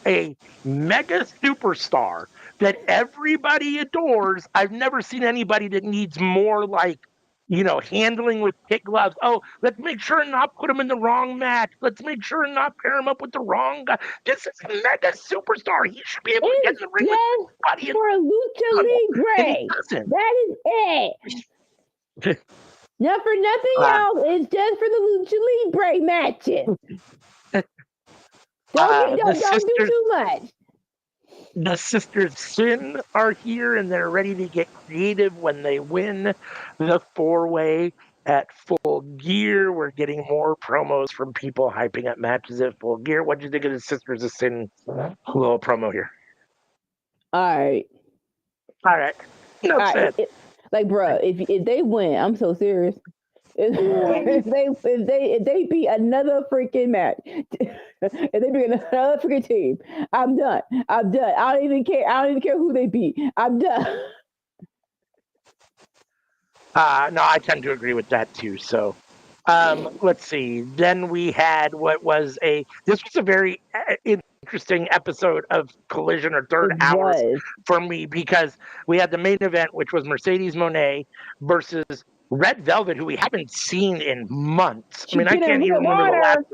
a mega superstar that everybody adores, I've never seen anybody that needs more handling with kid gloves. Oh, let's make sure and not put him in the wrong match. Let's make sure and not pair him up with the wrong guy. This is a mega superstar. He should be able to get in the ring with anybody. For Lucha Libre. That is it. Not for nothing else. It's just for the Lucha Libre matches. Don't do too much. The Sisters Sin are here, and they're ready to get creative when they win the 4-way at Full Gear. We're getting more promos from people hyping up matches at Full Gear. What do you think of the Sisters of Sin little promo here? All right. No sense. Bruh, if they win, I'm so serious. If they beat another freaking match, if they beat another freaking team, I'm done. I don't even care who they beat. I'm done. No, I tend to agree with that too. So, let's see. Then we had this was a very interesting episode of Collision, or third hours for me, because we had the main event, which was Mercedes Moné versus Red Velvet, who we haven't seen in months. I can't even remember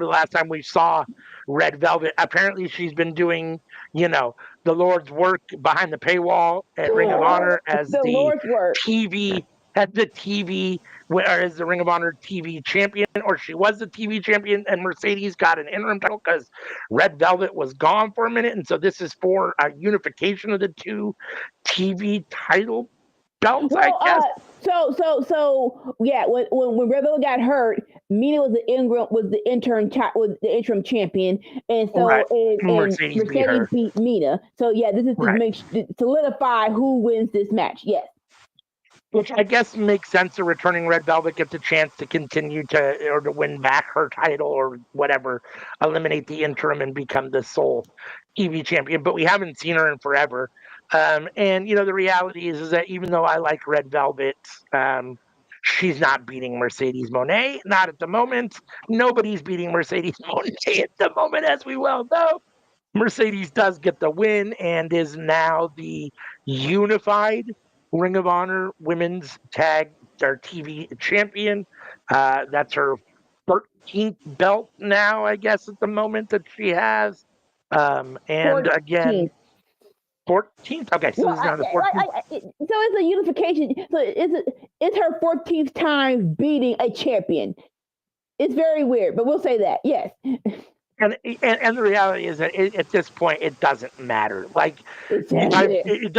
the last time we saw Red Velvet. Apparently, she's been doing, the Lord's work behind the paywall at Ring of Honor as the TV, or as the Ring of Honor TV champion, or she was the TV champion, and Mercedes got an interim title because Red Velvet was gone for a minute, and so this is for a unification of the two TV title belts, I guess. When Red Velvet got hurt, Mina was the interim champion, and so Mercedes beat Mina. So this is to solidify who wins this match. Yes. Which I guess makes sense. The returning Red Velvet gets a chance to continue to win back her title or whatever, eliminate the interim and become the sole TV champion. But we haven't seen her in forever. And the reality is that even though I like Red Velvet, she's not beating Mercedes Moné. Not at the moment. Nobody's beating Mercedes Moné at the moment, as we well know. Mercedes does get the win and is now the unified Ring of Honor Women's Tag or TV champion. That's her 13th belt now, I guess, at the moment that she has. And 14th. again, 14th. Okay, so this is now the 14th. So it's a unification. So it's her 14th time beating a champion. It's very weird, but we'll say that. Yes. And the reality is that at this point it doesn't matter. Like it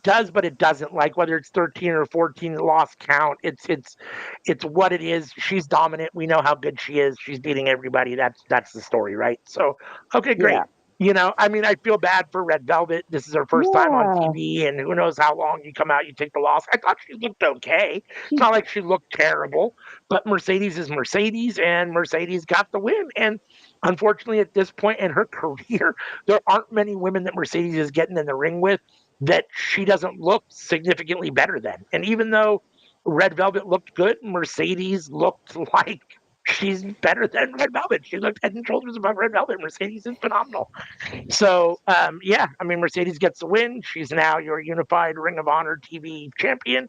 does, but it doesn't. Like whether it's 13 or 14, lost count. It's what it is. She's dominant. We know how good she is. She's beating everybody. That's the story, right? So okay, great. Yeah. You know, I mean, I feel bad for Red Velvet. This is her first time on TV, and who knows how long you come out, you take the loss. I thought she looked okay. It's not like she looked terrible, but Mercedes is Mercedes, and Mercedes got the win. And unfortunately, at this point in her career, there aren't many women that Mercedes is getting in the ring with that she doesn't look significantly better than. And even though Red Velvet looked good, Mercedes looked like she's better than Red Velvet. She looked head and shoulders above Red Velvet. Mercedes is phenomenal. So, yeah, I mean, Mercedes gets the win. She's now your unified Ring of Honor TV champion,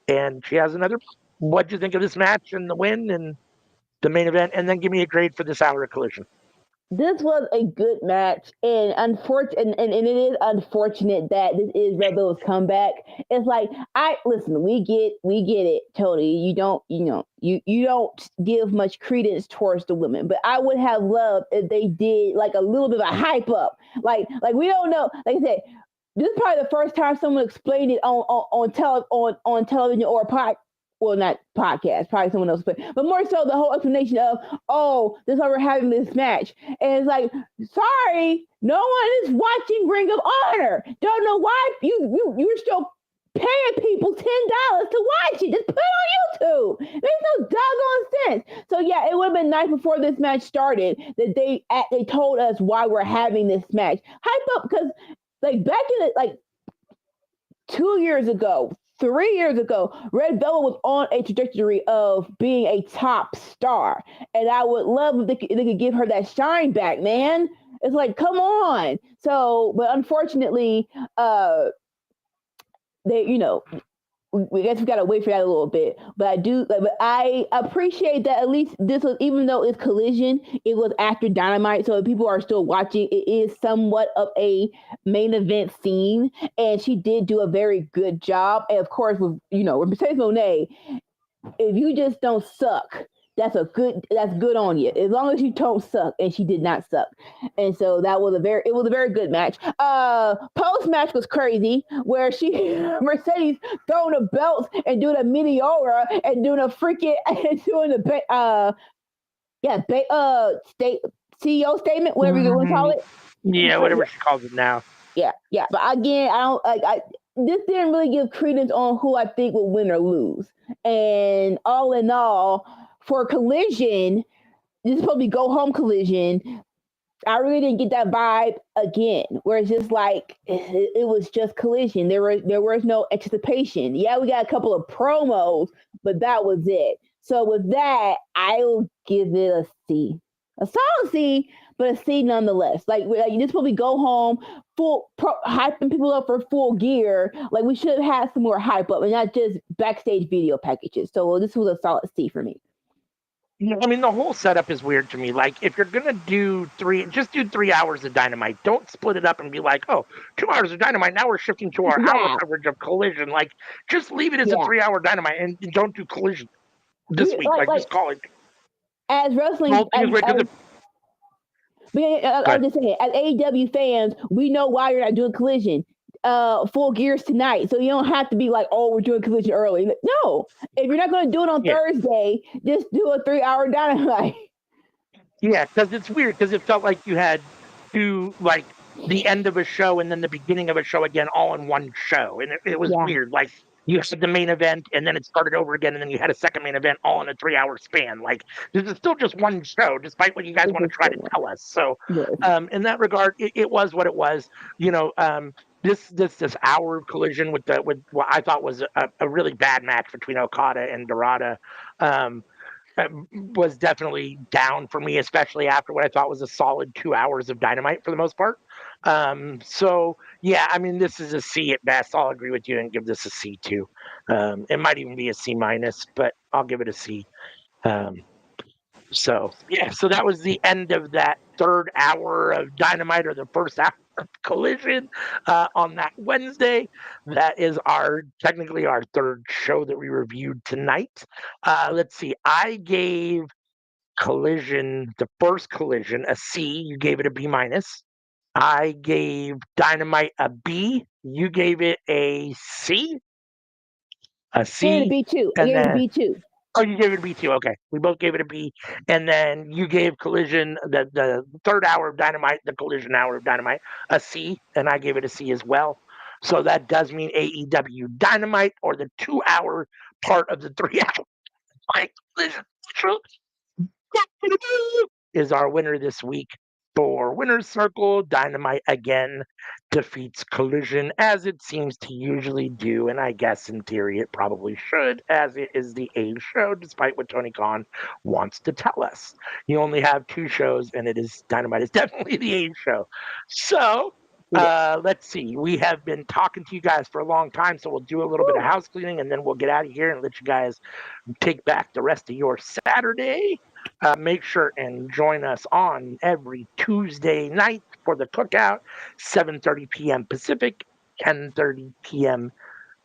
and she has another. What do you think of this match and the win and the main event? And then give me a grade for this hour of Collision. This was a good match, and and it is unfortunate that this is Red Velvet's comeback. It's like listen, we get it, Tony. You don't give much credence towards the women, but I would have loved if they did like a little bit of a hype up. Like we don't know. Like I said, this is probably the first time someone explained it on television or a well, not podcast, probably someone else, but more so the whole explanation of, this is why we're having this match. And it's like, sorry, no one is watching Ring of Honor. Don't know why you're still paying people $10 to watch it. Just put it on YouTube. There's no doggone sense. So yeah, it would have been nice before this match started that they told us why we're having this match. Hype up, because like back in it, 2 years ago, 3 years ago, Red Velvet was on a trajectory of being a top star. And I would love if they could give her that shine back, man. It's like, come on. So, but unfortunately, we guess we gotta wait for that a little bit. But I appreciate that at least this was, even though it's Collision, it was after Dynamite. So if people are still watching, it is somewhat of a main event scene. And she did do a very good job. And of course, with Mercedes Moné, if you just don't suck, that's good on you. As long as you don't suck, and she did not suck. And so it was a very good match. Post match was crazy, where Mercedes throwing the belts and doing a Meteora and doing a freaking and doing a state CEO statement, whatever you want to call it. Yeah, whatever she calls it now. Yeah. But again, this didn't really give credence on who I think will win or lose. And all in all, for Collision, this is probably go home Collision. I really didn't get that vibe again, where it's just like it was just Collision. There was no anticipation. Yeah, we got a couple of promos, but that was it. So with that, I'll give it a C, a solid C, but a C nonetheless. Like this probably go home hyping people up for Full Gear. Like we should have had some more hype up and not just backstage video packages. So this was a solid C for me. Yeah, I mean, the whole setup is weird to me. Like, if you're going to do just do 3 hours of Dynamite. Don't split it up and be like, 2 hours of Dynamite. Now we're shifting to our hour coverage of Collision. Like, just leave it as a 3-hour Dynamite and don't do Collision this week. Just call it. As wrestling... I'll just say, as AEW fans, we know why you're not doing Collision. Full Gears tonight, so you don't have to be like, we're doing Collision early. No, if you're not going to do it on Thursday, just do a 3-hour Dynamite. Yeah, because it's weird, because it felt like you had to like the end of a show and then the beginning of a show again all in one show, and it was weird. Like you had the main event and then it started over again, and then you had a second main event all in a 3-hour span. Like this is still just one show, despite what you guys want to try to tell us. So, in that regard, it was what it was. This hour of Collision with what I thought was a really bad match between Okada and Dorada was definitely down for me, especially after what I thought was a solid 2 hours of Dynamite for the most part. So yeah, I mean, this is a C at best. I'll agree with you and give this a C too. It might even be a C minus, but I'll give it a C. So that was the end of that third hour of Dynamite, or the first hour of Collision on that Wednesday. That is technically our third show that we reviewed tonight. Let's see. I gave Collision, the first Collision, a C. You gave it a B minus. I gave Dynamite a B. You gave it a C. A C. I gave it a B2. I gave it a B2. Oh, you gave it a B2. Okay. We both gave it a B. And then you gave Collision, the third hour of Dynamite, the Collision hour of Dynamite, a C. And I gave it a C as well. So that does mean AEW Dynamite, or the 2-hour part of the 3-hour Collision, is our winner this week. For Winner's Circle, Dynamite again defeats Collision, as it seems to usually do, and I guess in theory it probably should, as it is the A show, despite what Tony Khan wants to tell us. You only have 2 shows, and Dynamite is definitely the A show. So let's see. We have been talking to you guys for a long time, so we'll do a little bit of house cleaning, and then we'll get out of here and let you guys take back the rest of your Saturday. Make sure and join us on every Tuesday night for the cookout, 7:30 p.m. Pacific, 10:30 p.m.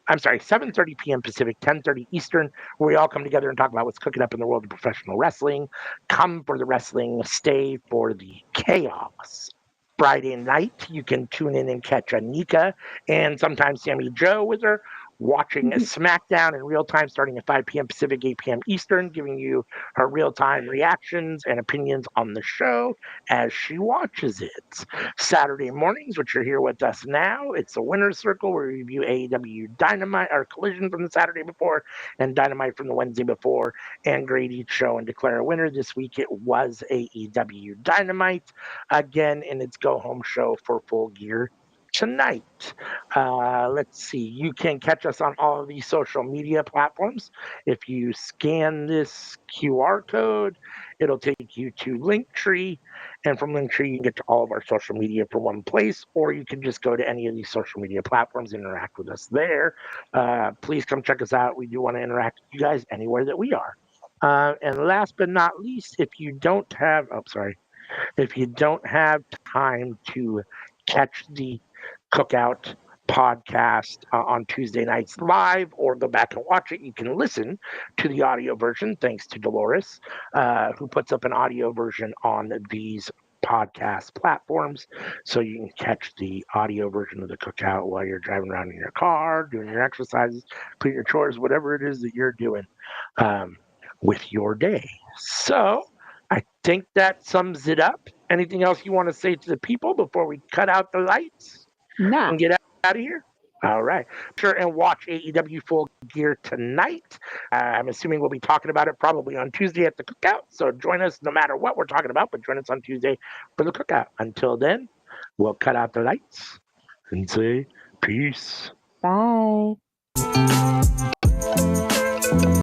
I'm sorry, 7:30 p.m. Pacific, 10:30 Eastern, where we all come together and talk about what's cooking up in the world of professional wrestling. Come for the wrestling, stay for the chaos. Friday night, you can tune in and catch Anika and sometimes Sammy Joe with her watching a SmackDown in real time starting at 5 p.m. Pacific, 8 p.m. Eastern, giving you her real-time reactions and opinions on the show as she watches it. Saturday mornings, which are here with us now, it's a Winner's Circle where we review AEW Dynamite, or Collision from the Saturday before, and Dynamite from the Wednesday before, and grade each show and declare a winner. This week it was AEW Dynamite, again in its go-home show for Full Gear tonight. Let's see. You can catch us on all of these social media platforms. If you scan this QR code, it'll take you to Linktree, and from Linktree you can get to all of our social media from one place, or you can just go to any of these social media platforms and interact with us there. Please come check us out. We do want to interact with you guys anywhere that we are. And last but not least, if you don't have time to catch the Cookout podcast on Tuesday nights live, or go back and watch it, you can listen to the audio version, thanks to Dolores, who puts up an audio version on these podcast platforms, so you can catch the audio version of the Cookout while you're driving around in your car, doing your exercises, cleaning your chores, whatever it is that you're doing with your day. So I think that sums it up. Anything else you want to say to the people before we cut out the lights and get out of here? All right. Sure, and watch AEW Full Gear tonight. I'm assuming we'll be talking about it probably on Tuesday at the Cookout. So join us no matter what we're talking about, but join us on Tuesday for the Cookout. Until then, we'll cut out the lights and say peace. Bye.